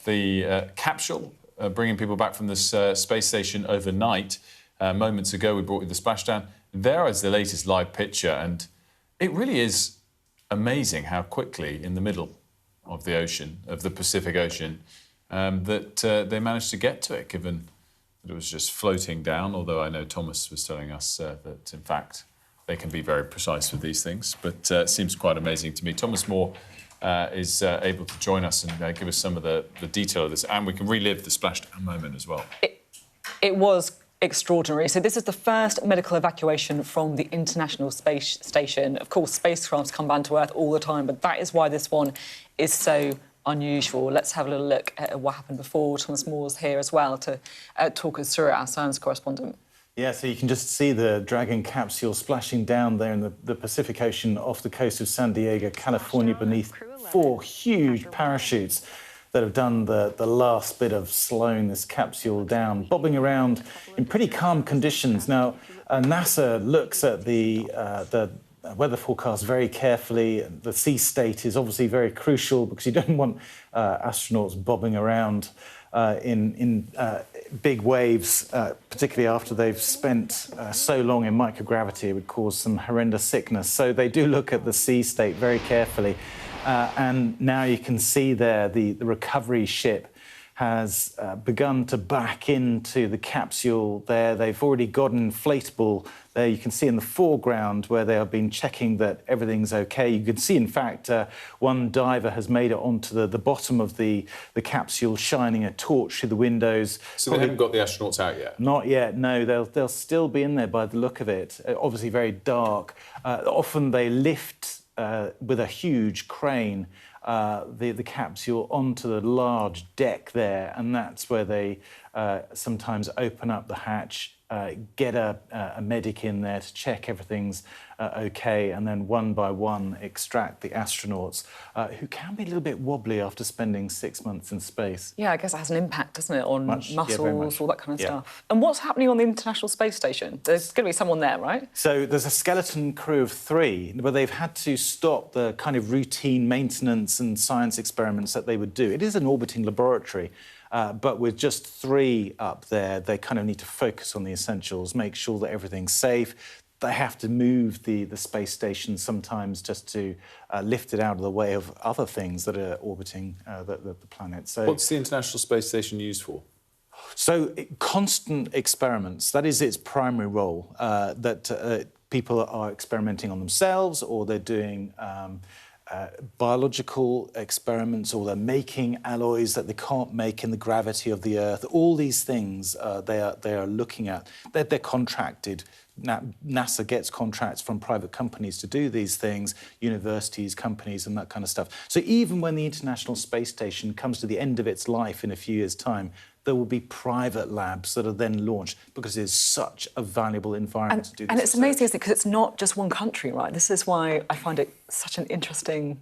the capsule, bringing people back from this space station overnight. Moments ago, we brought you the splashdown. There is the latest live picture, and it really is amazing how quickly, in the middle of the ocean, of the Pacific Ocean, that they managed to get to it, given that it was just floating down, although I know Thomas was telling us that, in fact, they can be very precise with these things, but it seems quite amazing to me. Thomas Moore is able to join us and give us some of the detail of this, and we can relive the splashdown moment as well. It was extraordinary. So this is the first medical evacuation from the International Space Station. Of course, spacecrafts come back to Earth all the time, but that is why this one is so unusual. Let's have a little look at what happened before. Thomas Moore's here as well to talk us through it, our science correspondent. Yeah, so you can just see the Dragon capsule splashing down there in the Pacific Ocean off the coast of San Diego, California, beneath 4 huge parachutes that have done the last bit of slowing this capsule down, bobbing around in pretty calm conditions. Now, NASA looks at the weather forecast very carefully. The sea state is obviously very crucial because you don't want astronauts bobbing around in big waves, particularly after they've spent so long in microgravity. It would cause some horrendous sickness. So they do look at the sea state very carefully. And now you can see there the recovery ship has begun to back into the capsule there. They've already got an inflatable there. You can see in the foreground where they have been checking that everything's OK. You can see, in fact, one diver has made it onto the bottom of the capsule, shining a torch through the windows. So they haven't got the astronauts out yet? Not yet, no. They'll still be in there by the look of it. Obviously very dark. Often they lift with a huge crane the capsule onto the large deck there, and that's where they sometimes open up the hatch, get a medic in there to check everything's OK, and then one by one extract the astronauts, who can be a little bit wobbly after spending 6 months in space. Yeah, I guess that has an impact, doesn't it, on muscles, all that kind of Yeah. stuff. And what's happening on the International Space Station? There's going to be someone there, right? So there's a skeleton crew of 3, but they've had to stop the kind of routine maintenance and science experiments that they would do. It is an orbiting laboratory, but with just 3 up there, they kind of need to focus on the essentials, make sure that everything's safe. They have to move the space station sometimes just to lift it out of the way of other things that are orbiting the planet. So, what's the International Space Station used for? So constant experiments, that is its primary role, that people are experimenting on themselves, or they're doing biological experiments, or they're making alloys that they can't make in the gravity of the Earth. All these things they are looking at. They're contracted. NASA gets contracts from private companies to do these things, universities, companies, and that kind of stuff. So even when the International Space Station comes to the end of its life in a few years' time, there will be private labs that are then launched because it's such a valuable environment to do this. And it's amazing, isn't it? Because it's not just one country, right? This is why I find it such an interesting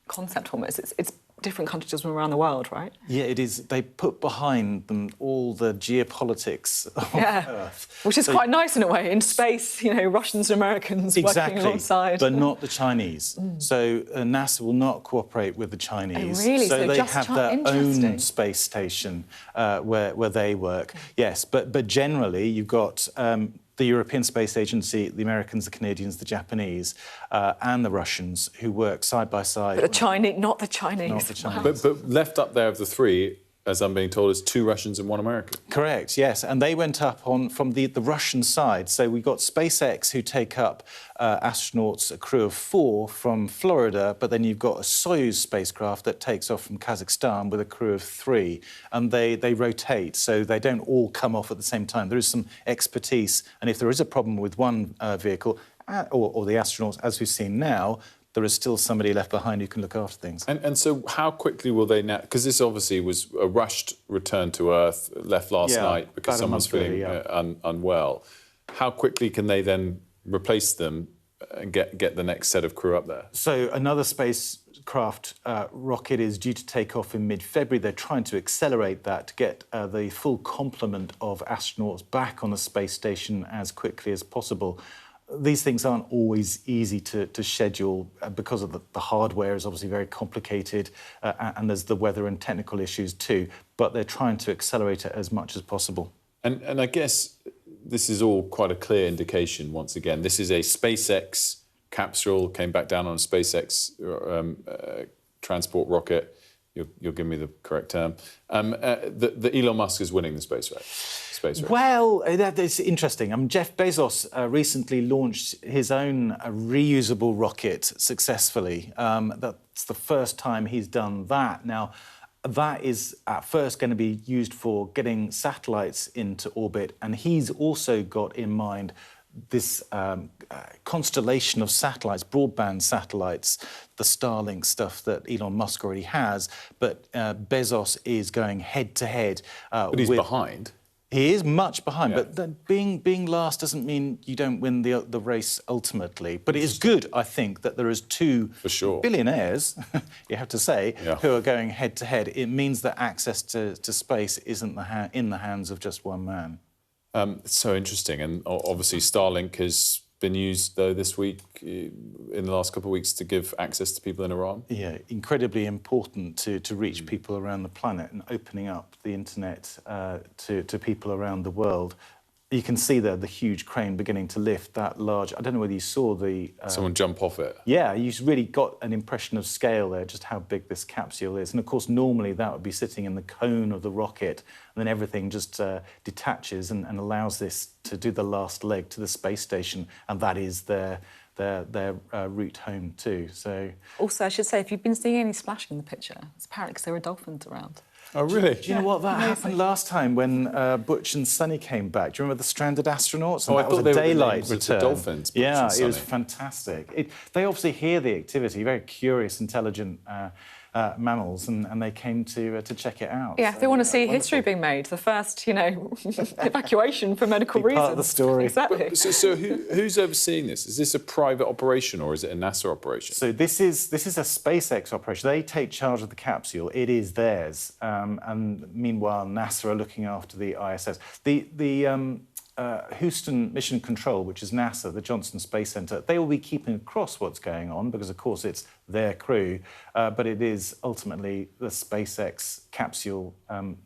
concept almost. It's different countries from around the world, right? Yeah, it is. They put behind them all the geopolitics of Earth. Which is quite nice in a way. In space, you know, Russians and Americans working alongside. But not the Chinese. So NASA will not cooperate with the Chinese. Oh, really? So they just have their own space station where they work. Yes, but generally you've got the European Space Agency, the Americans, the Canadians, the Japanese, and the Russians who work side by side. But the Chinese, not the Chinese. Not the Chinese. But left up there of the three, as I'm being told, is 2 Russians and 1 American. Correct, yes. And they went up from the Russian side. So we've got SpaceX who take up astronauts, a crew of 4 from Florida, but then you've got a Soyuz spacecraft that takes off from Kazakhstan with a crew of 3. And they rotate, so they don't all come off at the same time. There is some expertise. And if there is a problem with one vehicle, or the astronauts, as we've seen now, there is still somebody left behind who can look after things. And so how quickly will they now... Because this obviously was a rushed return to Earth, left last night because someone's feeling unwell. How quickly can they then replace them and get the next set of crew up there? So another spacecraft rocket is due to take off in mid-February. They're trying to accelerate that to get the full complement of astronauts back on the space station as quickly as possible. These things aren't always easy to schedule because of the hardware is obviously very complicated and there's the weather and technical issues too, but they're trying to accelerate it as much as possible. And I guess this is all quite a clear indication, once again. This is a SpaceX capsule, came back down on a SpaceX transport rocket. You'll give me the correct term. The Elon Musk is winning the space race. Well, that's interesting. Jeff Bezos recently launched his own reusable rocket successfully. That's the first time he's done that. Now, that is at first going to be used for getting satellites into orbit, and he's also got in mind this constellation of satellites, broadband satellites, the Starlink stuff that Elon Musk already has, but Bezos is going head-to-head. But he's behind. He is much behind, but being last doesn't mean you don't win the race ultimately. But it is good, I think, that there is 2 billionaires, you have to say, who are going head-to-head. It means that access to space isn't in the hands of just one man. It's so interesting, and obviously Starlink has been used, though, this week, in the last couple of weeks, to give access to people in Iran. Yeah, incredibly important to reach people around the planet and opening up the internet to people around the world. You can see there the huge crane beginning to lift that large... I don't know whether you saw the... Someone jump off it. Yeah, you really got an impression of scale there, just how big this capsule is. And, of course, normally that would be sitting in the cone of the rocket, and then everything just detaches and allows this to do the last leg to the space station, and that is their route home too. So also, I should say, if you've been seeing any splashing in the picture, it's apparently because there were dolphins around. Oh, really? Do you know what? That happened last time when Butch and Sunny came back. Do you remember the stranded astronauts? And I that thought was a they were daylight the return. dolphins. Butch Yeah, and Sunny. it was fantastic. They obviously hear the activity, very curious, intelligent mammals, and they came to check it out. Yeah, so, they want to see history being made. The first, evacuation for medical reasons. Part of the story. Exactly. So who's overseeing this? Is this a private operation or is it a NASA operation? So this is a SpaceX operation. They take charge of the capsule. It is theirs. And meanwhile, NASA are looking after the ISS. The Houston Mission Control, which is NASA, the Johnson Space Center, they will be keeping across what's going on because, of course, it's their crew, but it is ultimately the SpaceX capsule. And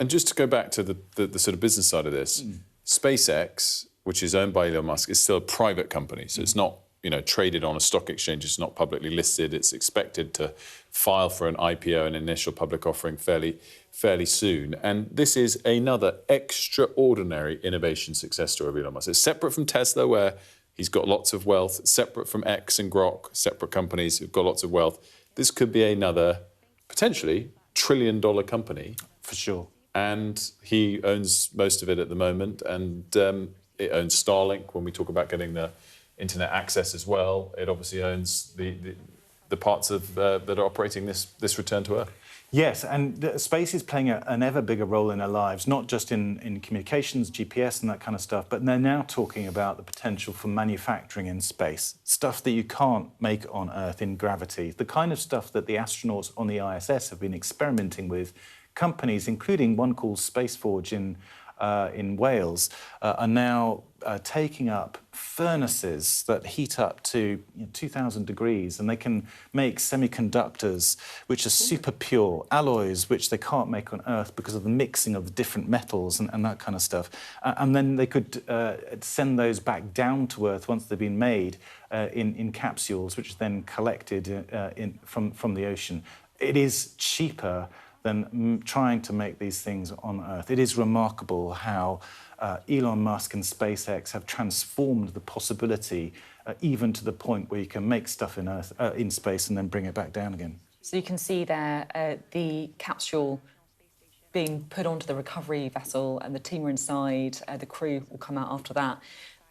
just to go back to the sort of business side of this, SpaceX, which is owned by Elon Musk, is still a private company, so it's not traded on a stock exchange, it's not publicly listed, it's expected to file for an IPO, an initial public offering, fairly soon. And this is another extraordinary innovation success story of Elon Musk. It's separate from Tesla, where he's got lots of wealth. It's separate from X and Grok, separate companies who've got lots of wealth. This could be another, potentially, trillion-dollar company. For sure. And he owns most of it at the moment, and it owns Starlink when we talk about getting the internet access as well. It obviously owns the parts of that are operating this return to Earth. Yes, and space is playing an ever bigger role in our lives, not just in communications, GPS and that kind of stuff, but they're now talking about the potential for manufacturing in space, stuff that you can't make on Earth in gravity, the kind of stuff that the astronauts on the ISS have been experimenting with. Companies, including one called Spaceforge in Wales, are now taking up furnaces that heat up to 2,000 degrees, and they can make semiconductors which are super pure, alloys which they can't make on Earth because of the mixing of the different metals and that kind of stuff. And then they could send those back down to Earth once they've been made in capsules, which are then collected from the ocean. It is cheaper than trying to make these things on Earth. It is remarkable how Elon Musk and SpaceX have transformed the possibility even to the point where you can make stuff in space and then bring it back down again. So you can see there the capsule being put onto the recovery vessel and the team are inside. The crew will come out after that,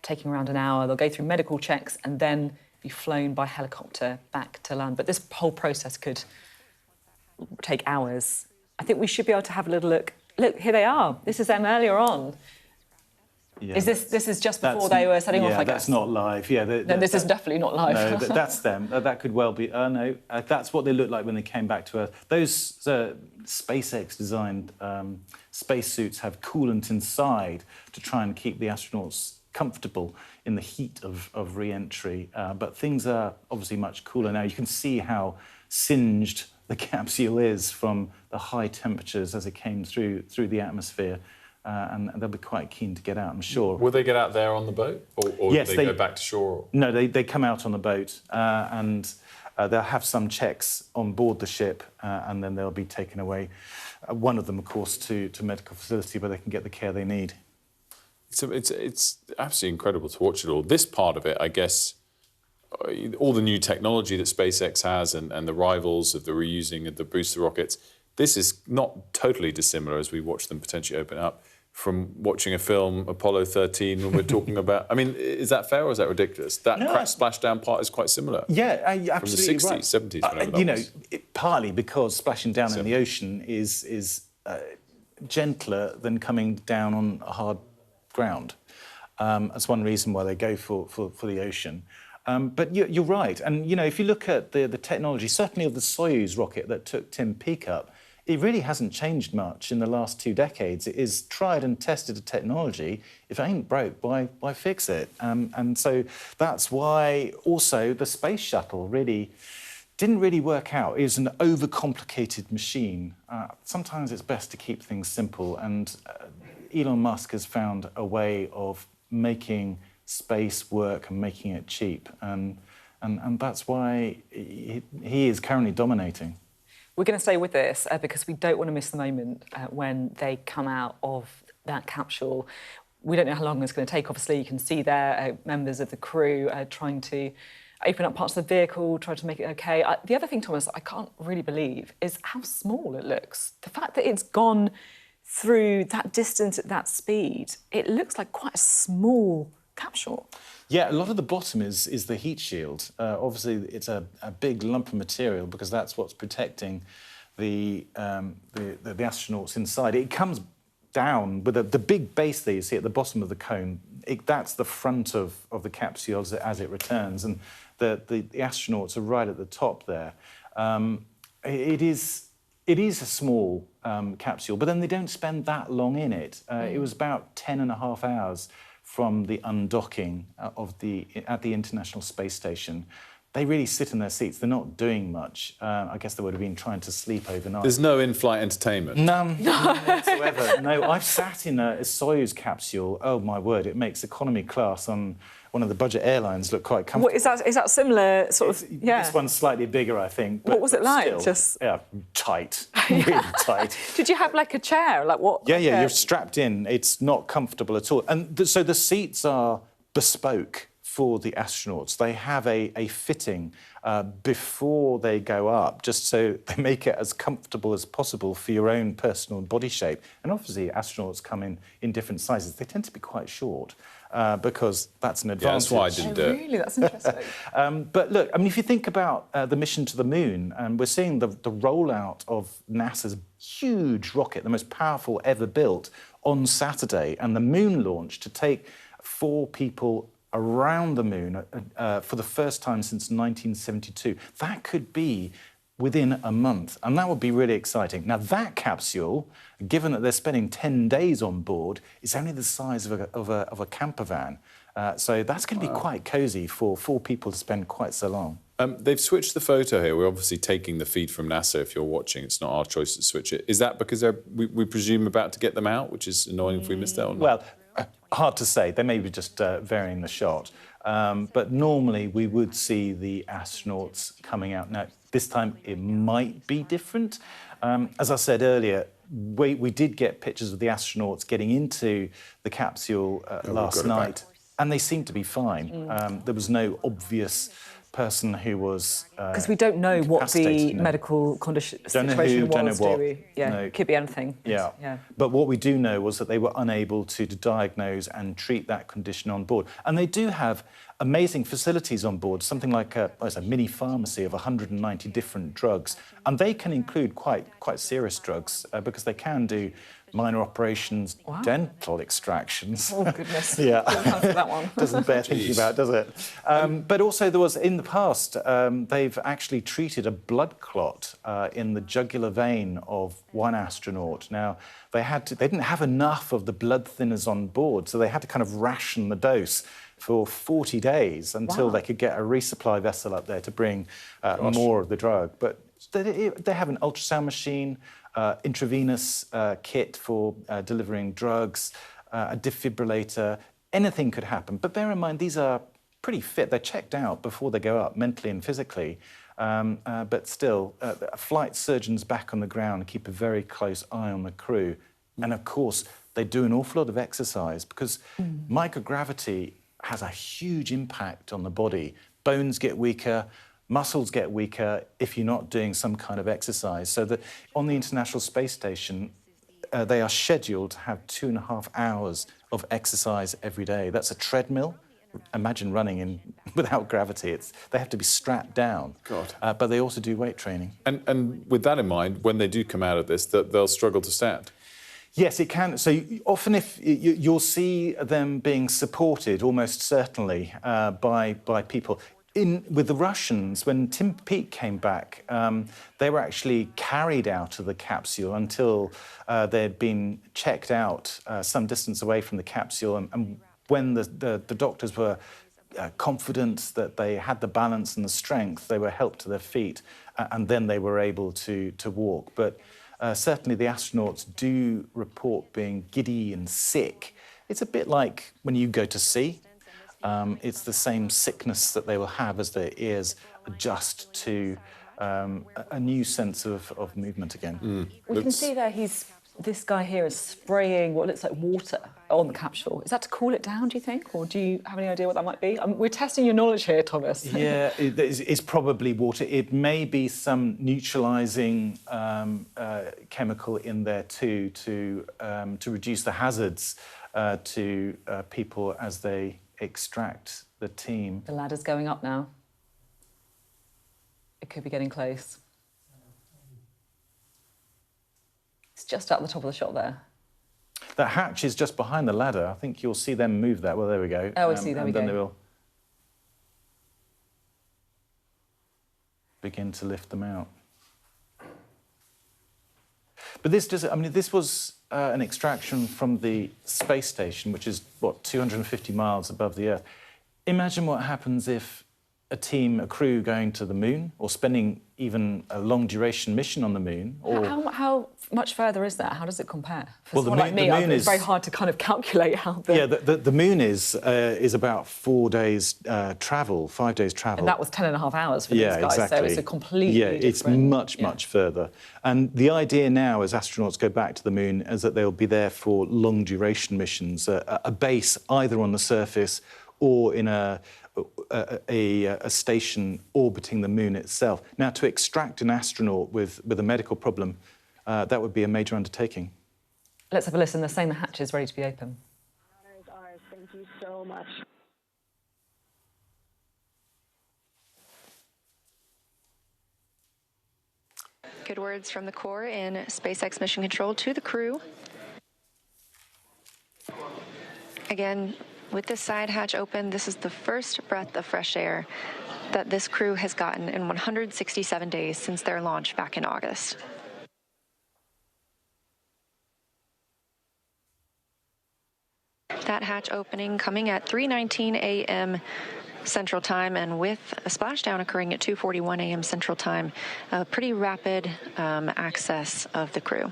taking around an hour. They'll go through medical checks and then be flown by helicopter back to land. But this whole process could take hours. I think we should be able to have a little look. Look, here they are. This is them earlier on. Yeah, this is just before they were setting off, I guess? That's not live. Yeah, then this is definitely not live. No, that's them. That could well be. No, that's what they looked like when they came back to Earth. Those SpaceX-designed spacesuits have coolant inside to try and keep the astronauts comfortable in the heat of re-entry. But things are obviously much cooler now. You can see how singed the capsule is from the high temperatures as it came through the atmosphere. And they'll be quite keen to get out, I'm sure. Will they get out there on the boat? Or yes, do they go back to shore? No, they come out on the boat and they'll have some checks on board the ship and then they'll be taken away. One of them, of course, to medical facility where they can get the care they need. So it's absolutely incredible to watch it all. This part of it, I guess, all the new technology that SpaceX has and the rivals of the reusing of the booster rockets, this is not totally dissimilar as we watch them potentially open up from watching a film, Apollo 13, when we're talking about... I mean, is that fair or is that ridiculous? That crash splashdown part is quite similar. Yeah, absolutely from the 60s, right. 70s, whenever that was. Partly because splashing down in the ocean is gentler than coming down on hard ground. That's one reason why they go for the ocean. But you're right. And, if you look at the technology, certainly of the Soyuz rocket that took Tim Peake up, it really hasn't changed much in the last 2 decades. It is tried and tested technology. If it ain't broke, why fix it? And so that's why also the space shuttle didn't really work out. It was an overcomplicated machine. Sometimes it's best to keep things simple. And Elon Musk has found a way of making space work and making it cheap. And that's why he is currently dominating. We're going to stay with this because we don't want to miss the moment when they come out of that capsule. We don't know how long it's going to take. Obviously, you can see there members of the crew trying to open up parts of the vehicle, try to make it OK. The other thing, Thomas, I can't really believe is how small it looks. The fact that it's gone through that distance at that speed, it looks like quite a small capsule. Yeah, a lot of the bottom is the heat shield. Obviously, it's a big lump of material because that's what's protecting the astronauts inside. It comes down with the big base that you see at the bottom of the cone. That's the front of the capsule as it returns, and the astronauts are right at the top there. It is a small capsule, but then they don't spend that long in it. It was about 10.5 hours from the undocking at the International Space Station. They really sit in their seats. They're not doing much. I guess they would have been trying to sleep overnight. There's no in-flight entertainment? None whatsoever. No, I've sat in a Soyuz capsule. Oh, my word, it makes economy class on one of the budget airlines look quite comfortable. What, is that similar, sort of, yeah? This one's slightly bigger, I think. What was it like? Still, yeah, tight, really tight. Did you have, like, a chair? Like what? Yeah, yeah, you're strapped in. It's not comfortable at all. And so the seats are bespoke for the astronauts. They have a fitting before they go up, just so they make it as comfortable as possible for your own personal body shape. And obviously, astronauts come in different sizes. They tend to be quite short because that's an advantage. Yeah, that's why I didn't do it. Really? That's interesting. But look, I mean, if you think about the mission to the moon, we're seeing the rollout of NASA's huge rocket, the most powerful ever built, on Saturday, and the moon launch to take 4 people around the moon for the first time since 1972. That could be within a month, and that would be really exciting. Now, that capsule, given that they're spending 10 days on board, is only the size of a camper van. So that's going to be quite cosy for 4 people to spend quite so long. They've switched the photo here. We're obviously taking the feed from NASA if you're watching. It's not our choice to switch it. Is that because they're, we presume, about to get them out, which is annoying if we missed that or not? Well, hard to say. They may be just varying the shot. But normally we would see the astronauts coming out. Now, this time it might be different. As I said earlier, we did get pictures of the astronauts getting into the capsule last night, and they seemed to be fine. There was no obvious person who was because we don't know what the medical situation was, do we? Yeah, no. Could be anything. Yeah. But what we do know was that they were unable to diagnose and treat that condition on board. And they do have amazing facilities on board, something like a mini pharmacy of 190 different drugs. And they can include quite serious drugs because they can do minor operations, dental extractions. Oh, goodness. Yeah. That one. Doesn't bear thinking about, does it? But also there was, in the past, they've actually treated a blood clot in the jugular vein of one astronaut. Now, they didn't have enough of the blood thinners on board, so they had to kind of ration the dose for 40 days until they could get a resupply vessel up there to bring more of the drug. But they have an ultrasound machine, intravenous kit for delivering drugs, a defibrillator. Anything could happen. But bear in mind, these are pretty fit. They're checked out before they go up, mentally and physically. But still, flight surgeons back on the ground keep a very close eye on the crew. And of course, they do an awful lot of exercise because microgravity has a huge impact on the body. Bones get weaker, muscles get weaker if you're not doing some kind of exercise. So that on the International Space Station, they are scheduled to have 2.5 hours of exercise every day. That's a treadmill. Imagine running without gravity. They have to be strapped down. God. But they also do weight training. And with that in mind, when they do come out of this, they'll struggle to stand. Yes, it can. So often if you'll see them being supported, almost certainly, by people. With the Russians, when Tim Peake came back, they were actually carried out of the capsule until they'd been checked out some distance away from the capsule. And when the doctors were confident that they had the balance and the strength, they were helped to their feet, and then they were able to walk. But certainly the astronauts do report being giddy and sick. It's a bit like when you go to sea. It's the same sickness that they will have as their ears adjust to a new sense of movement again. We can see there this guy here is spraying what looks like water on the capsule. Is that to cool it down, do you think? Or do you have any idea what that might be? We're testing your knowledge here, Thomas. Yeah, it's probably water. It may be some neutralising chemical in there too to reduce the hazards to people as they extract the team. The ladder's going up now. It could be getting close. It's just at the top of the shot there. That hatch is just behind the ladder. I think you'll see them move that. Well, there we go. Oh, I see, there we go. And then they will begin to lift them out. But this was an extraction from the space station, which is, 250 miles above the Earth. Imagine what happens if a crew going to the moon, or spending even a long-duration mission on the moon. Or how much further is that? How does it compare? For well, someone like me, it's very hard to kind of calculate how the... Yeah, the moon is about 4 days travel, 5 days travel. And that was 10.5 hours for these guys, exactly. so it's a completely different... it's much further. And the idea now, as astronauts go back to the moon, is that they'll be there for long-duration missions, a base either on the surface or in a station orbiting the moon itself. Now, to extract an astronaut with a medical problem, that would be a major undertaking. Let's have a listen. They're saying the hatch is ready to be open. Honor is ours. Thank you so much. Good words from the Corps in SpaceX Mission Control to the crew. Again, with this side hatch open, this is the first breath of fresh air that this crew has gotten in 167 days since their launch back in August. That hatch opening coming at 3:19 a.m. Central Time, and with a splashdown occurring at 2:41 a.m. Central Time, a pretty rapid access of the crew.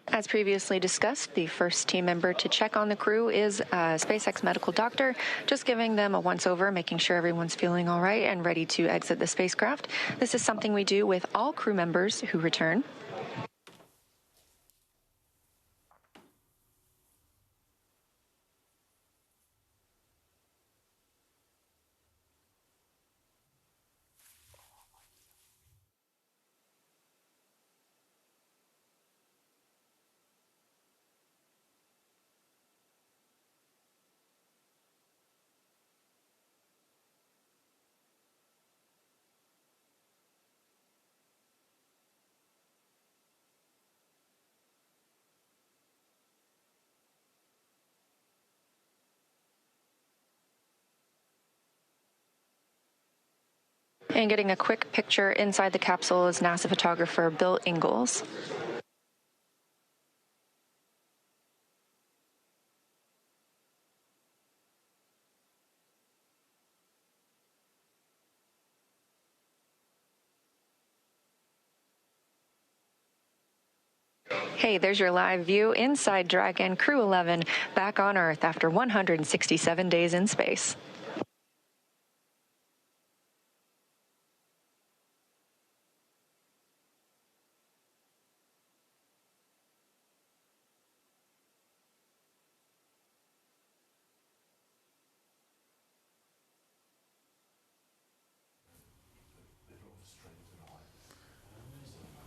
As previously discussed, the first team member to check on the crew is a SpaceX medical doctor, just giving them a once-over, making sure everyone's feeling all right and ready to exit the spacecraft. This is something we do with all crew members who return. And getting a quick picture inside the capsule is NASA photographer Bill Ingalls. Hey, there's your live view inside Dragon Crew 11 back on Earth after 167 days in space.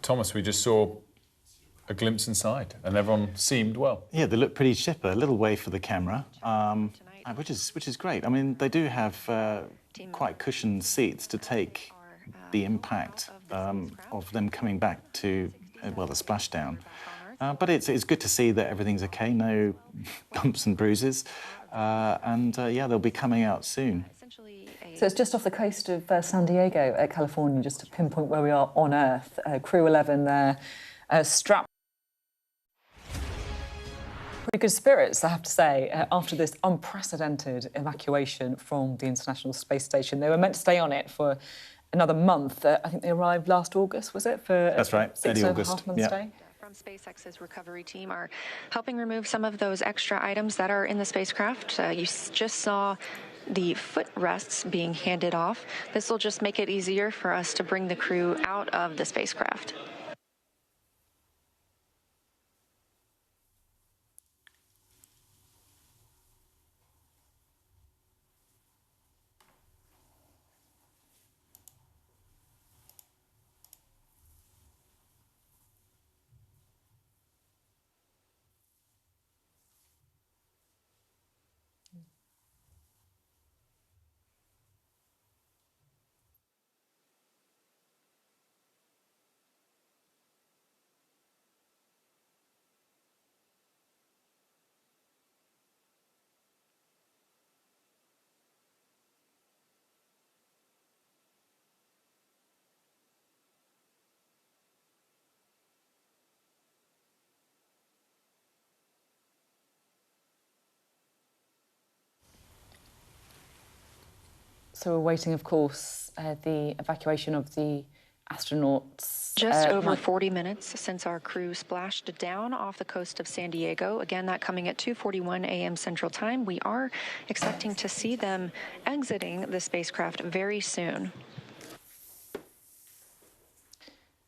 Thomas, we just saw a glimpse inside, and everyone seemed well. Yeah, they look pretty chipper. A little way for the camera, which is great. I mean, they do have quite cushioned seats to take the impact of them coming back to well, the splashdown. But it's good to see that everything's okay, no bumps and bruises, and yeah, they'll be coming out soon. So it's just off the coast of San Diego, California, just to pinpoint where we are on Earth. Crew 11 there, strapped. Pretty good spirits, I have to say, after this unprecedented evacuation from the International Space Station. They were meant to stay on it for another month. I think they arrived last August, was it? That's right, early August. 6.5 months stay. From SpaceX's recovery team are helping remove some of those extra items that are in the spacecraft. You just saw the footrests being handed off. This will just make it easier for us to bring the crew out of the spacecraft. So we're waiting, of course, the evacuation of the astronauts. Just over 40 minutes since our crew splashed down off the coast of San Diego. Again, that coming at 2:41 a.m. Central Time. We are expecting to see them exiting the spacecraft very soon.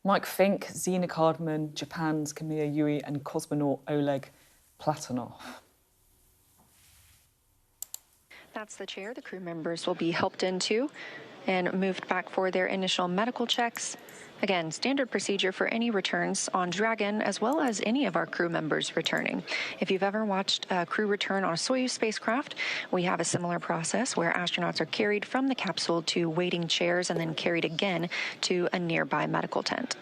Mike Fink, Zena Cardman, Japan's Kamiya Yui, and cosmonaut Oleg Platonov. That's the chair the crew members will be helped into and moved back for their initial medical checks. Again, standard procedure for any returns on Dragon, as well as any of our crew members returning. If you've ever watched a crew return on a Soyuz spacecraft, we have a similar process where astronauts are carried from the capsule to waiting chairs and then carried again to a nearby medical tent.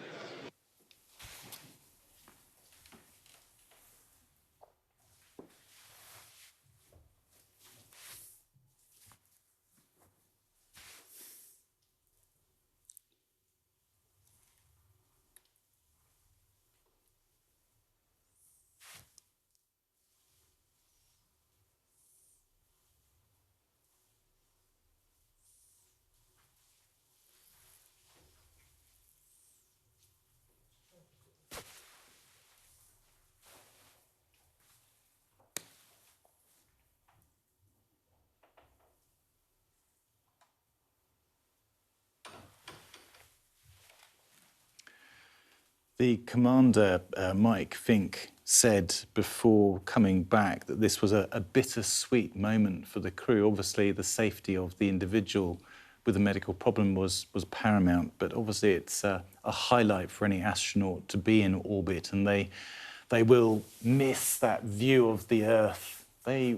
The commander, Mike Fink, said before coming back that this was a bittersweet moment for the crew. Obviously, the safety of the individual with a medical problem was paramount, but obviously it's a highlight for any astronaut to be in orbit, and they will miss that view of the Earth. They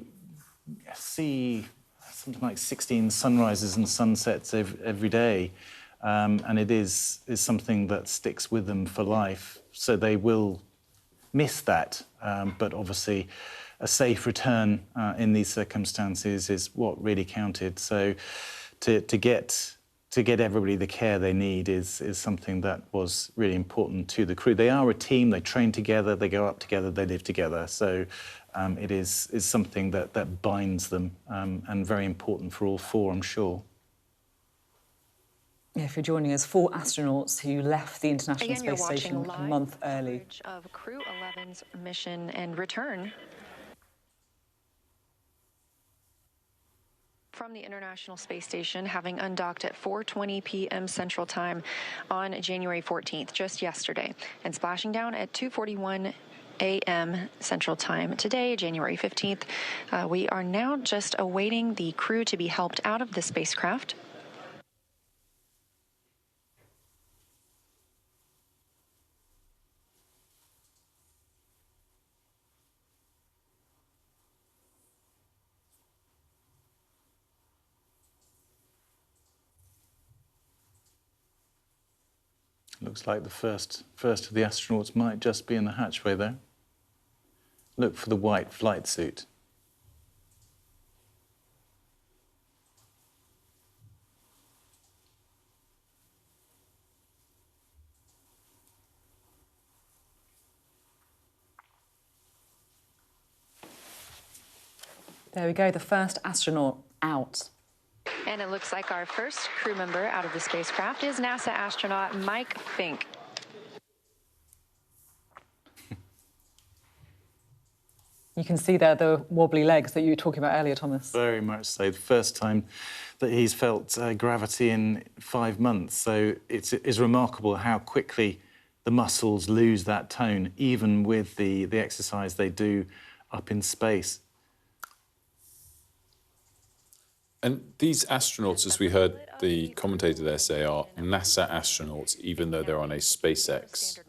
see something like 16 sunrises and sunsets every day. And it is something that sticks with them for life. So they will miss that. But obviously, a safe return in these circumstances is what really counted. So to get everybody the care they need is something that was really important to the crew. They are a team. They train together. They go up together. They live together. So it is something that binds them and very important for all four, I'm sure. If you're joining us, 4 astronauts who left the International Space Station a month early. Of Crew 11's mission and return from the International Space Station, having undocked at 4:20 p.m. Central Time on January 14th, just yesterday, and splashing down at 2:41 a.m. Central Time today, January 15th. We are now just awaiting the crew to be helped out of the spacecraft. Looks like the first of the astronauts might just be in the hatchway there. Look for the white flight suit. There we go, the first astronaut out. And it looks like our first crew member out of the spacecraft is NASA astronaut Mike Fink. You can see there the wobbly legs that you were talking about earlier, Thomas. Very much so. The first time that he's felt gravity in 5 months. So it's remarkable how quickly the muscles lose that tone, even with the exercise they do up in space. And these astronauts, as we heard the commentator there say, are NASA astronauts, even though they're on a SpaceX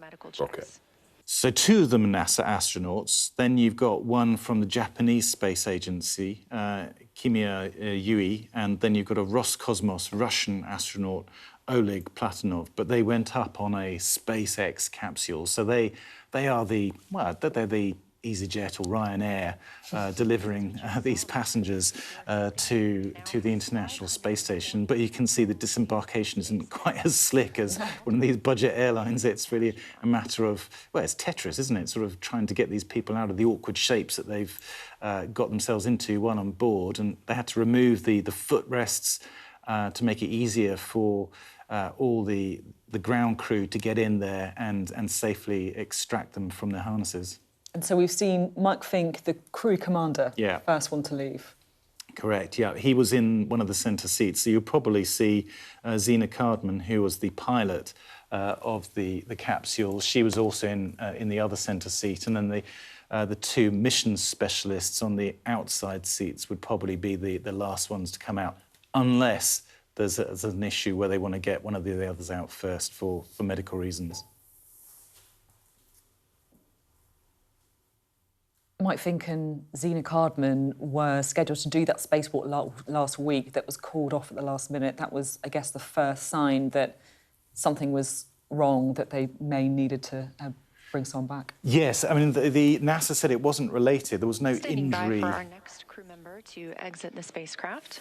rocket. So 2 of them are NASA astronauts. Then you've got one from the Japanese Space Agency, Kamiya Yui, and then you've got a Roscosmos Russian astronaut, Oleg Platonov. But they went up on a SpaceX capsule. So they are they're the EasyJet or Ryanair delivering these passengers to the International Space Station. But you can see the disembarkation isn't quite as slick as one of these budget airlines. It's really a matter of, well, it's Tetris, isn't it? Sort of trying to get these people out of the awkward shapes that they've got themselves into while on board. And they had to remove the footrests to make it easier for all the ground crew to get in there and safely extract them from their harnesses. And so we've seen Mike Fink, the crew commander, Yeah. first one to leave. Correct, yeah. He was in one of the centre seats. So you'll probably see Zena Cardman, who was the pilot of the capsule. She was also in the other centre seat. And then the two missions specialists on the outside seats would probably be the last ones to come out, unless there's an issue where they want to get one of the others out first for medical reasons. Mike Fink and Zena Cardman were scheduled to do that spacewalk last week that was called off at the last minute. That was, I guess, the first sign that something was wrong, that they may needed to bring someone back. Yes, I mean, the NASA said it wasn't related. There was no Standing injury. by for our next crew member to exit the spacecraft.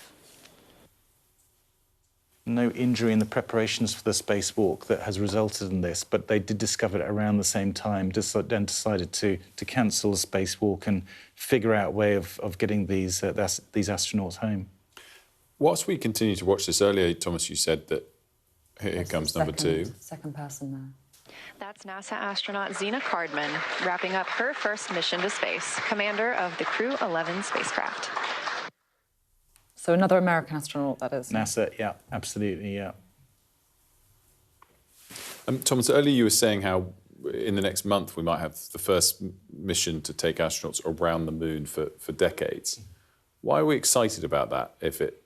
No injury in the preparations for the spacewalk that has resulted in this, but they did discover it around the same time, then decided to cancel the spacewalk and figure out a way of getting these astronauts home. Whilst we continue to watch this, earlier, Thomas, you said that here comes number two. Second person there. That's NASA astronaut Zena Cardman wrapping up her first mission to space, commander of the Crew 11 spacecraft. So another American astronaut, that is. NASA, yeah, absolutely, yeah. Thomas, earlier you were saying how in the next month we might have the first mission to take astronauts around the moon for decades. Why are we excited about that if it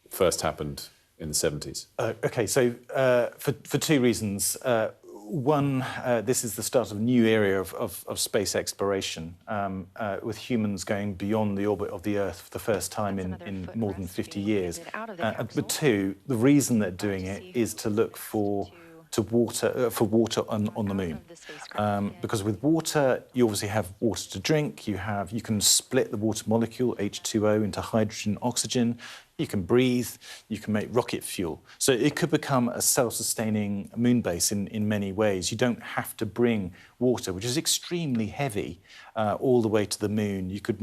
first happened in the 70s? OK, so for two reasons. One, this is the start of a new era of space exploration, with humans going beyond the orbit of the Earth for the first time in more than 50 years. But two, the reason they're doing it is to look for water on the moon, because with water you obviously have water to drink. You can split the water molecule H2O into hydrogen, oxygen. You can breathe. You can make rocket fuel. So it could become a self-sustaining moon base in many ways. You don't have to bring water, which is extremely heavy, all the way to the moon. You could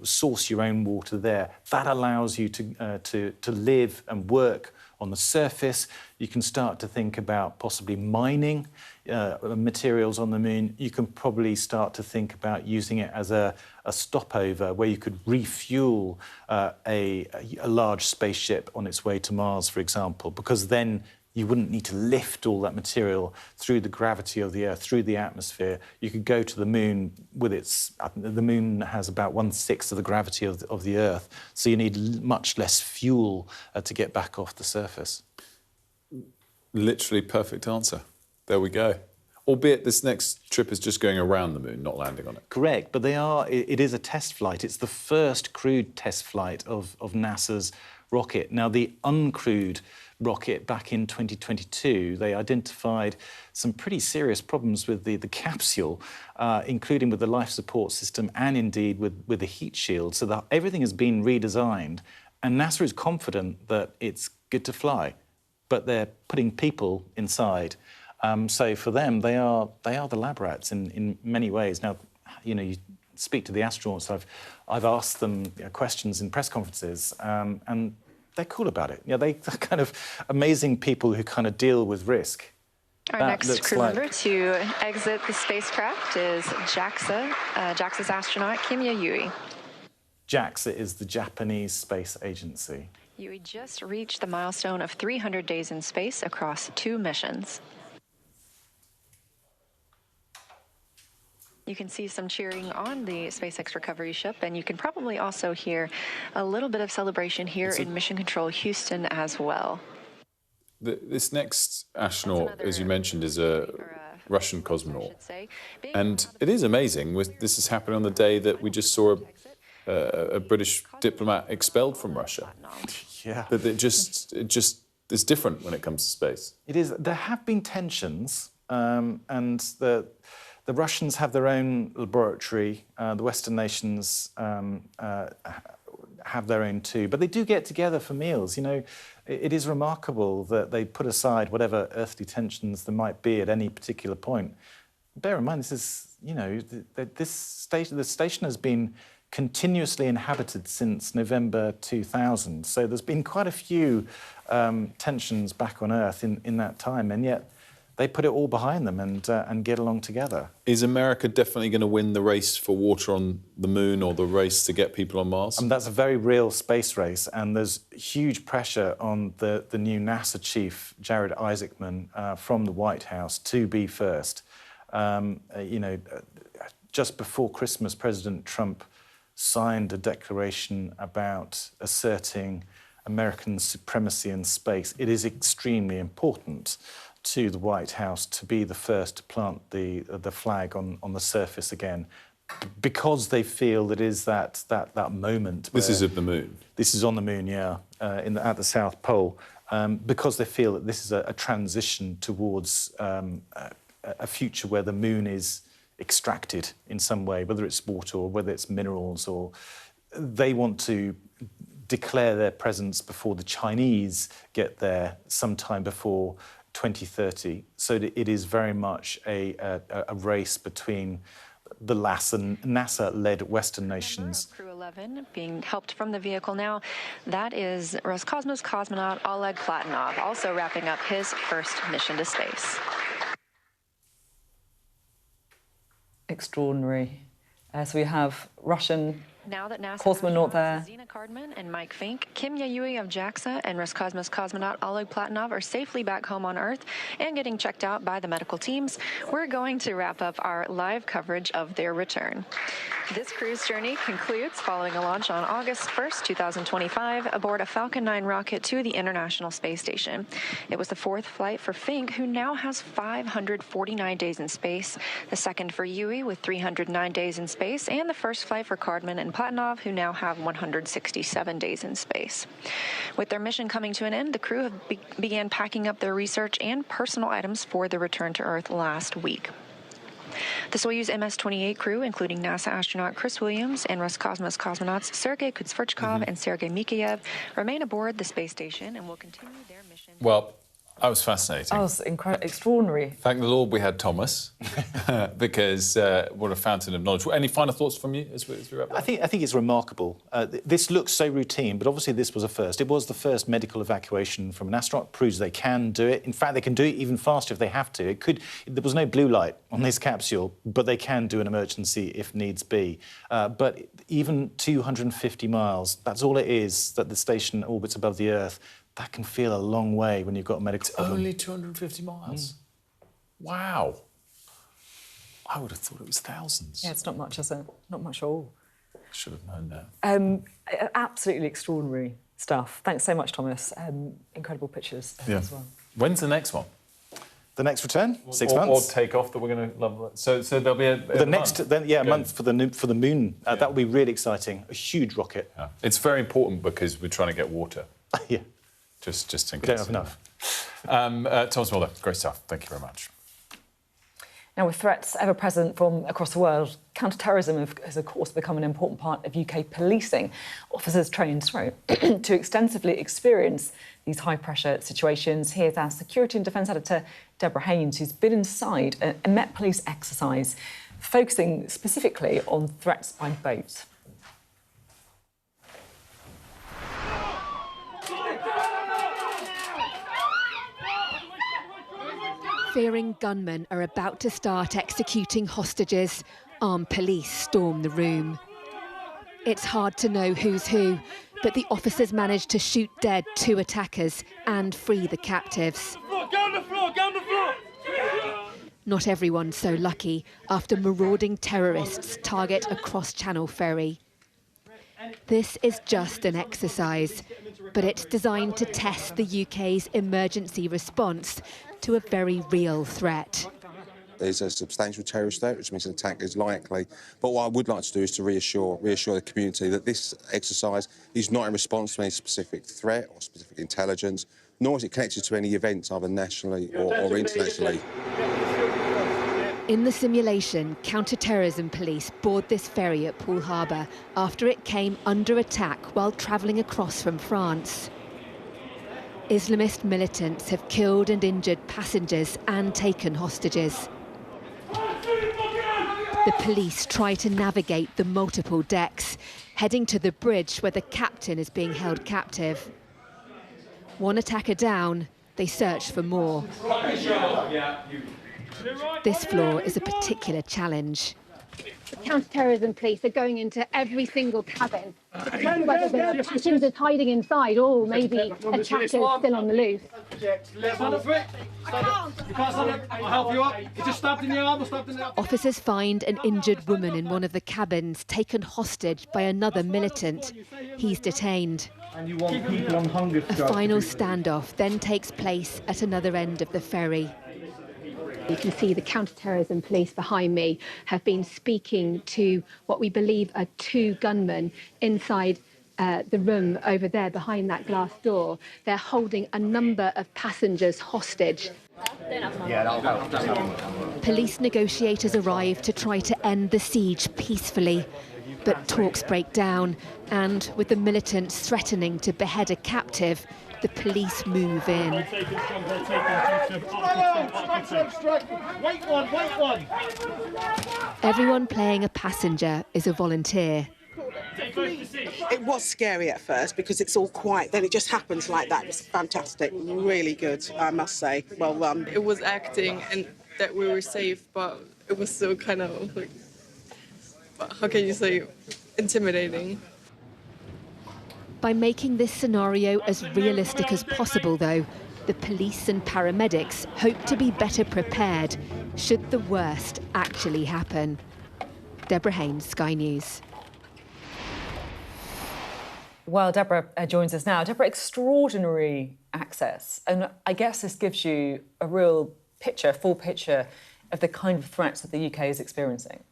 source your own water there. That allows you to live and work on the surface. You can start to think about possibly mining materials on the moon. You can probably start to think about using it as a stopover where you could refuel a large spaceship on its way to Mars, for example, because then you wouldn't need to lift all that material through the gravity of the Earth, through the atmosphere. You could go to the moon with the moon has about 1/6 of the gravity of the Earth, so you need much less fuel to get back off the surface. Literally perfect answer. There we go. Albeit this next trip is just going around the moon, not landing on it. Correct, but it is a test flight. It's the first crewed test flight of NASA's rocket. Now, the uncrewed rocket back in 2022, they identified some pretty serious problems with the capsule, including with the life support system and indeed with the heat shield, so that everything has been redesigned. And NASA is confident that it's good to fly, but they're putting people inside. So for them, they are the lab rats in many ways. Now, you speak to the astronauts. I've asked them questions in press conferences, and they're cool about it. They're kind of amazing people who kind of deal with risk. Our next crew member to exit the spacecraft is JAXA's astronaut Kimya Yui. JAXA is the Japanese Space Agency. Yui just reached the milestone of 300 days in space across 2 missions. You can see some cheering on the SpaceX recovery ship, and you can probably also hear a little bit of celebration here in Mission Control Houston as well. This next astronaut, as you mentioned, is a Russian cosmonaut. And it is amazing. This is happening on the day that we just saw a British diplomat expelled from Russia. Yeah. That it just is different when it comes to space. It is. There have been tensions, and the Russians have their own laboratory. The Western nations have their own too, but they do get together for meals. It is remarkable that they put aside whatever earthly tensions there might be at any particular point. Bear in mind, this is, the station has been continuously inhabited since November 2000. So there's been quite a few tensions back on Earth in that time, and yet they put it all behind them and get along together. Is America definitely going to win the race for water on the moon or the race to get people on Mars? That's a very real space race, and there's huge pressure on the new NASA chief, Jared Isaacman, from the White House to be first. Just before Christmas, President Trump signed a declaration about asserting American supremacy in space. It is extremely important to the White House to be the first to plant the flag on the surface again, because they feel that is that moment. This is at the moon. This is on the moon, yeah, at the South Pole, because they feel that this is a transition towards a future where the moon is extracted in some way, whether it's water or whether it's minerals, or they want to declare their presence before the Chinese get there sometime before 2030. So it is very much a race between the NASA-led Western nations. Crew 11 being helped from the vehicle now. That is Roscosmos cosmonaut Oleg Platonov, also wrapping up his first mission to space. Extraordinary. So we have Russian Now that NASA cosmonaut there. Zena Cardman and Mike Fink, Kim Yayui of JAXA, and Roscosmos cosmonaut Oleg Platonov are safely back home on Earth and getting checked out by the medical teams. We're going to wrap up our live coverage of their return. This crew's journey concludes following a launch on August 1st, 2025, aboard a Falcon 9 rocket to the International Space Station. It was the fourth flight for Fink, who now has 549 days in space, the second for Yui with 309 days in space, and the first flight for Cardman and Platonov, who now have 167 days in space. With their mission coming to an end, the crew have began packing up their research and personal items for the return to Earth last week. The Soyuz MS-28 crew, including NASA astronaut Chris Williams and Roscosmos cosmonauts Sergei Kutsverchkov and Sergei Mikhayev, remain aboard the space station and will continue their mission. Well, that was fascinating. That was extraordinary. Thank the Lord we had Thomas, because what a fountain of knowledge. Any final thoughts from you as we wrap up? I think it's remarkable. This looks so routine, but obviously this was a first. It was the first medical evacuation from an astronaut. Proves they can do it. In fact, they can do it even faster if they have to. There was no blue light on this capsule, but they can do an emergency if needs be. But even 250 miles, that's all it is that the station orbits above the Earth. That can feel a long way when you've got a medical problem. Only 250 miles? Wow. I would have thought it was thousands. Yeah, it's not much, is it? Not much at all. Should have known that. Absolutely extraordinary stuff. Thanks so much, Thomas. Incredible pictures as well. When's the next one? The next return? 6 months. Or take off that we're going to love. So there'll be a month. A month for the moon. That will be really exciting. A huge rocket. Yeah. It's very important because we're trying to get water. Yeah. Just in case. We don't have enough. Thomas Mulder, great stuff. Thank you very much. Now, with threats ever present from across the world, counter-terrorism has, of course, become an important part of UK policing. Officers trained to extensively experience these high-pressure situations. Here's our Security and Defence Editor, Deborah Haynes, who's been inside a Met Police exercise, focusing specifically on threats by boat. Fearing gunmen are about to start executing hostages, armed police storm the room. It's hard to know who's who, but the officers managed to shoot dead 2 attackers and free the captives. Down the floor, down the floor! Not everyone's so lucky after marauding terrorists target a cross-channel ferry. This is just an exercise, but it's designed to test the UK's emergency response to a very real threat. There's a substantial terrorist threat, which means an attack is likely. But what I would like to do is to reassure the community that this exercise is not in response to any specific threat or specific intelligence, nor is it connected to any events either nationally or internationally. In the simulation, counter-terrorism police board this ferry at Poole Harbour after it came under attack while travelling across from France. Islamist militants have killed and injured passengers and taken hostages. The police try to navigate the multiple decks, heading to the bridge where the captain is being held captive. One attacker down, they search for more. This floor is a particular challenge. The counter-terrorism police are going into every single cabin to see whether there are passengers hiding inside or maybe attackers still on the loose. Officers find an injured woman in one of the cabins, taken hostage by another militant. He's detained. A final standoff then takes place at another end of the ferry. You can see the counter-terrorism police behind me have been speaking to what we believe are two gunmen inside the room over there behind that glass door. They're holding a number of passengers hostage. Police negotiators arrive to try to end the siege peacefully. But talks break down, and with the militants threatening to behead a captive, the police move in. Everyone playing a passenger is a volunteer. It was scary at first because it's all quiet, then it just happens like that. It's fantastic, really good, I must say. Well run. It was acting and that we were safe, but it was still kind of like, how can you say, intimidating. By making this scenario as realistic as possible, though, the police and paramedics hope to be better prepared should the worst actually happen. Deborah Haynes, Sky News. Well, Deborah joins us now. Deborah, extraordinary access. And I guess this gives you a real picture, full picture of the kind of threats that the UK is experiencing.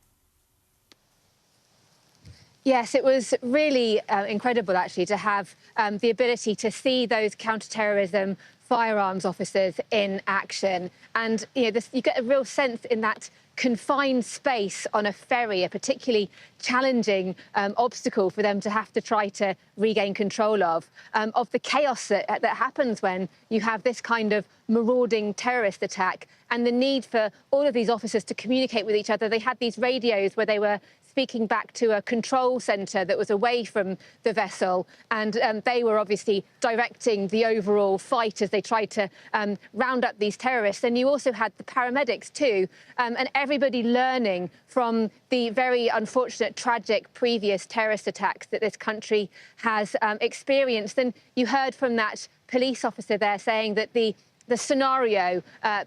Yes, it was really incredible, actually, to have the ability to see those counter-terrorism firearms officers in action. And, you know, you get a real sense in that confined space on a ferry, a particularly challenging obstacle for them to have to try to regain control of the chaos that happens when you have this kind of marauding terrorist attack, and the need for all of these officers to communicate with each other. They had these radios where they were speaking back to a control centre that was away from the vessel, and they were obviously directing the overall fight as they tried to round up these terrorists. And you also had the paramedics too, and everybody learning from the very unfortunate, tragic previous terrorist attacks that this country has experienced. And you heard from that police officer there saying that the scenario,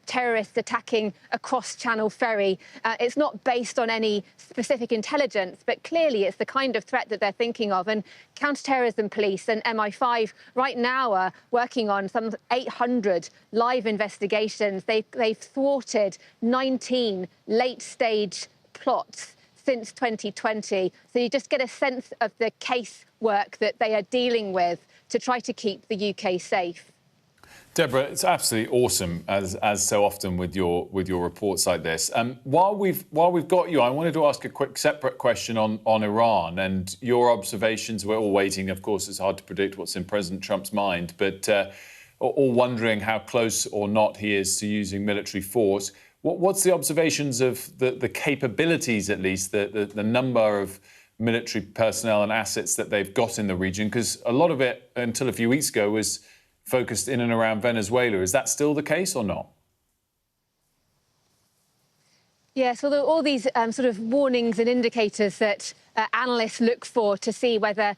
terrorists attacking a cross-channel ferry, it's not based on any specific intelligence, but clearly it's the kind of threat that they're thinking of. And counter-terrorism police and MI5 right now are working on some 800 live investigations. They've thwarted 19 late-stage plots since 2020. So you just get a sense of the casework that they are dealing with to try to keep the UK safe. Deborah, it's absolutely awesome, as so often with your reports like this. While we've got you, I wanted to ask a quick separate question on Iran and your observations. We're all waiting, of course. It's hard to predict what's in President Trump's mind, but all wondering how close or not he is to using military force. What's the observations of the capabilities, at least, the number of military personnel and assets that they've got in the region? Because a lot of it, until a few weeks ago, was focused in and around Venezuela. Is that still the case or not? Yes, although all these sort of warnings and indicators that analysts look for to see whether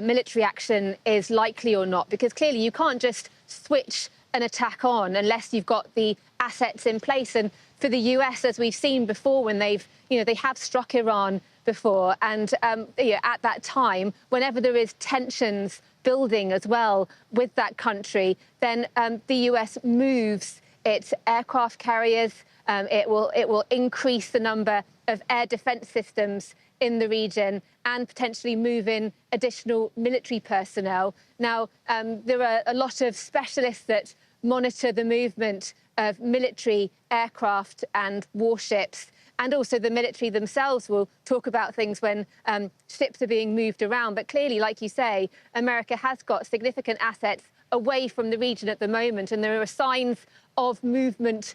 military action is likely or not, because clearly you can't just switch an attack on unless you've got the assets in place. And for the US, as we've seen before, when they have struck Iran before, and at that time, whenever there is tensions building as well with that country, then the US moves its aircraft carriers. It will increase the number of air defence systems in the region and potentially move in additional military personnel. Now, there are a lot of specialists that monitor the movement of military aircraft and warships, and also the military themselves will talk about things when ships are being moved around. But clearly, like you say, America has got significant assets away from the region at the moment, and there are signs of movement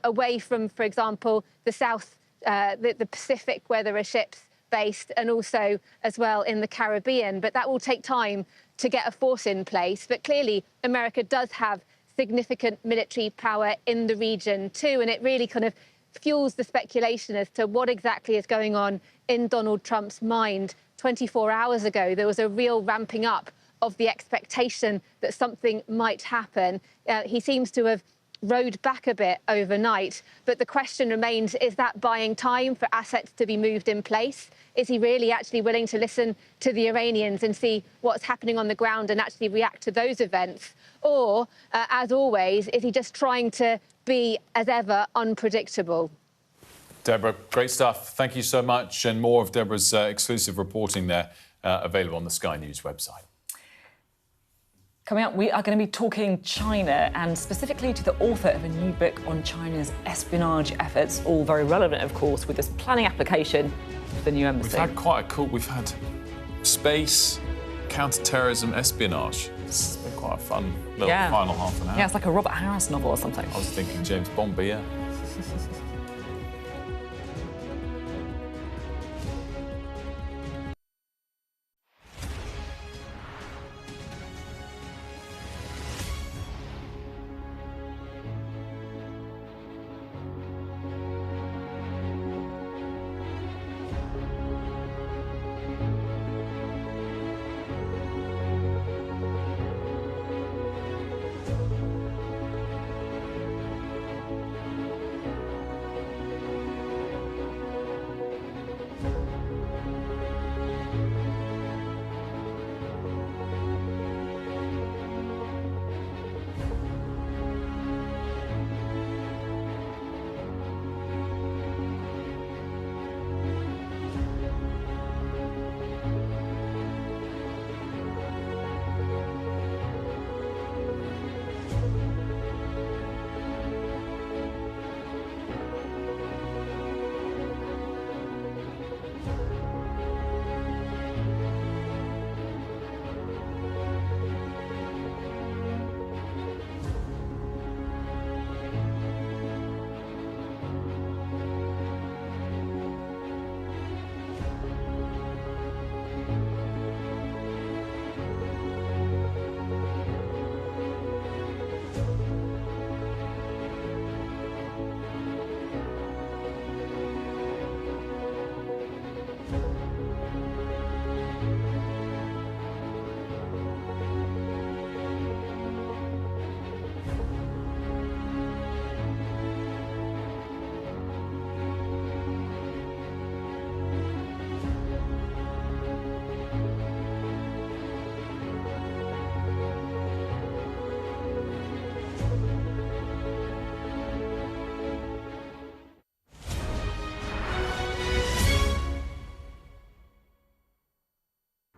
away from, for example, the South the Pacific, where there are ships based, and also as well in the Caribbean. But that will take time to get a force in place. But clearly, America does have significant military power in the region too, and it really kind of fuels the speculation as to what exactly is going on in Donald Trump's mind. 24 hours ago, there was a real ramping up of the expectation that something might happen. He seems to have rode back a bit overnight, but the question remains, is that buying time for assets to be moved in place? Is he really actually willing to listen to the Iranians and see what's happening on the ground and actually react to those events? Or, as always, is he just trying to be, as ever, unpredictable? Deborah, great stuff. Thank you so much. And more of Deborah's exclusive reporting there available on the Sky News website. Coming up, we are going to be talking China, and specifically to the author of a new book on China's espionage efforts, all very relevant, of course, with this planning application for the new embassy. We've had space, counter-terrorism, espionage. It's been quite a fun little final half an hour. Yeah, it's like a Robert Harris novel or something. I was thinking James Bond, but yeah.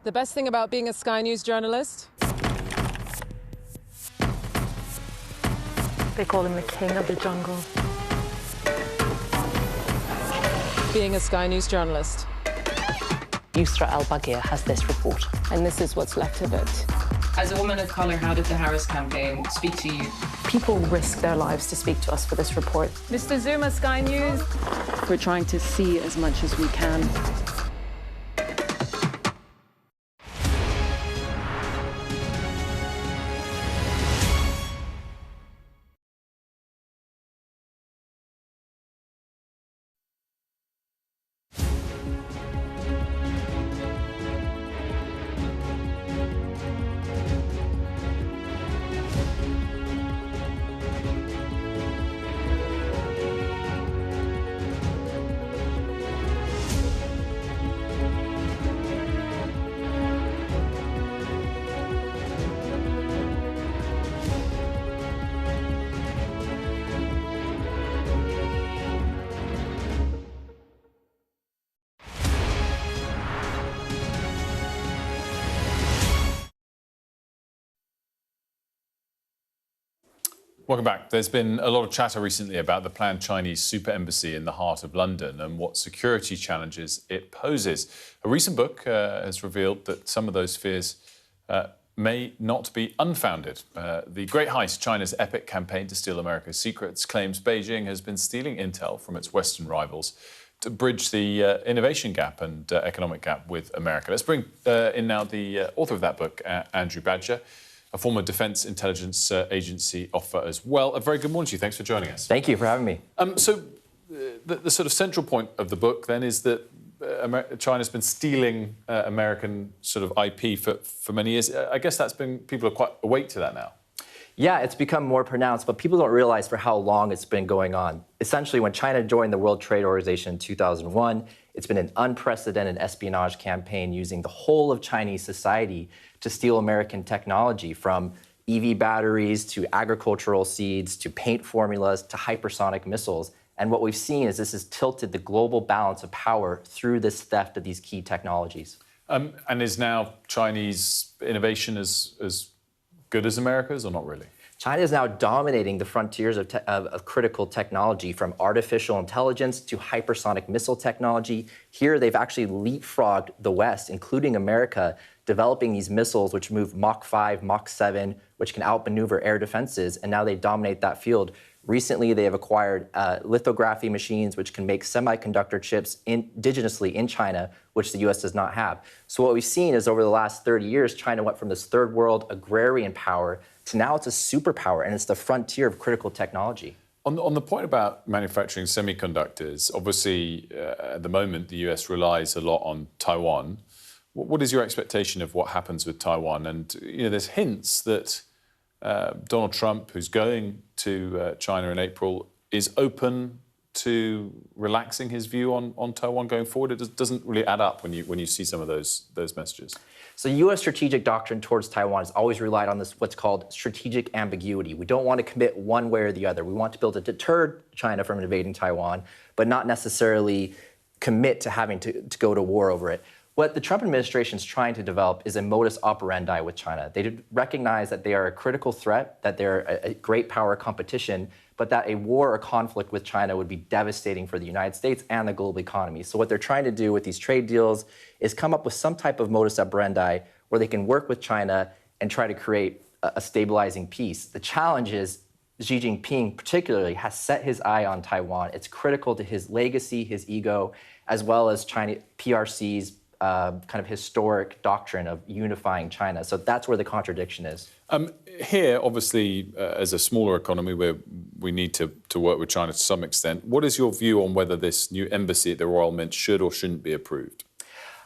The best thing about being a Sky News journalist? They call him the king of the jungle. Being a Sky News journalist. Yusra Al-Baghir has this report. And this is what's left of it. As a woman of colour, how did the Harris campaign speak to you? People risk their lives to speak to us for this report. Mr. Zuma, Sky News. We're trying to see as much as we can. Welcome back. There's been a lot of chatter recently about the planned Chinese super embassy in the heart of London and what security challenges it poses. A recent book has revealed that some of those fears may not be unfounded. The Great Heist, China's epic campaign to steal America's secrets, claims Beijing has been stealing intel from its Western rivals to bridge the innovation gap and economic gap with America. Let's bring in now the author of that book, Andrew Badger, a former Defence Intelligence Agency officer as well. A very good morning to you. Thanks for joining us. Thank you for having me. So the sort of central point of the book then is that China's been stealing American sort of IP for many years. I guess people are quite awake to that now. Yeah, it's become more pronounced, but people don't realize for how long it's been going on. Essentially, when China joined the World Trade Organization in 2001, it's been an unprecedented espionage campaign using the whole of Chinese society to steal American technology, from EV batteries to agricultural seeds to paint formulas to hypersonic missiles. And what we've seen is this has tilted the global balance of power through this theft of these key technologies. And is now Chinese innovation as good as America's, or not really? China is now dominating the frontiers of critical technology, from artificial intelligence to hypersonic missile technology. Here, they've actually leapfrogged the West, including America, developing these missiles which move Mach 5, Mach 7, which can outmaneuver air defenses, and now they dominate that field. Recently, they have acquired lithography machines, which can make semiconductor chips indigenously in China, which the U.S. does not have. So what we've seen is over the last 30 years, China went from this third world agrarian power to now it's a superpower, and it's the frontier of critical technology. On the point about manufacturing semiconductors, obviously, at the moment, the U.S. relies a lot on Taiwan. What is your expectation of what happens with Taiwan? And there's hints that Donald Trump, who's going to China in April, is open to relaxing his view on Taiwan going forward. It doesn't really add up when you see some of those messages. So U.S. strategic doctrine towards Taiwan has always relied on this, what's called strategic ambiguity. We don't want to commit one way or the other. We want to be able to deter China from invading Taiwan, but not necessarily commit to having to go to war over it. What the Trump administration is trying to develop is a modus operandi with China. They recognize that they are a critical threat, that they're a great power competition, but that a war or conflict with China would be devastating for the United States and the global economy. So what they're trying to do with these trade deals is come up with some type of modus operandi where they can work with China and try to create a stabilizing peace. The challenge is Xi Jinping particularly has set his eye on Taiwan. It's critical to his legacy, his ego, as well as China PRC's kind of historic doctrine of unifying China. So that's where the contradiction is. Here, obviously, as a smaller economy where we need to work with China to some extent, what is your view on whether this new embassy at the Royal Mint should or shouldn't be approved?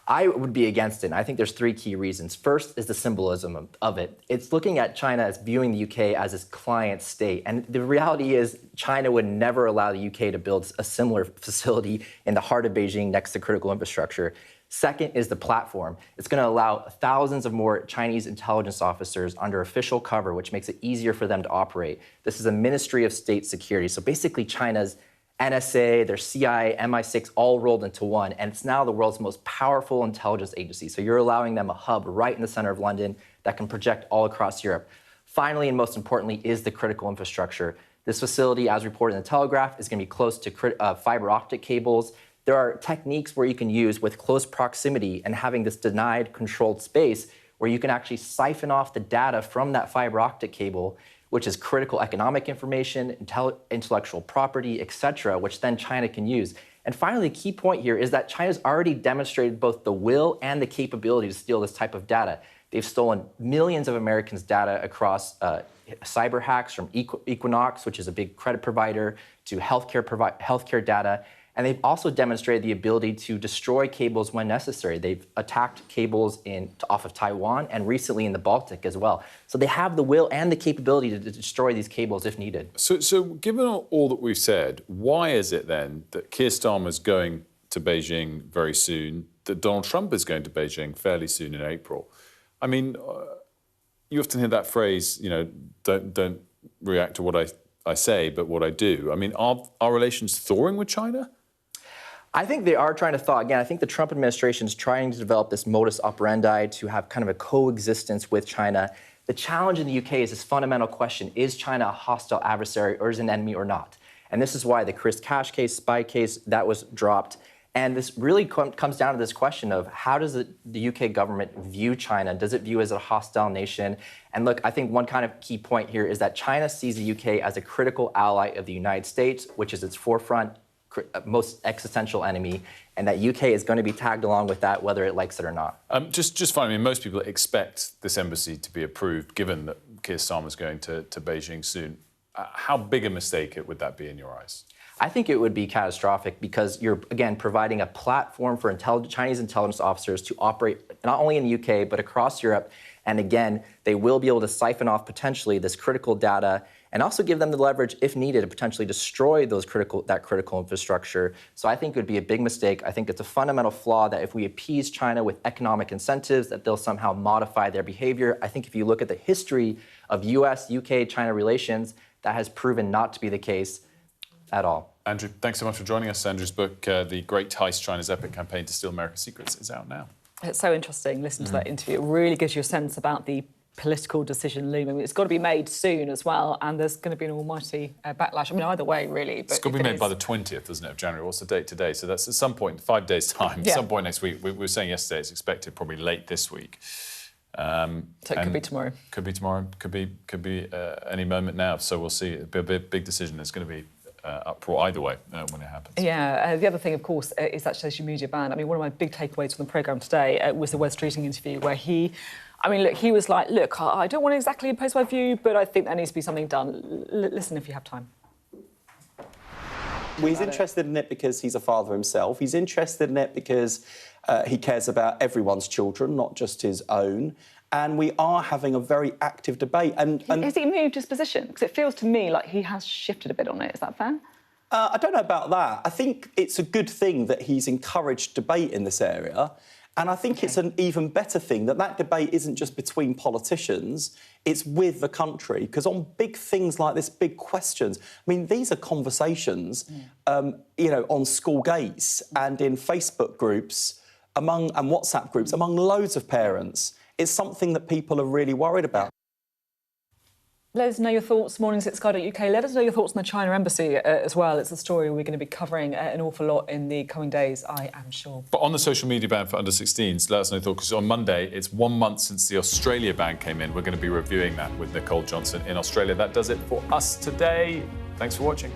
I would be against it, and I think there's three key reasons. First is the symbolism of it. It's looking at China as viewing the UK as its client state, and the reality is China would never allow the UK to build a similar facility in the heart of Beijing next to critical infrastructure. Second is the platform. It's going to allow thousands of more Chinese intelligence officers under official cover, which makes it easier for them to operate. This is a Ministry of State Security. So basically China's NSA, their CIA, MI6, all rolled into one. And it's now the world's most powerful intelligence agency. So you're allowing them a hub right in the center of London that can project all across Europe. Finally, and most importantly, is the critical infrastructure. This facility, as reported in the Telegraph, is going to be close to fiber optic cables. There are techniques where you can use with close proximity and having this denied controlled space where you can actually siphon off the data from that fiber optic cable, which is critical economic information, intellectual property, et cetera, which then China can use. And finally, the key point here is that China's already demonstrated both the will and the capability to steal this type of data. They've stolen millions of Americans' data across cyber hacks from Equinox, which is a big credit provider, to healthcare data. And they've also demonstrated the ability to destroy cables when necessary. They've attacked cables off of Taiwan and recently in the Baltic as well. So they have the will and the capability to destroy these cables if needed. So given all that we've said, why is it then that Keir Starmer's going to Beijing very soon, that Donald Trump is going to Beijing fairly soon in April? I mean, you often hear that phrase, don't react to what I say, but what I do. I mean, are relations thawing with China? I think they are trying to thaw. Again, I think the Trump administration is trying to develop this modus operandi to have kind of a coexistence with China. The challenge in the UK is this fundamental question: is China a hostile adversary or is it an enemy or not? And this is why the Chris Cash case, spy case, that was dropped. And this really comes down to this question of how does the UK government view China? Does it view it as a hostile nation? And look, I think one kind of key point here is that China sees the UK as a critical ally of the United States, which is its forefront most existential enemy, and that UK is going to be tagged along with that, whether it likes it or not. Just finally, I mean, most people expect this embassy to be approved, given that Keir Starmer's going to Beijing soon. How big a mistake would that be in your eyes? I think it would be catastrophic because you're, again, providing a platform for Chinese intelligence officers to operate not only in the UK, but across Europe. And again, they will be able to siphon off potentially this critical data and also give them the leverage, if needed, to potentially destroy that critical infrastructure. So I think it would be a big mistake. I think it's a fundamental flaw that if we appease China with economic incentives, that they'll somehow modify their behavior. I think if you look at the history of US, UK, China relations, that has proven not to be the case at all. Andrew, thanks so much for joining us. Andrew's book, The Great Heist, China's Epic Campaign to Steal America's Secrets, is out now. It's so interesting. Listen to that interview. It really gives you a sense about the political decision looming. It's got to be made soon as well, and there's going to be an almighty backlash. I mean, either way, really. But it's got to be made by the 20th, isn't it, of January? What's the date today? So that's at some point, 5 days' time, some point next week. We were saying yesterday it's expected probably late this week. So it could be tomorrow. Could be tomorrow. Could be any moment now. So we'll see. It'll be a big decision. It's going to be uproar either way when it happens. Yeah, the other thing, of course, is that social media ban. I mean, one of my big takeaways from the programme today was the Wes Streeting interview where he was like, look, I don't want to exactly impose my view, but I think there needs to be something done. Listen if you have time. Well, he's interested in it because he's a father himself. He's interested in it because he cares about everyone's children, not just his own. And we are having a very active debate. And has he moved his position? Because it feels to me like he has shifted a bit on it. Is that fair? I don't know about that. I think it's a good thing that he's encouraged debate in this area. And I think it's an even better thing that debate isn't just between politicians, it's with the country. Because on big things like this, big questions, I mean, these are conversations, on school gates and in Facebook groups and WhatsApp groups among loads of parents. It's something that people are really worried about. Let us know your thoughts, mornings@sky.uk. Let us know your thoughts on the China embassy as well. It's a story we're going to be covering an awful lot in the coming days, I am sure. But on the social media ban for under-16s, let us know your thoughts, because on Monday, it's 1 month since the Australia ban came in. We're going to be reviewing that with Nicole Johnson in Australia. That does it for us today. Thanks for watching.